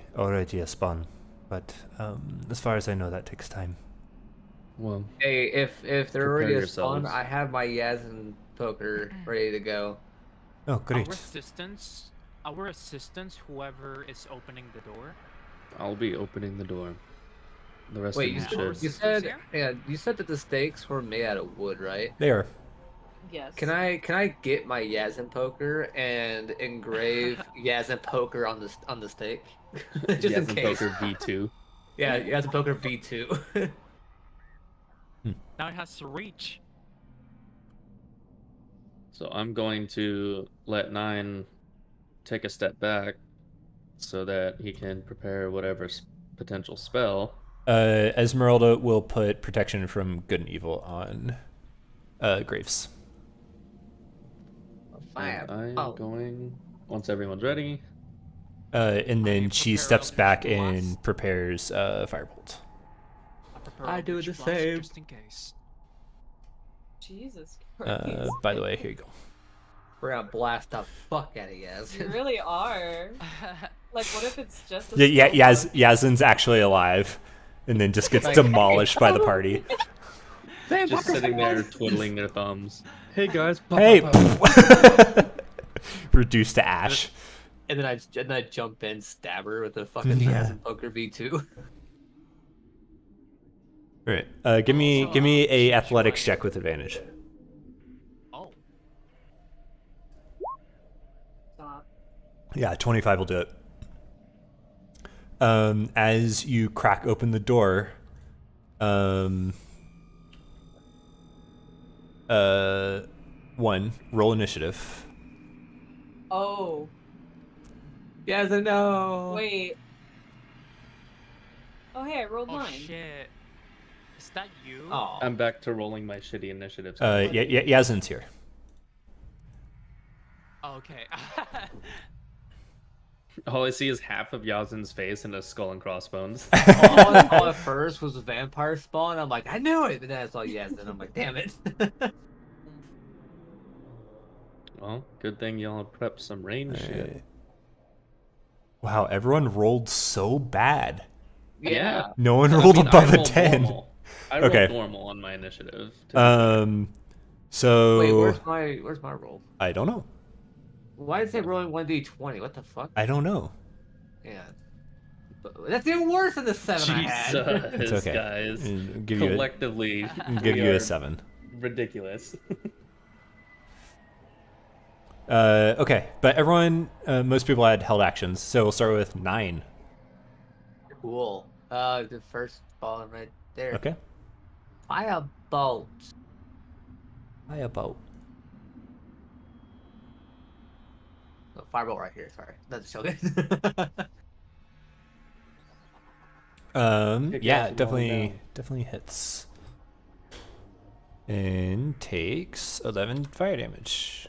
a spawn. But as far as I know, that takes time. Well, Hey, if they're already a spawn, yourselves. I have my Yazan poker ready to go. Oh, great. Our assistants, whoever is opening the door. I'll be opening the door. The rest Wait, of you said you said that the stakes were made out of wood, right? They are. Yes. Can I get my Yazan poker and engrave Yazan poker on the stake? Just in case. Poker V2. Yeah, Yazan poker V2. Now it has to reach. So I'm going to let 9 take a step back so that he can prepare whatever potential spell. Esmeralda will put protection from good and evil on Graves. And I'm going, once everyone's ready. And then she steps back and prepares Firebolt. I do the Blast same. just in case. Jesus Christ. By the way, here you go. We're gonna blast the fuck out of You Yazan. really are. Like, what if it's just a Yazan's actually alive, and then just gets demolished by the party. Just sitting there twiddling their thumbs. Hey guys. Hey! Reduced to ash. And then I jump in, stab her with a fucking Yazan poker V2. Alright, give me a athletics check with advantage. Oh. Stop. Yeah, 25 will do it. As you crack open the door, 1, roll initiative. Oh. Yazan, no. Wait. Oh, hey, I rolled Oh mine. shit. Is that you? Oh. I'm back to rolling my shitty initiatives. Yazan's here. Oh, okay. All I see is half of Yazan's face and a skull and crossbones. all at first was a vampire spawn. I'm like, I knew it. And then I saw Yazan. I'm like, damn it. Well, good thing y'all prepped some range shit. Wow, everyone rolled so bad. Yeah. No one rolled above a rolled 10. normal. I rolled Okay. normal on my initiative. So Wait, where's my roll? I don't know. Why is it rolling 1d20? What the fuck? I don't know. Yeah. That's even worse than the 7 I had. Jesus, It's okay. guys. Give you Collectively, give we you are a 7. ridiculous. Okay, but everyone, most people had held actions, so we'll start with 9. Cool. The first ball right there. Okay. Firebolt. Firebolt. Oh, firebolt right here. Sorry, that's so good. Yeah, Kick all definitely hits. And takes 11 fire damage.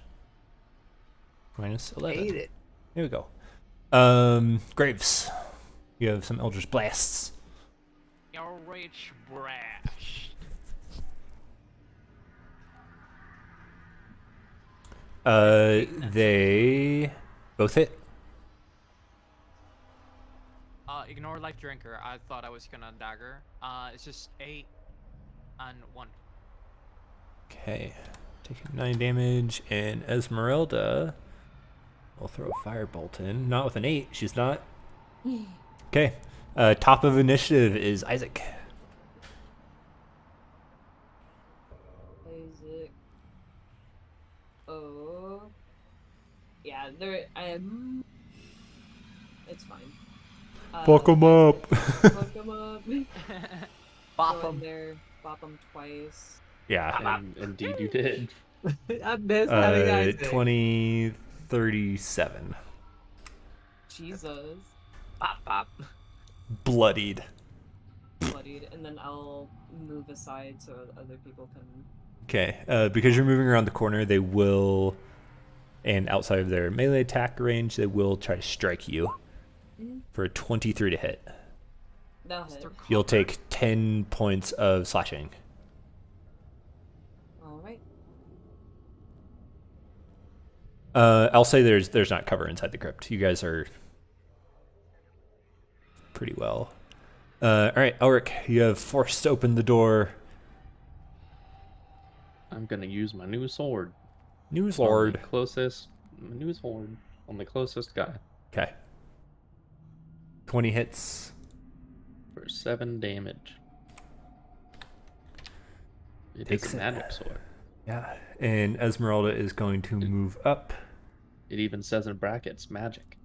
Minus 11. Hate it. Here we go. Graves, you have some Eldritch Blasts. Rich brash. They both hit. ignore life drinker. I thought I was gonna dagger. It's just 8 and 1. Okay. Taking 9 damage, and Esmeralda will throw a firebolt in. Not with an 8. She's not. Okay. Top of initiative is Isaac. Isaac. Oh. Yeah, I am. It's fine. Fuck 'em up. Fuck 'em up. Bop Go in 'em. there, bop 'em twice. Yeah. And indeed, you did. I miss having Isaac. 20, 37. Jesus. Bop, bop. Bloodied. Bloodied. And then I'll move aside so other people can. Okay. Because you're moving around the corner, they will, and outside of their melee attack range, they will try to strike you for a 23 to hit. That'll hit. You'll take 10 points of slashing. Alright. I'll say there's not cover inside the crypt. You guys are pretty well. All right, Ulrich, you have forced open the door. I'm gonna use my new sword. New On sword. the closest. My new sword on the closest guy Okay. 20 hits. for 7 damage. It Takes is a it. magic sword. Yeah. And Esmeralda is going to move up. It even says in brackets, magic.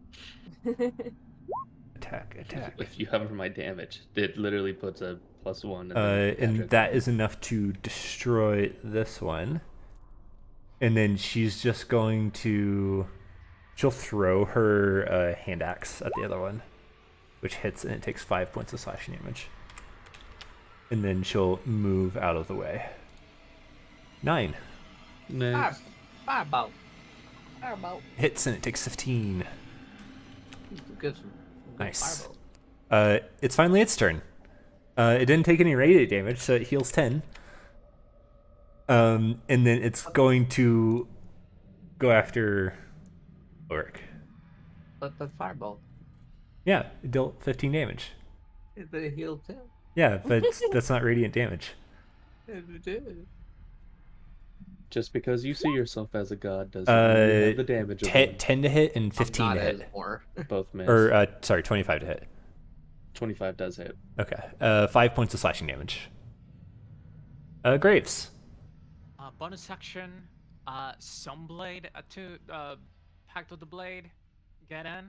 Attack. If you hover my damage, it literally puts a +1. And magic. that is enough to destroy this one. And then she's just going to... She'll throw her hand axe at the other one, which hits, and it takes 5 points of slashing damage. And then she'll move out of the way. 9. Nice. Firebolt. Firebolt. Hits, and it takes 15. Good. Nice. Firebolt. It's finally its turn. It didn't take any radiant damage, so it heals 10. And then it's going to go after Ulrich. But the firebolt. Yeah, it dealt 15 damage. But it healed too. Yeah, but that's not radiant damage. It did. Just because you see yourself as a god doesn't mean you have the damage of 10 to hit and 15 I'm to not hit. anymore. one. Both miss. Or, sorry, 25 to hit. 25 does hit. Okay. 5 points of slashing damage. Graves. Bonus action. Sunblade to Pact of the Blade. Get in.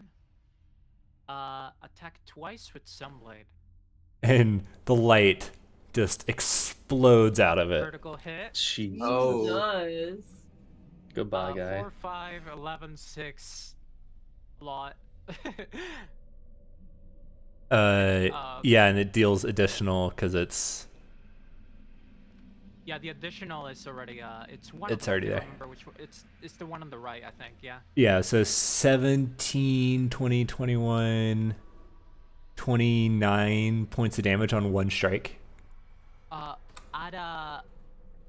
Attack twice with Sunblade. And the light just explodes out of it. Critical hit. Jeez. Oh. Does. Goodbye, guy. 4, 5, 11, 6. A lot. Yeah, and it deals additional because it's... Yeah, the additional is already it's one. It's of them, already I there. don't remember which one. It's the one on the right, I think. Yeah. Yeah, so 17, 20, 21, 29 points of damage on one strike.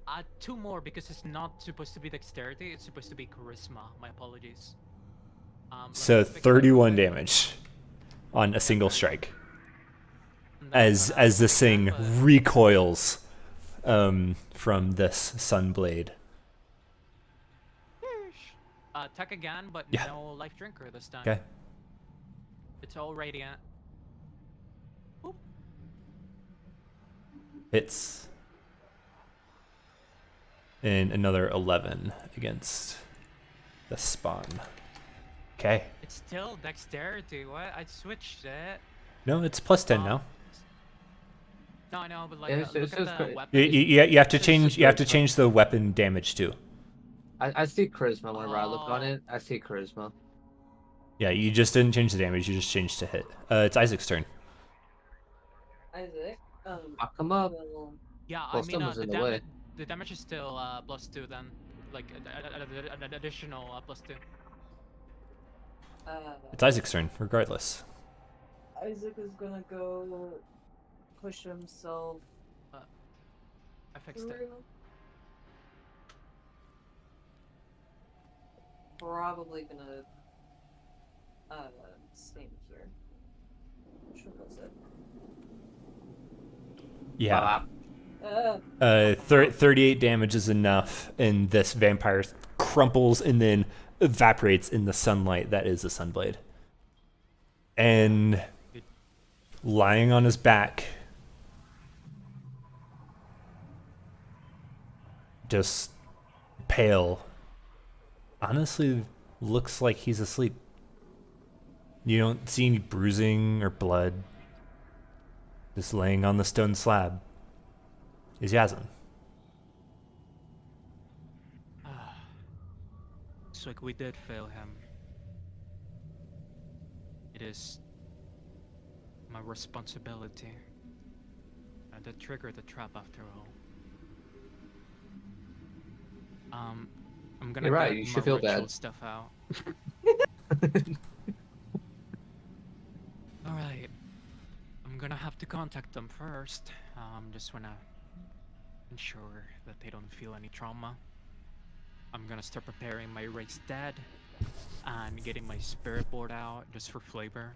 Add 2 more because it's not supposed to be dexterity. It's supposed to be charisma. My apologies. Let me So fix that 31 real quick. damage on a single strike. And then As I'm gonna this thing have a- recoils from this sunblade. attack again, but Yeah. no life drinker this time. Okay. It's all radiant. Oop. Hits. And another 11 against the spawn. Okay. It's still dexterity. What? I switched it. No, it's plus 10 now. No, I know, but like, Yeah, it's look just at the great. weapon. You have to It's change. just You have to charisma. change the weapon damage too. I see charisma whenever I look on Oh. it. I see charisma. Yeah, you just didn't change the damage. You just changed to hit. It's Isaac's turn. Isaac. Fuck 'em up. Will, Yeah, Well, I mean, someone's in the way. the damage is still +2 then, like an additional +2. It's Isaac's turn, regardless. Isaac is gonna go push himself I fixed it. through. Probably gonna stand here. potion was it? Yeah. 38 38 damage is enough, and this vampire crumples and then evaporates in the sunlight that is a sunblade. And lying on his back, just pale, honestly looks like he's asleep. You don't see any bruising or blood. Just laying on the stone slab is Yazan. It's like we did fail him. It is my responsibility. And that triggered the trap after all. I'm gonna You're right, get you my should feel ritual bad. stuff out. Alright. I'm gonna have to contact them first. Just wanna ensure that they don't feel any trauma. I'm gonna start preparing my raised dead and getting my spirit board out just for flavor.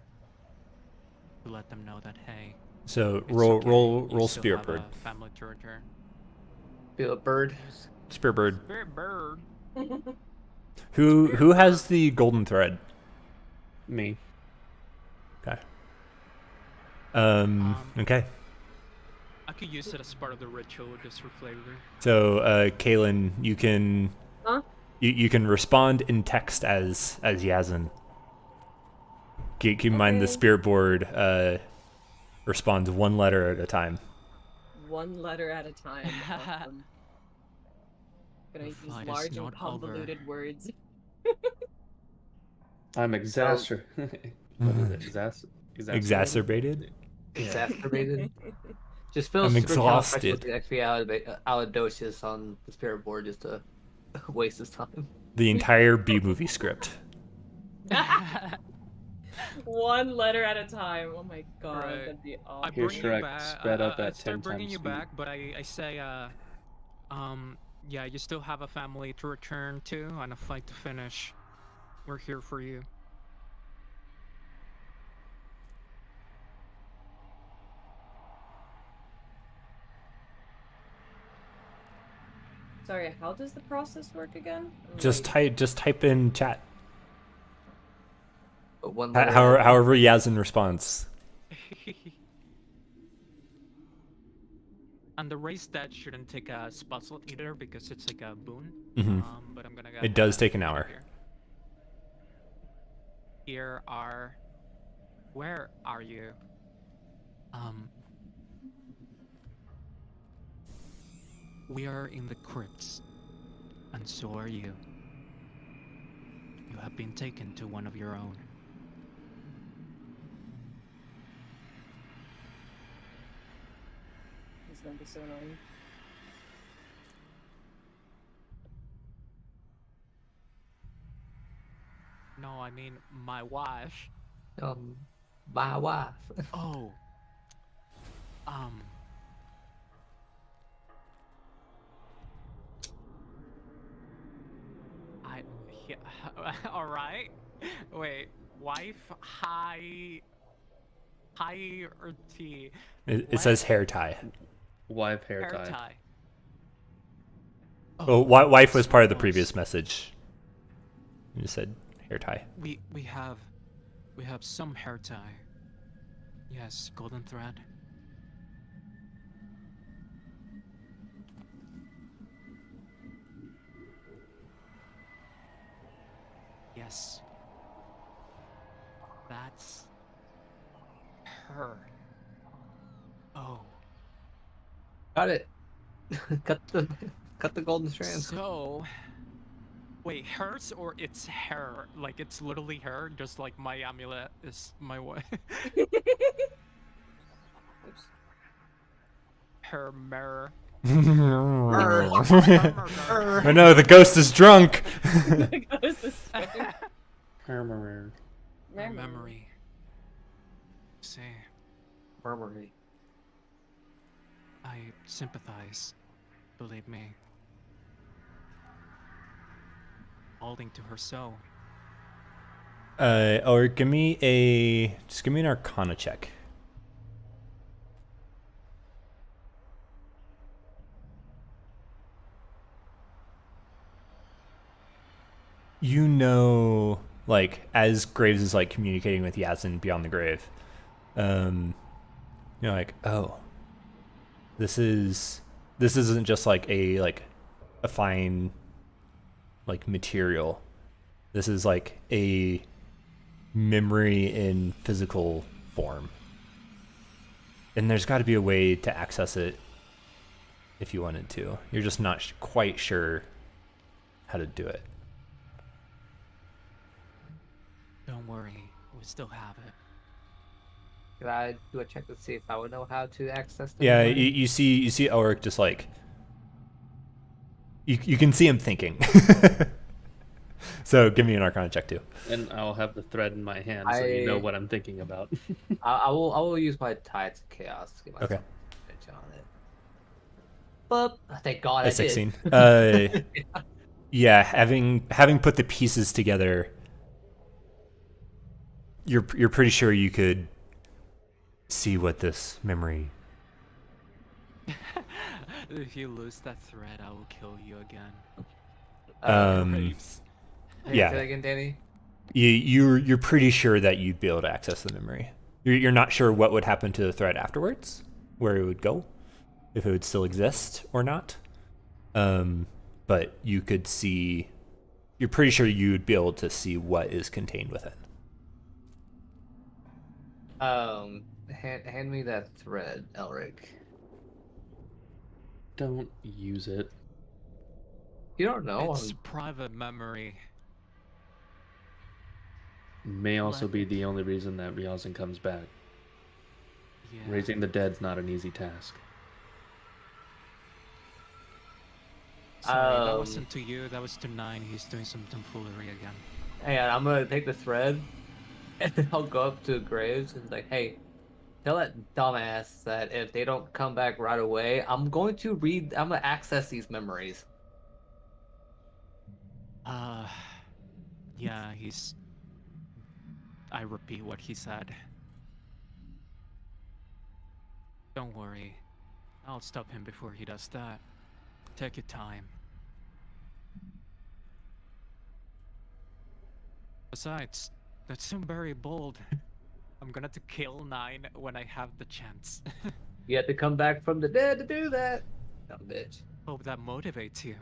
To let them know that, hey, So it's roll okay, roll you roll still Spirit have Bird. a family to return. Feel a bird. Spirit Bird. Spirit bird. Who has the golden thread? Me. Okay. Okay. I could use it as part of the ritual just for flavor. So, Kaylin, you can Huh? you can respond in text as Yazan. Keep in mind the Okay. spirit board responds one letter at a time. One letter at a time. Awesome. Gonna The use fight is large and not over. convoluted words. I'm exacerbated. What is it? Exacerbated? Exacerbated. Just feel I'm super exhausted. the XP Aladocious on the spirit board just to waste his time. The entire B movie script. One letter at a time. Oh my god, Right. that'd be I awful. Here's bring you Shrek back. sped up I at start 10 bringing times you speed. back, but I say, yeah, you still have a family to return to and a fight to finish. We're here for you. Sorry, how does the process work again? Just type in chat. But one letter at a time. However Yazan responds. And the race that shouldn't take a spot slot either because it's like a boon. Mhm. But I'm gonna. It does take an hour. Here are. Where are you? We are in the crypts, and so are you. You have been taken to one of your own. It's gonna be so annoying. No, I mean my wife. My wife. Oh. Yeah, all right. Wait, wife, high or T? It says hair tie. Wife hair Hair tie. tie. Oh, wife was part of the Close. previous message. You just said hair tie. We have some hair tie. Yes, golden thread. Yes. That's her. Oh. Got it. cut the golden strand. So, wait, hers or it's her? Like it's literally her, just like my amulet is my wife. Oops. Her mirror. Oh no, the ghost is drunk. The ghost is Her mirror. Her memory. See, Murmury. I sympathize. Believe me. Holding to her soul. Or give me an Arcana check. you know, like as Graves is like communicating with Yasin beyond the grave, you're like, oh, this isn't just like a fine like material. This is like a memory in physical form. And there's got to be a way to access it if you wanted to. You're just not quite sure how to do it. Don't worry, we still have it. Could I do a check to see if I would know how to access the Yeah, memory? you see Elric just like you can see him thinking. So give me an Arcana check too. And I'll have the thread in my hand so you know what I'm thinking about. I will use my tie to chaos to get myself attention on it. But thank God I A 16. did. Yeah, having put the pieces together, you're pretty sure you could see what this memory. If you lose that thread, I will kill you again. Say Yeah. that again, Danny. You're pretty sure that you'd be able to access the memory. You're not sure what would happen to the thread afterwards, where it would go, if it would still exist or not. But you could see. You're pretty sure you'd be able to see what is contained within. Hand me that thread, Elric. Don't use it. You don't know. It's private memory. May also be the only reason that Ryazan comes back. Yeah. Raising the dead's not an easy task. Sorry, that wasn't to you, that was to 9. He's doing some tomfoolery again. Hey, I'm gonna take the thread, and I'll go up to Graves and like, hey, tell that dumbass that if they don't come back right away, I'm gonna access these memories. Yeah, I repeat what he said. Don't worry. I'll stop him before he does that. Take your time. Besides, that's so very bold. I'm gonna to kill 9 when I have the chance. You have to come back from the dead to do that. Dumb bitch. Hope that motivates you.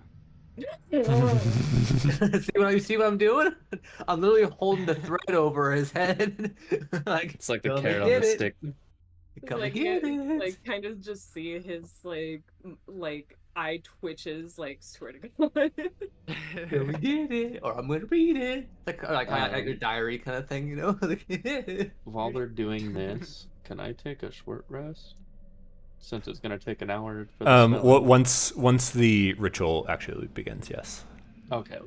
see what I'm doing? I'm literally holding the thread over his head. Like It's like the "Come carrot and on the get it. stick. Come like, and get it. like kind of just see his like eye twitches, like swear to God. Come and get it, or I'm gonna read it. Like your diary kind of thing, you know? While they're doing this, can I take a short rest? Since it's gonna take an hour for the spell. Once the ritual actually begins, yes. Okay.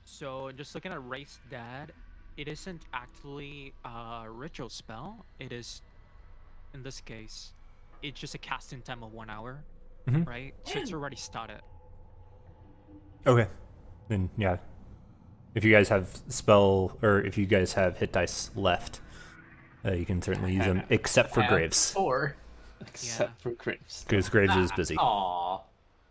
So just looking at Race Dad, it isn't actually a ritual spell. It is, in this case, it's just a casting time of 1 hour, right? So it's already started. Okay. Then yeah. If you guys have if you guys have hit dice left, you can certainly use them, except for Graves. 4. Except for Graves. Because Graves is busy. Aw.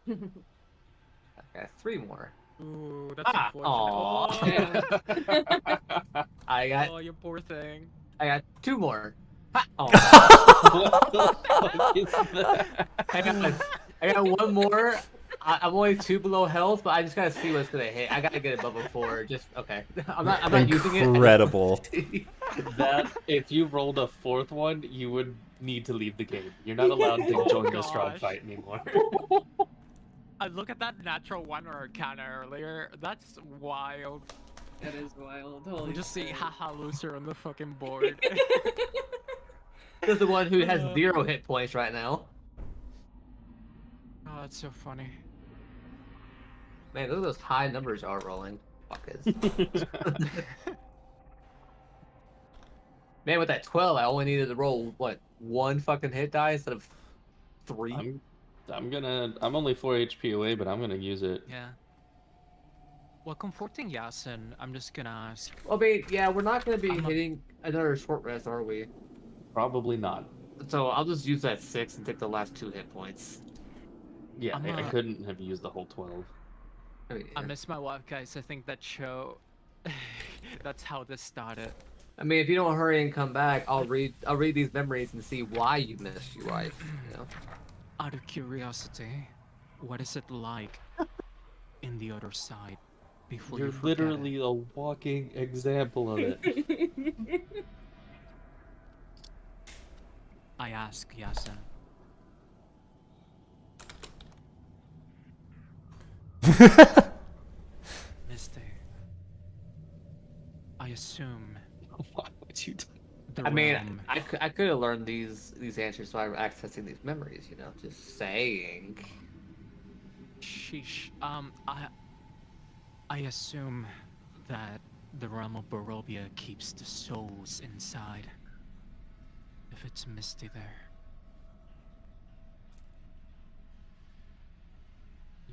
Okay, 3 more. Ooh, that's unfortunate. Oh, I got. oh, you poor thing. I got 2 more. What the fuck is that? I got 1 more. I'm only 2 below health, but I just gotta see what's gonna hit. I gotta get it above a 4. Just okay. I'm not using it. Incredible. That if you rolled a 4th one, you would need to leave the game. You're not allowed to join the strong fight anymore. I look at that natural 1 or Arcana earlier. That's wild. That is wild. I'm Holy just seeing shit. haha loser on the fucking board. This is the one who has 0 hit points right now. Oh, that's so funny. Man, look at those high numbers are rolling. Fuckers. Man, with that 12, I only needed to roll what 1 fucking hit die instead of 3. I'm only 4 HP away, but I'm gonna use it. Yeah. Well, comforting Yasin, I'm just gonna ask. Well, I mean, yeah, we're not gonna be hitting another short rest, are we? Probably not. So I'll just use that 6 and take the last 2 hit points. Yeah, I couldn't have used the whole 12. I miss my wife, guys. I think that show. That's how this started. I mean, if you don't hurry and come back, I'll read these memories and see why you missed your wife. You know? Out of curiosity, what is it like in the other side before You're you forget literally it? a walking example of it. I ask Yasen. Misty. I assume Why would you? the I mean, realm. I could have learned these answers by accessing these memories. You know, just saying. Sheesh. I assume that the realm of Barovia keeps the souls inside. If it's Misty there.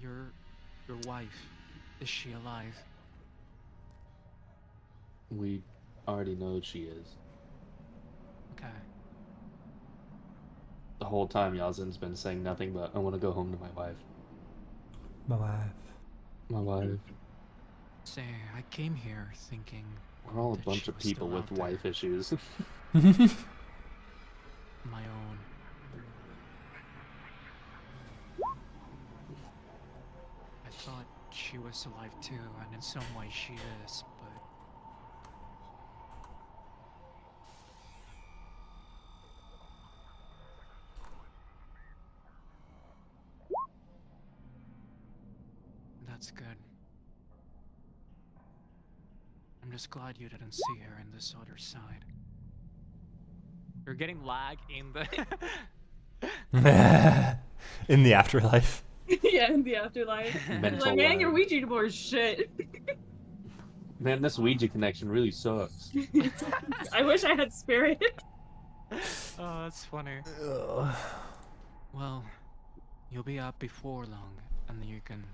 Your wife, is she alive? We already know she is. Okay. The whole time Yazin's been saying nothing but, I want to go home to my wife. My wife. My wife. Say, I came here thinking We're all a that bunch she of was people still with out there. wife issues. My own. I thought she was alive too, and in some way she is, but... That's good. I'm just glad you didn't see her in this other side. You're getting lag in the... In the afterlife. Yeah, in the afterlife. Mental Like, man, your lag. Ouija board is shit. Man, this Ouija connection really sucks. I wish I had spirit. Oh, that's funny. Well, you'll be out before long, and you can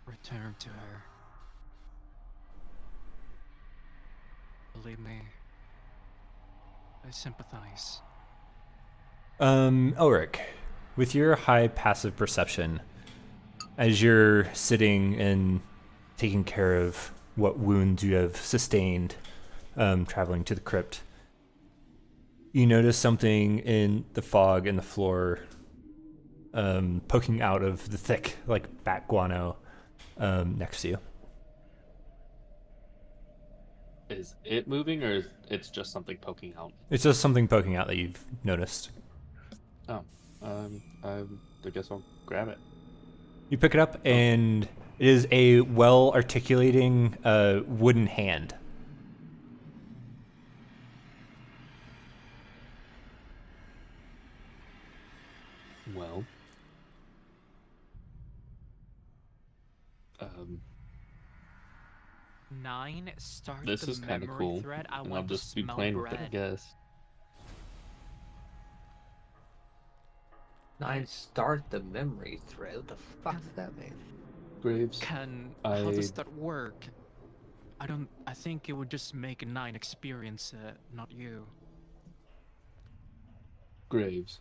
return to her. Believe me, I sympathize. Ulrich, with your high passive perception, as you're sitting and taking care of what wounds you have sustained, traveling to the crypt, you notice something in the fog and the floor, poking out of the thick, like, bat guano, next to you. Is it moving, or is it's just something poking out? It's just something poking out that you've noticed. Oh, I guess I'll grab it. You pick it up, and it is a well-articulating wooden hand. Well, 9, start this the is kind of memory cool, thread. I and want I'll to just be smell playing with it, I bread. guess. 9, start the memory thread. What the fuck does that mean? Graves, How does that work? I think it would just make a 9 experience it, not you. Graves.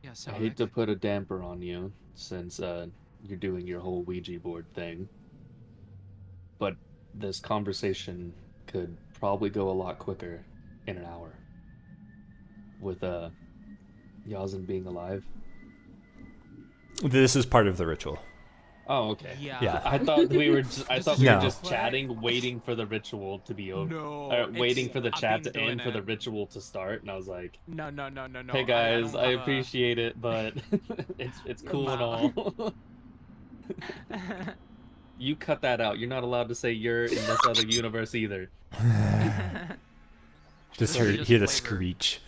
Yes, I Alec. hate to put a damper on you, since you're doing your whole Ouija board thing, but this conversation could probably go a lot quicker in an hour. With Yazin being alive. This is part of the ritual. Oh, okay. Yeah. I thought we were just, No. chatting, waiting for the ritual to be over. No. Waiting for the I've chat been to doing end for the it. ritual to start, and I was like, No. "Hey guys, don't I have a- appreciate it, but it's cool and all." You cut that out. You're not allowed to say you're in this other universe either. Just This is hear just the flavor. screech.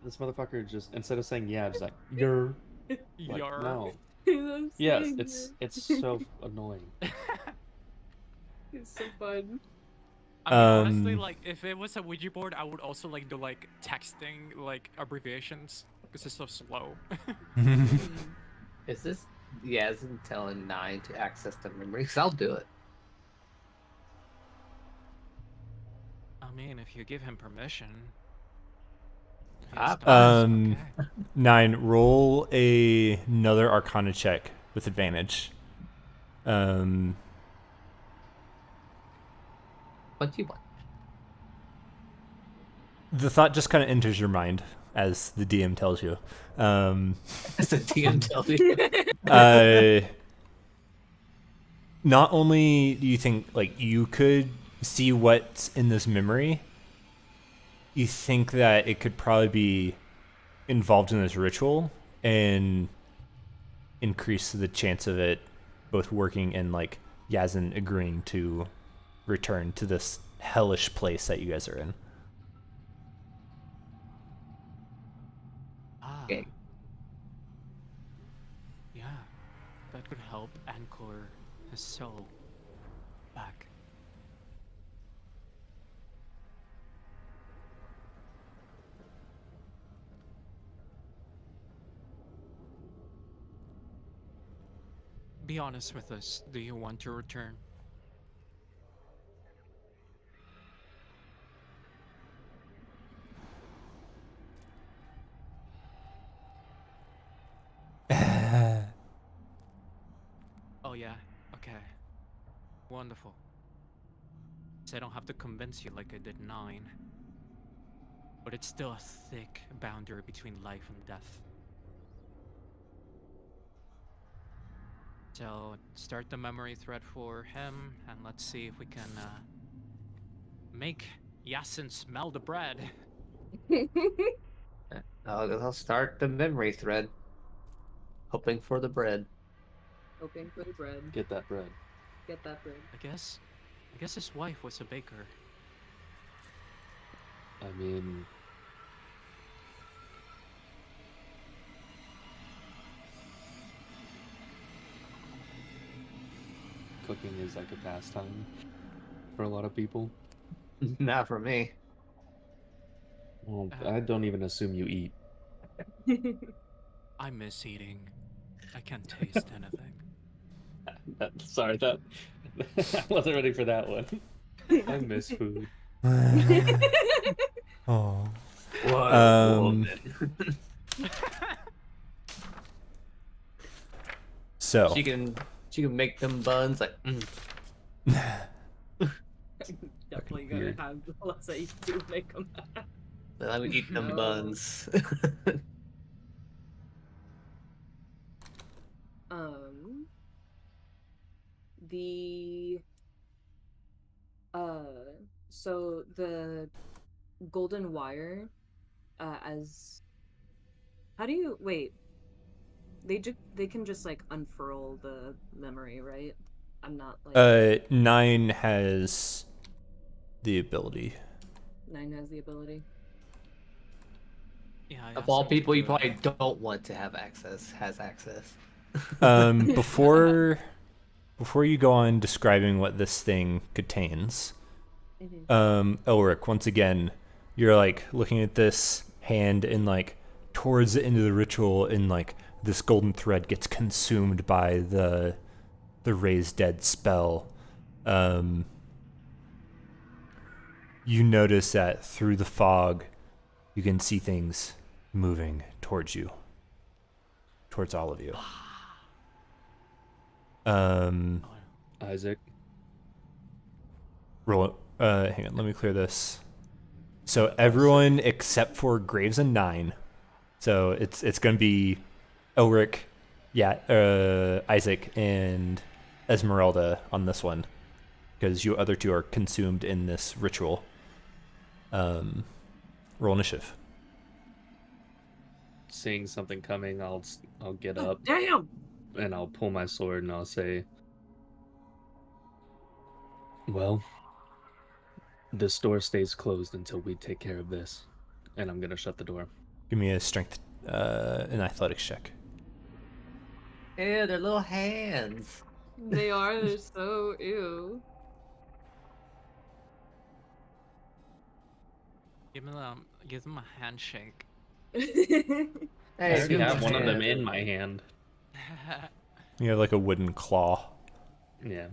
This motherfucker just, instead of saying yeah, just like you're. Like, Yar. no. I'm Yes, saying it's so annoying. it's so fun. I mean, honestly, Um, like, if it was a Ouija board, I would also, like, do, like, texting, like, abbreviations, because it's so slow. Is this Yazin telling 9 to access the memory? Because I'll do it. I mean, if you give him permission. Yes, Um, okay. 9. Roll another Arcana check with advantage. 21. The thought just kind of enters your mind as the DM tells you. As the DM tells you. Not only do you think like you could see what's in this memory, you think that it could probably be involved in this ritual and increase the chance of it both working and like Yazin agreeing to return to this hellish place that you guys are in. Okay. Yeah, that could help anchor his soul back. Be honest with us. Do you want to return? Oh yeah. Okay. Wonderful. So I don't have to convince you like I did 9. But it's still a thick boundary between life and death. So start the memory thread for him, and let's see if we can make Yasin smell the bread. I'll start the memory thread. Hoping for the bread. Hoping for the bread. Get that bread. Get that bread. I guess his wife was a baker. I mean, cooking is like a pastime for a lot of people. Not for me. Well, I don't even assume you eat. I miss eating. I can't taste anything. Sorry, that I wasn't ready for that one. I miss food. Oh. What So she can make them buns like. Definitely gonna weird. have the less that you do make them. Let me eat them No. buns. The so the golden wire as how do you wait? They can just like unfurl the memory, right? I'm not like 9 has the ability. 9 has the ability. Yeah. Of all Yasin people, you could- probably don't want to have access. Has access. Before you go on describing what this thing contains, Elric, once again, you're like looking at this hand and like towards the end of the ritual and like this golden thread gets consumed by the raised dead spell. You notice that through the fog you can see things moving towards you, towards all of you. Isaac. Roll. Hang on. Let me clear this. So everyone except for Graves and 9. So it's gonna be Elric, Isaac, and Esmeralda on this one, because you other two are consumed in this ritual. Roll initiative. Seeing something coming, I'll get up Damn. and I'll pull my sword and I'll say, "Well, this door stays closed until we take care of this," and I'm gonna shut the door. Give me a strength, an athletics check. Ew, they're little hands. They are. They're so ew. Give them a handshake. I Hey, already give have me one a of them hand. in my hand. You have like a wooden claw. Yeah.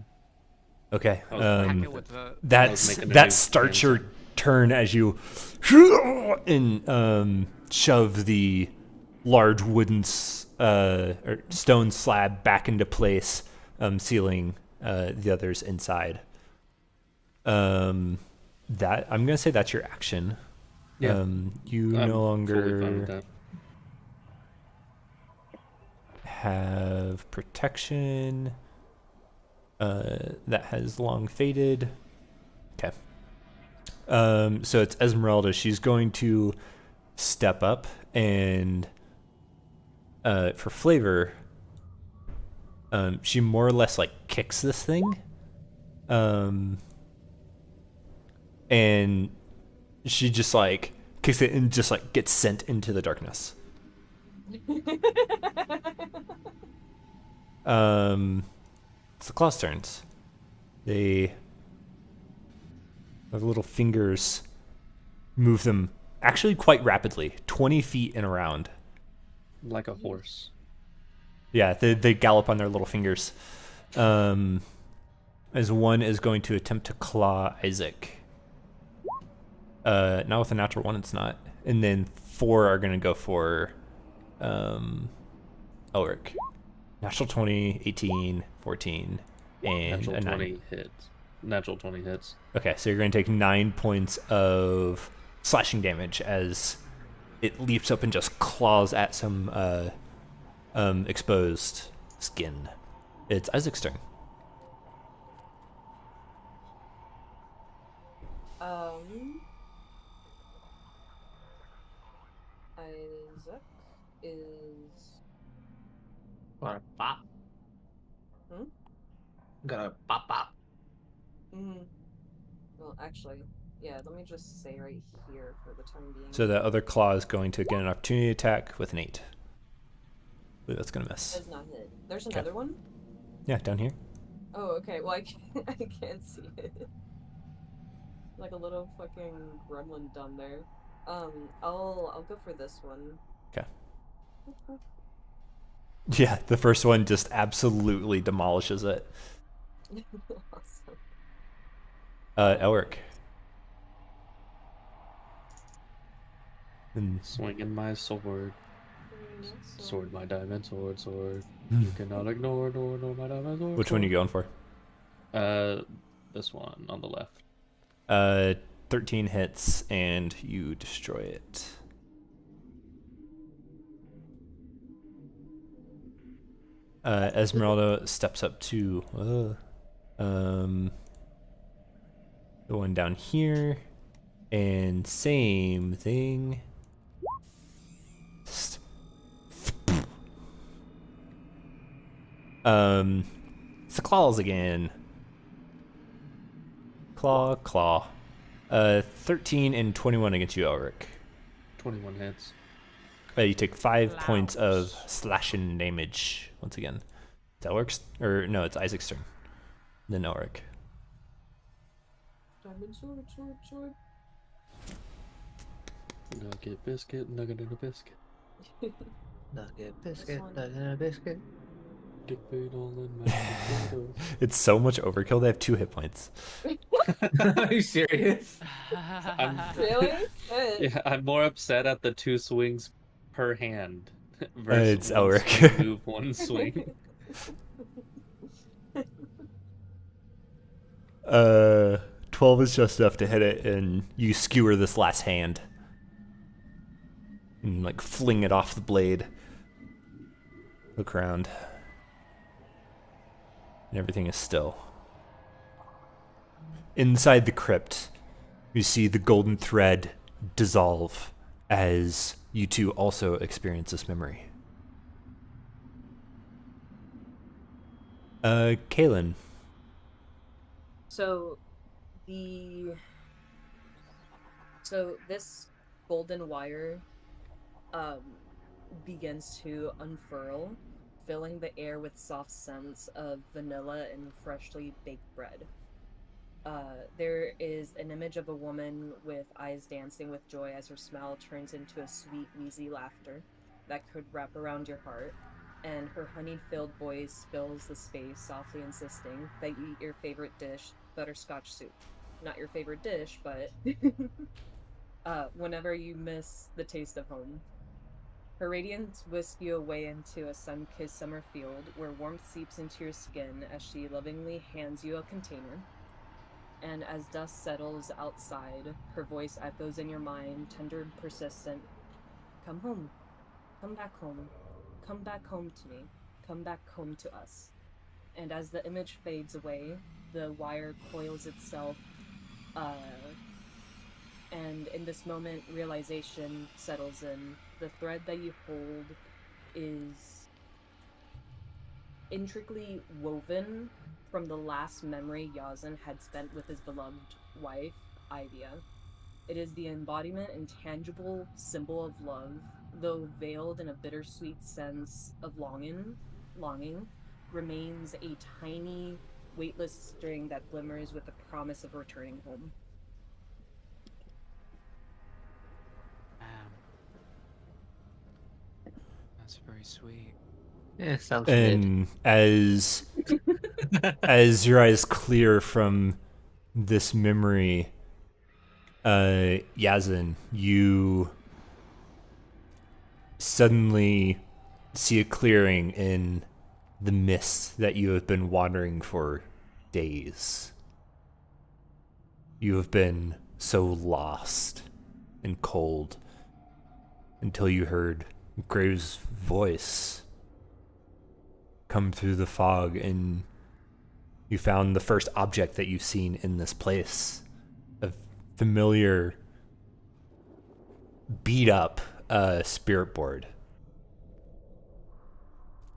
Okay. I was Hack it with the. That making a that new starts hand. your turn as you and shove the large wooden or stone slab back into place, sealing the others inside. That I'm gonna say that's your action. Yeah. You I'm no fully fine with longer that. have protection. That has long faded. Okay. So it's Esmeralda. She's going to step up and, for flavor, she more or less like kicks this thing. And she just like kicks it and just like gets sent into the darkness. It's the claws' turns. They their little fingers move them actually quite rapidly, 20 feet and around. Like a horse. Yeah, they gallop on their little fingers. As one is going to attempt to claw Isaac. Not with a natural one, it's not. And then 4 are going to go for Ulrich. Natural 20, 18, 14, and Natural a 9. 20 hits. Natural 20 hits. Okay, so you're going to take 9 points of slashing damage as it leaps up and just claws at some exposed skin. It's Isaac's turn. Isaac is. Gonna pop. Hmm? Gonna pop pop. Well, actually, yeah. Let me just say right here for the time being. So the other claw is going to get an opportunity attack with an 8. I believe that's going to miss. Does not hit. There's another one? Yeah, down here. Oh, okay. Well, I can't see it. Like a little fucking gremlin down there. I'll go for this one. Okay. Yeah, the first one just absolutely demolishes it. Awesome. Elric. And Swinging my sword. Sword, my diamond sword, sword. Hmm. You cannot ignore my diamond sword. which one are you going for? This one on the left. 13 hits, and you destroy it. Esmeralda steps up to the one down here, and same thing. It's the claws again. Claw. 13 and 21 against you, Ulrich. 21 hits. You take 5 points of slashing damage once again. It's Ulrich's, or no, it's Isaac's turn. Then Ulrich. Diamond sword. Nugget biscuit, nugget and a biscuit. Nugget biscuit, nugget and a biscuit. Dick bait all in my potatoes. It's so much overkill. They have 2 hit points. Are you serious? Really? Yeah, I'm more upset at the 2 swings per hand versus It's one Ulrich. swing move, one swing. 12 is just enough to hit it, and you skewer this last hand. And like fling it off the blade. Look around. And everything is still. Inside the crypt, you see the golden thread dissolve as you two also experience this memory. Kaylin. So this golden wire begins to unfurl, filling the air with soft scents of vanilla and freshly baked bread. There is an image of a woman with eyes dancing with joy as her smile turns into a sweet, wheezy laughter that could wrap around your heart, and her honey-filled voice fills the space, softly insisting that you eat your favorite dish, butterscotch soup. not your favorite dish, but whenever you miss the taste of home. Her radiance whisks you away into a sun-kissed summer field where warmth seeps into your skin as she lovingly hands you a container. And as dust settles outside, her voice echoes in your mind, tender and persistent. Come home. Come back home. Come back home to me. Come back home to us. And as the image fades away, the wire coils itself, and in this moment, realization settles in. The thread that you hold is intricately woven from the last memory Yazan had spent with his beloved wife, Ivia. It is the embodiment and tangible symbol of love, though veiled in a bittersweet sense of longing, remains a tiny, weightless string that glimmers with the promise of returning home. That's very sweet. Yeah, sounds And as your eyes clear from this memory, Yazan, you suddenly see a clearing in the mist that you have been wandering for days. You have been so lost and cold until you heard Graves' voice come through the fog, and you found the first object that you've seen in this place. A familiar, beat up spirit board.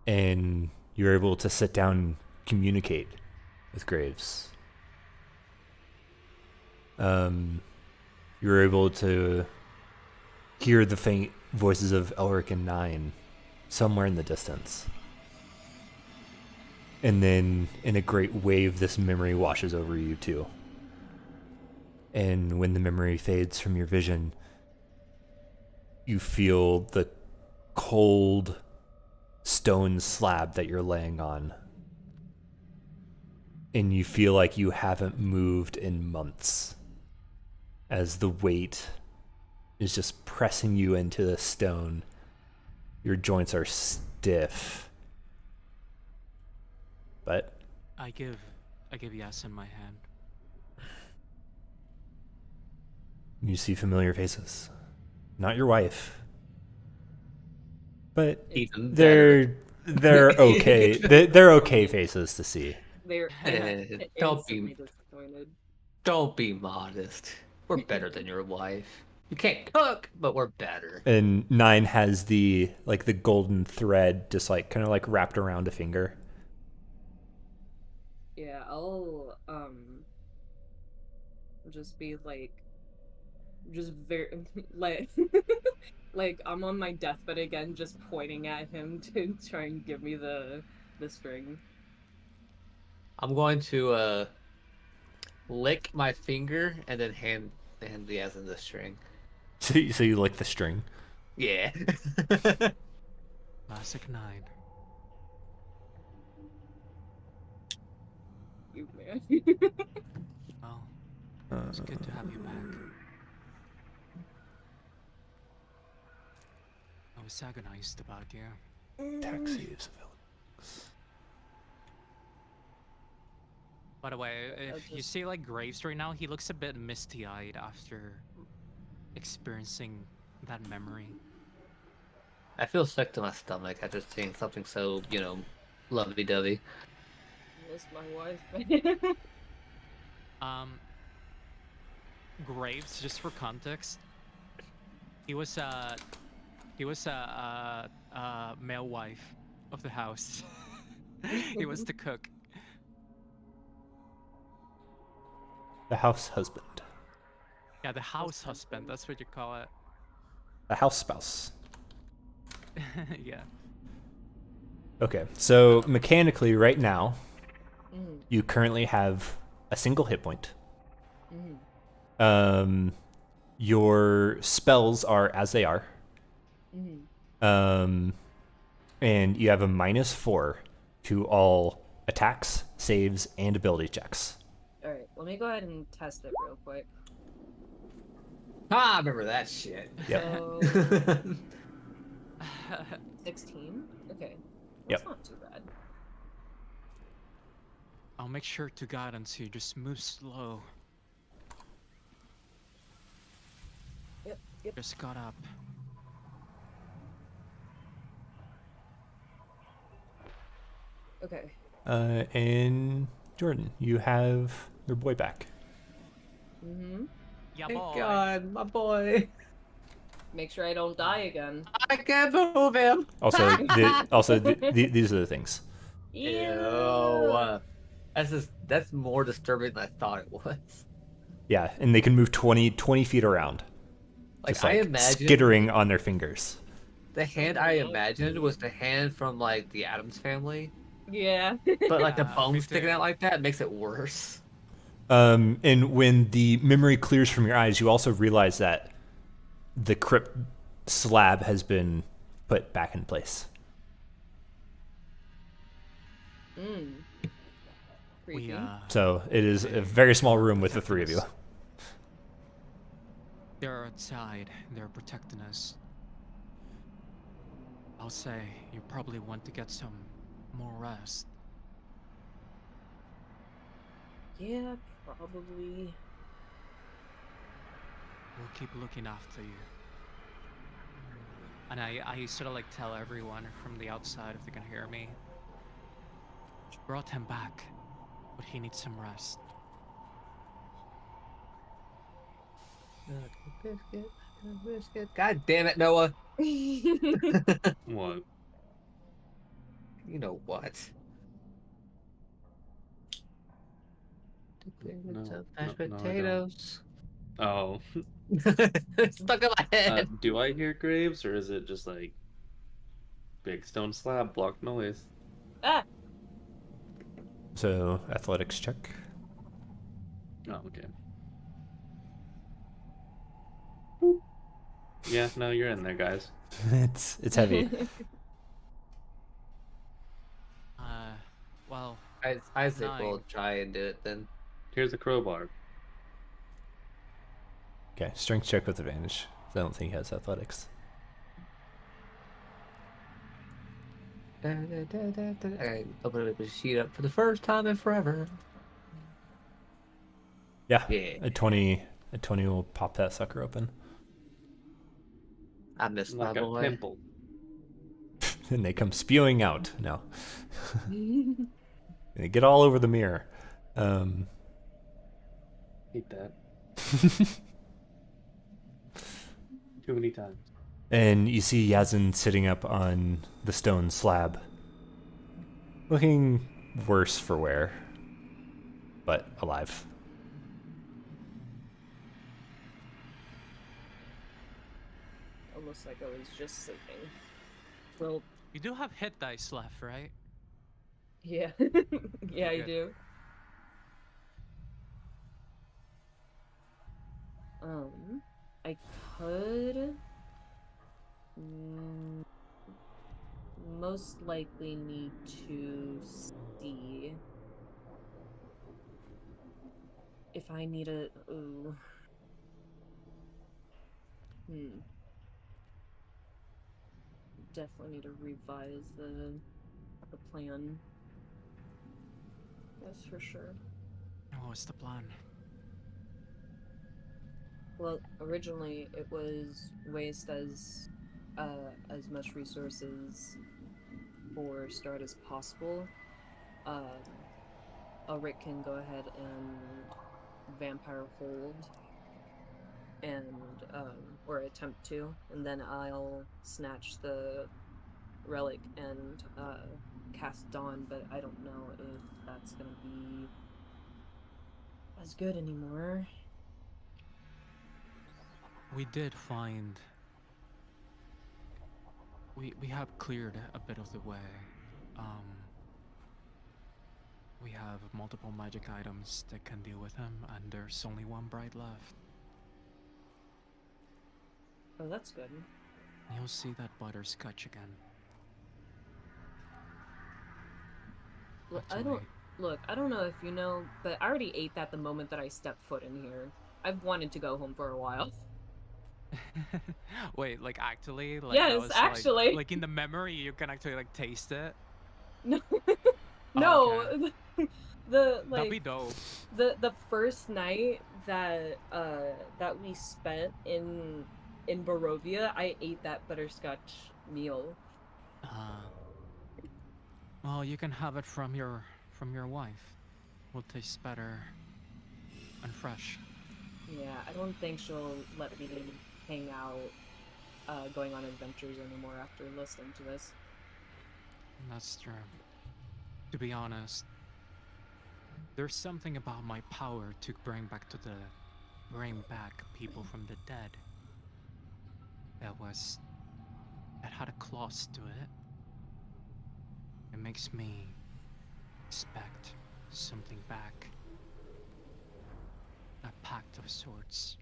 And you're able to sit down and communicate with Graves. You're able to hear the faint voices of Elric and Nine somewhere in the distance. And then in a great wave, this memory washes over you too. And when the memory fades from your vision, you feel the cold stone slab that you're laying on. And you feel like you haven't moved in months, as the weight is just pressing you into the stone. Your joints are stiff. But I give Yasin my hand. you see familiar faces. Not your wife. But Even they're okay. They're okay faces to see. They're Don't be instantly disappointed. Don't be modest. We're better than your wife. You can't cook, but we're better. And Nine has the golden thread just kind of wrapped around a finger. Yeah, I'll just be just very like I'm on my deathbed again, just pointing at him to try and give me the string. I'm going to lick my finger and then hand the as in the string. So you lick the string. Yeah. Classic 9. You man. Well, it's good to have you back. I was agonized about you. Taxis. By the way, if you see Graves right now, he looks a bit misty-eyed after experiencing that memory. I feel sick to my stomach after seeing something so, lovey-dovey. Miss my wife. Graves, just for context, he was a male wife of the house. He was the cook. The house husband. Yeah, the house husband. That's what you call it. The house spouse. Yeah. Okay, so mechanically, right now, you currently have a single hit point. Your spells are as they are. And you have a -4 to all attacks, saves, and ability checks. Alright, Let me go ahead and test it real quick. Ah, I remember that shit. Yep. So 16. Okay, that's Yep. not too bad. I'll make sure to guidance you. Just move slow. Yep. Just got up. Okay. And Jordan, you have your boy back. Mm-hmm. Yeah, Thank boy. God, my boy. Make sure I don't die again. I can't move him. Also, these are the things. Ew. That's more disturbing than I thought it was. Yeah, and they can move 20 feet around. Like, Just I like imagine skittering on their fingers. the hand I imagined was the hand from like the Addams Family, Yeah. but like the Me bone sticking too. out like that makes it worse. And when the memory clears from your eyes, you also realize that the crypt slab has been put back in place. Mm. Creepy. So it is a very small room with the three of you. They're outside. They're protecting us. I'll say you probably want to get some more rest. Yeah, probably. We'll keep looking after you. And I sort of like tell everyone from the outside if they can hear me. Brought him back, but he needs some rest. Biscuit. God damn it, Noah. What? You know what? No, Mashed no, I don't. potatoes. Oh. Stuck in my head. Do I hear graves, or is it just like big stone slab block noise? Ah! So athletics check. Oh, okay. Yeah, no, you're in there, guys. It's heavy. Well, Isaac 9. will try and do it then. Here's a crowbar. Okay, strength check with advantage. I don't think he has athletics. I open up the sheet up for the first time in forever. Yeah, Yeah. a 20 will pop that sucker open. I missed my Like a boy. pimple. And they come spewing out. No. They get all over the mirror. Hate that. Too many times. And you see Yazin sitting up on the stone slab. Looking worse for wear. But alive. Almost like I was just sleeping. Well, you do have hit dice left, right? yeah. Yeah, I Good. do. I could most likely need to see if I need a definitely need to revise the plan. That's for sure. What's the plan? Well, originally it was waste as much resources for start as possible. Elric can go ahead and vampire hold and or attempt to, and then I'll snatch the relic and cast Dawn, but I don't know if that's gonna be as good anymore. We did find... We have cleared a bit of the way. We have multiple magic items that can deal with him, and there's only one bride left. Oh, that's good. You'll see that butterscotch again. Well, Actually, Look, I don't know if you know, but I already ate that the moment that I stepped foot in here. I've wanted to go home for a while. Wait, like actually, like that Yes, was actually. like in the memory you can actually like taste it. No, Oh, no. okay. The That'd like be dope. the first night that that we spent in Barovia, I ate that butterscotch meal. Well, you can have it from your wife. Will taste better and fresh. Yeah, I don't think she'll let me hang out, going on adventures anymore after listening to this. That's true. To be honest, there's something about my power to bring back people from the dead. That had a clause to it. It makes me expect something back. A pact of sorts.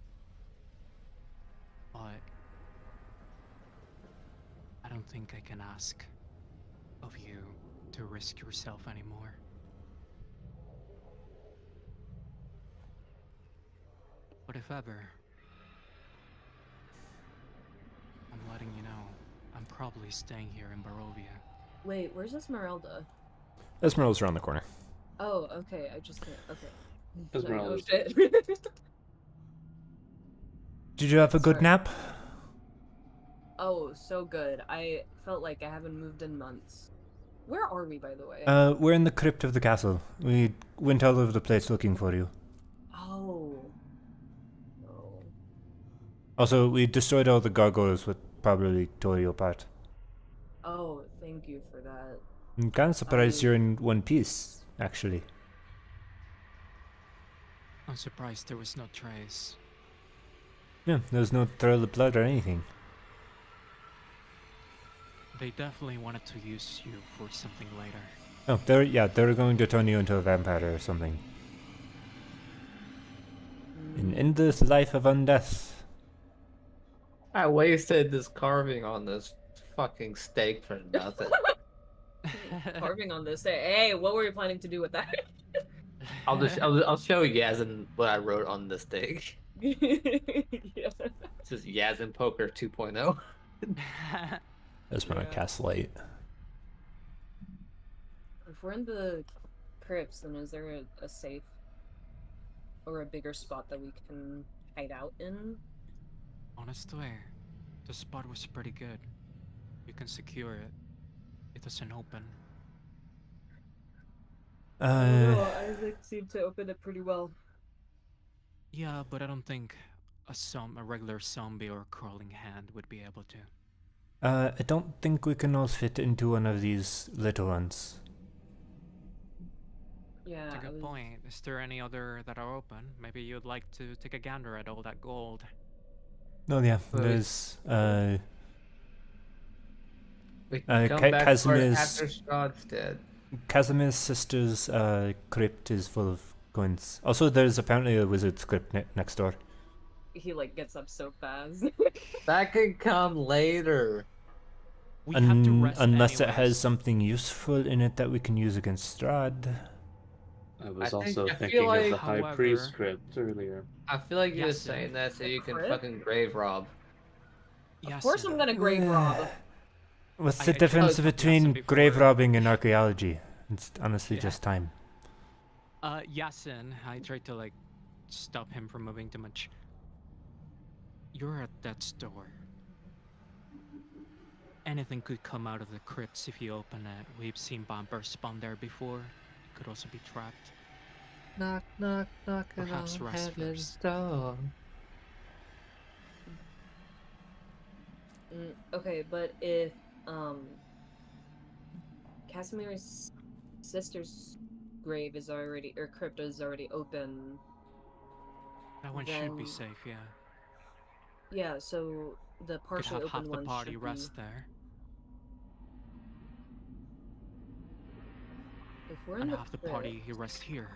But I don't think I can ask of you to risk yourself anymore. But if ever, I'm letting you know, I'm probably staying here in Barovia. Wait, where's Esmeralda? Esmeralda's around the corner. Oh, okay. I just can't. Okay. Esmeralda. Oh shit. Did you have a good Sorry. nap? Oh, so good. I felt like I haven't moved in months. Where are we, by the way? We're in the crypt of the castle. We went all over the place looking for you. Oh. No. Also, we destroyed all the gargoyles with probably tore you apart. Oh, thank you for that. I'm kind of surprised you're in one piece, actually. I'm surprised there was no trace. Yeah, there's no trail of blood or anything. They definitely wanted to use you for something later. Oh, they're going to turn you into a vampire or something. An endless life of undeath. I wasted this carving on this fucking steak for nothing. Carving on this. Hey, what were you planning to do with that? I'll show Yazin what I wrote on this steak. Yeah. This is Yazin Poker 2.0. That's when I cast light. If we're in the crypts, then is there a safe or a bigger spot that we can hide out in? Honestly, the spot was pretty good. You can secure it. It doesn't open. I don't know. Isaac seemed to open it pretty well. Yeah, but I don't think a regular zombie or crawling hand would be able to. I don't think we can all fit into one of these little ones. Yeah, That's a good point. Is there any other that are open? Maybe you'd like to take a gander at all that gold. No, yeah, there's We can come back Casimir's after Scott's dead. Casimir's sister's crypt is full of coins. Also, there's apparently a wizard's crypt next door. He like gets up so fast. That could come later. We have to rest Unless it anyways. has something useful in it that we can use against Strahd. I was I also feel thinking like, of the High however- Priest script earlier. I feel like you were Yes, saying that so The you can crypt? fucking grave rob. Of course, I'm gonna grave rob. What's I the tried difference to between Yasin before. grave robbing and archaeology? It's honestly Yeah. just time. Yasin, I tried to like stop him from moving too much. You're at death's door. Anything could come out of the crypts if you open it. We've seen vampires spawn there before. It could also be trapped. Knock, knock, knocking Perhaps on rest heaven's first. door. Okay, but if Casimir's sister's grave is already or crypt is already open, That one should be Then- safe, yeah. yeah. So the Could partially have half open the one party should rest there. be. If we're in And the half the crypt, party he rests here.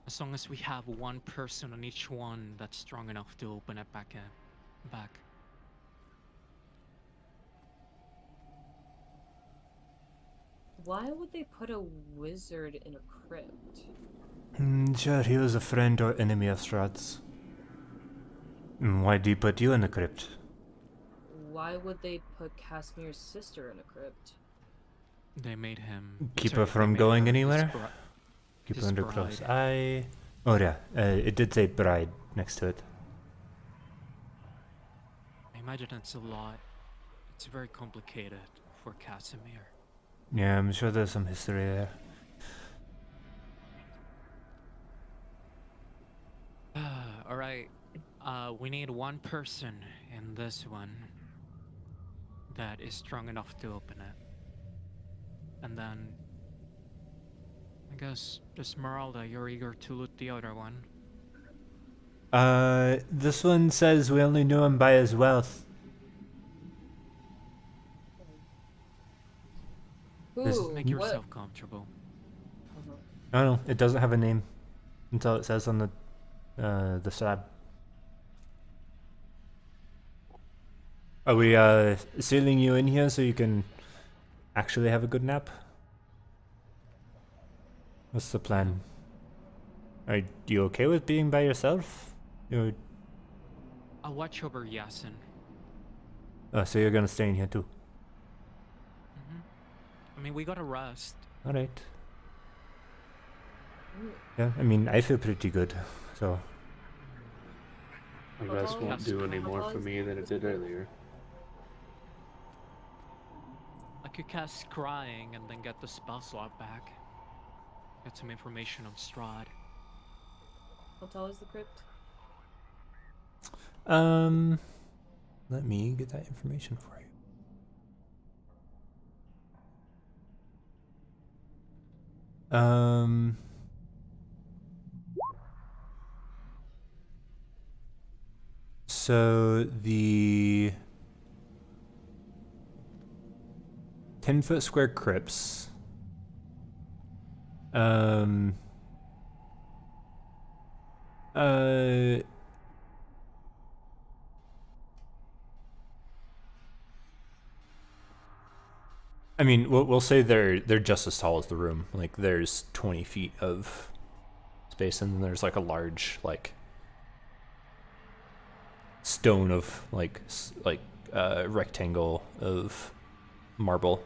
As long as we have one person on each one that's strong enough to open it back. Why would they put a wizard in a crypt? Sure, he was a friend or enemy of Strahd's. Why did he put you in the crypt? Why would they put Casimir's sister in a crypt? They made him Keep sorry, her they from made going her anywhere? Keep her his under close bride. eye. Oh yeah, it did say bride next to it. I imagine it's a lot. It's very complicated for Casimir. Yeah, I'm sure there's some history there. Alright. We need one person in this one that is strong enough to open it. And then I guess Esmeralda, you're eager to loot the other one. This one says we only knew him by his wealth. Ooh, Make yourself comfortable. I don't know, it doesn't have a name until it says on the slab. Are we sealing you in here so you can actually have a good nap? What's the plan? Are you okay with being by yourself? I'll watch over Yasin. Oh, so you're gonna stay in here too? I mean, we gotta rest. Alright. Yeah, I mean, I feel pretty good, so... My rest won't do any more for me than it did earlier. I could cast Scrying and then get the spell slot back. Get some information on Strahd. How tall is the crypt? Let me get that information for you. So the 10-foot square crypts. I mean, we'll say they're just as tall as the room. Like, there's 20 feet of space, and then there's like a large like stone of like rectangle of marble.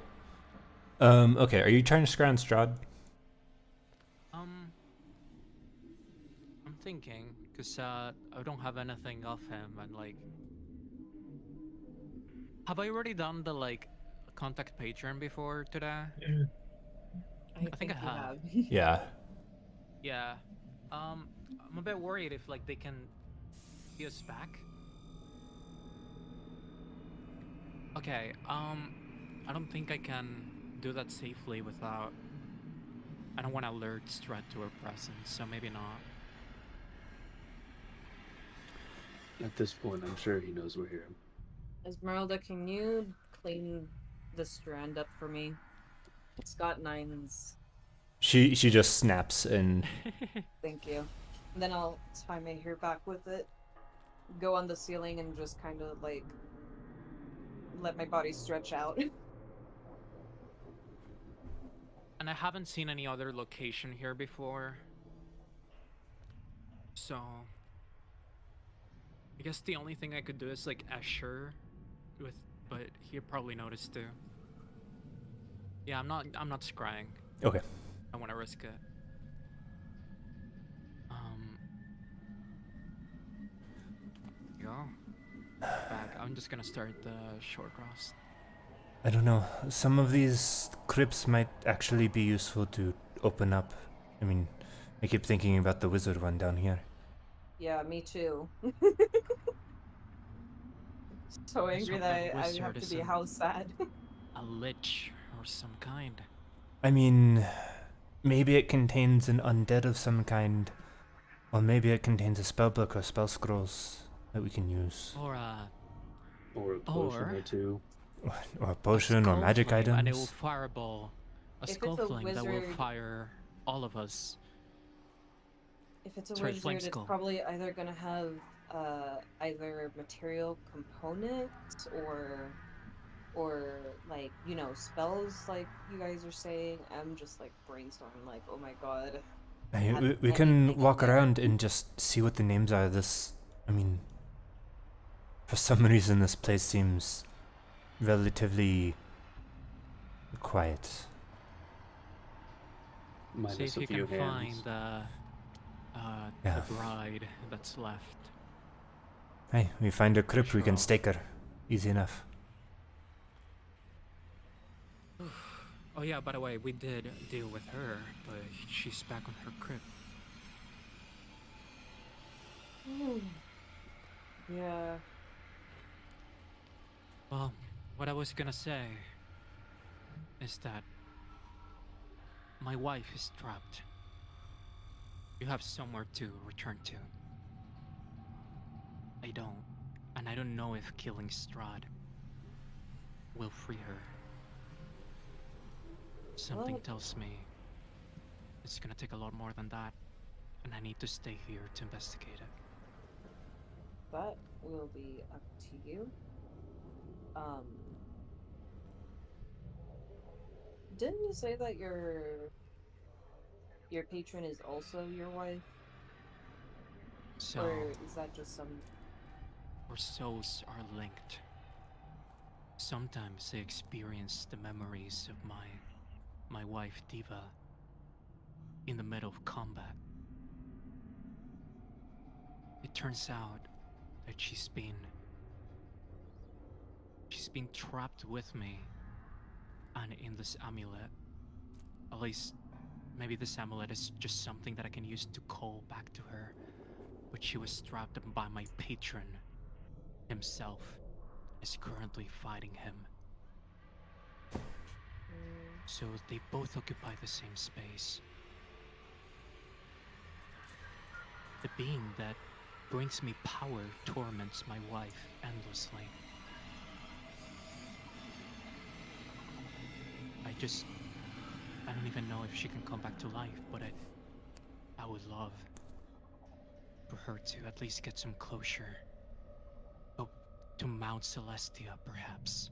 Okay, are you trying to scry on Strahd? I'm thinking, cause I don't have anything of him, and like, have I already done the like contact patron before today? I think I you have. Yeah. Yeah. I'm a bit worried if like they can see us back. Okay, I don't think I can do that safely without... I don't want to alert Strahd to her presence, so maybe not. At this point, I'm sure he knows we're here. Esmeralda, can you clean the strand up for me? It's got 9s. She just snaps and Thank you. And then I'll tie my hair back with it, go on the ceiling, and just kind of like let my body stretch out. And I haven't seen any other location here before. So... I guess the only thing I could do is like Escher with, but he probably noticed too. Yeah, I'm not scrying. okay. I want to risk it. Yeah. Back. I'm just gonna start the short rest. I don't know. Some of these crypts might actually be useful to open up. I mean, I keep thinking about the wizard one down here. Yeah, me too. So angry that I have to be house sad. A lich or some kind. I mean, maybe it contains an undead of some kind. Or maybe it contains a spellbook or spell scrolls that we can use. Or a potion or two. Or a potion or magic items. And it will fireball. A skull flame that will wizard, fire all of us. If it's a Sorry, wizard, it's probably either gonna have either material components or or like, you know, spells like you guys are saying. I'm just like brainstorming like, oh my god. Hey, we can walk around and just see what the names are. I mean, for some reason this place seems relatively quiet. Minus See if a you few can hands. find Yeah. the bride that's left. Hey, we find a crypt, we can Sure. stake her. Easy enough. Oh yeah, by the way, we did deal with her, but she's back on her crypt. Yeah. Well, what I was gonna say is that my wife is trapped. You have somewhere to return to. I don't. And I don't know if killing Strahd will free her. Something Well, tells me it's gonna take a lot more than that, and I need to stay here to investigate it. that will be up to you. Didn't you say that your patron is also your wife? So, Or is that just some... our souls are linked. Sometimes I experience the memories of my wife Diva in the middle of combat. It turns out that she's been trapped with me and in this amulet. At least maybe this amulet is just something that I can use to call back to her. But she was trapped by my patron himself, is currently fighting him. So they both occupy the same space. The being that brings me power torments my wife endlessly. I don't even know if she can come back to life, but I would love for her to at least get some closure. Oh, to Mount Celestia, perhaps.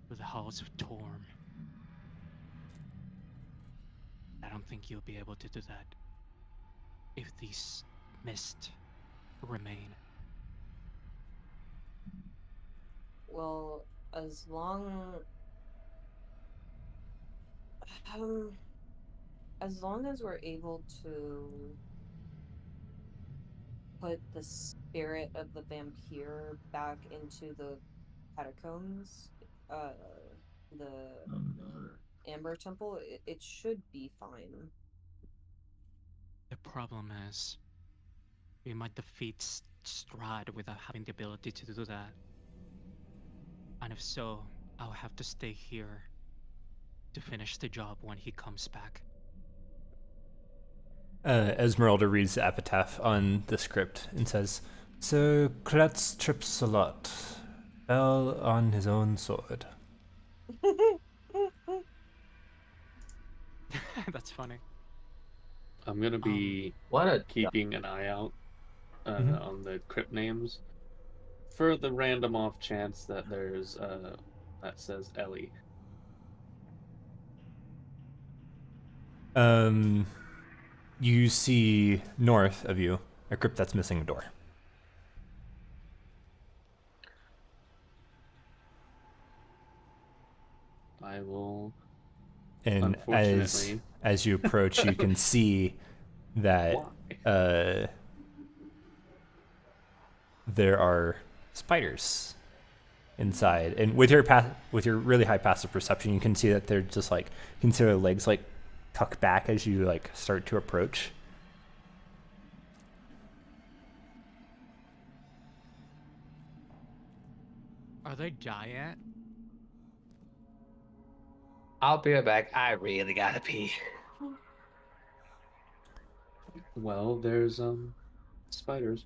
To the halls of Torm. I don't think you'll be able to do that if these mist remain. Well, as long... Um, as long as we're able to put the spirit of the vampire back into the catacombs, the Amber Temple, it should be fine. The problem is, we might defeat Strahd without having the ability to do that. And if so, I'll have to stay here to finish the job when he comes back. Esmeralda reads the epitaph on the script and says, "So Kratz trips a lot. Fell on his own sword." That's funny. I'm gonna be keeping an eye out on the crypt names for the random off chance that there's that says Ellie. You see north of you a crypt that's missing a door. I will. And as you approach, you can see that there are spiders inside. And with your really high passive perception, you can see that they're just like, you can see their legs like tuck back as you like start to approach. Are they giant? I'll be right back. I really gotta pee. Well, there's spiders.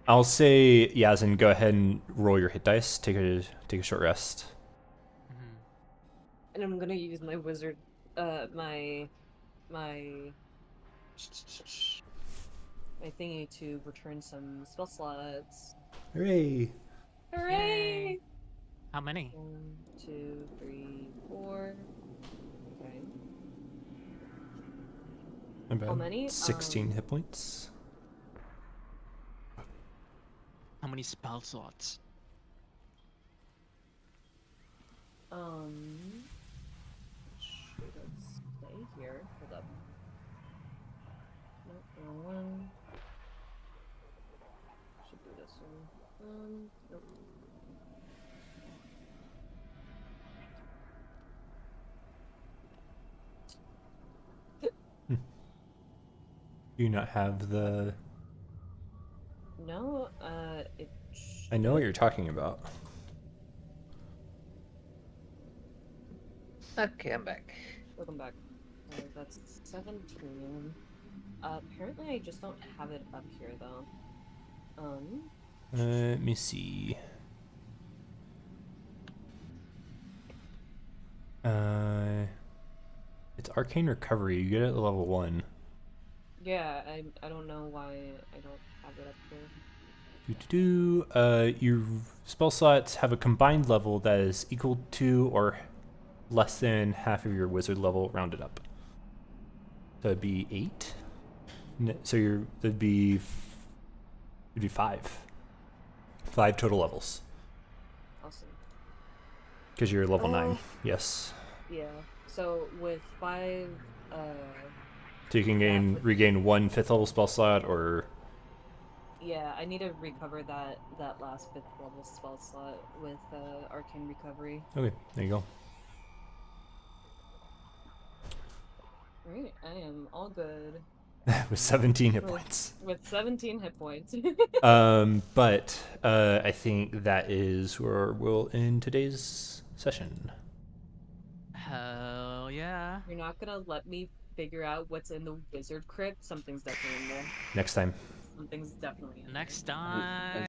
I'll say Yazin, go ahead and roll your hit dice. Take a short rest. And I'm gonna use my wizard, my my thingy to return some spell slots. Hooray! Hooray! How many? 1, 2, 3, 4. Okay. About How many? 16 hit points. How many spell slots? Let's stay here. Hold up. Nope, wrong one. Should do this one. Nope. Do you not have the... No, it I know what you're talking about. Okay, I'm back. Welcome back. That's 17. Apparently I just don't have it up here, though. Let me see. It's Arcane Recovery. You get it at level 1. Yeah, I don't know why I don't have it up here. Your spell slots have a combined level that is equal to or less than half of your wizard level rounded up. So it'd be 8. So it'd be 5. 5 total levels. Awesome. Because you're level 9. Yes. Yeah. So with 5, So you can regain 1 5th level spell slot, or yeah, I need to recover that last 5th level spell slot with Arcane Recovery. okay, there you go. Alright, I am all good. With 17 hit points. With 17 hit points. But I think that is where we'll end today's session. Hell yeah. You're not gonna let me figure out what's in the wizard crypt? Something's definitely in there. Next time. Something's definitely in there. Next time.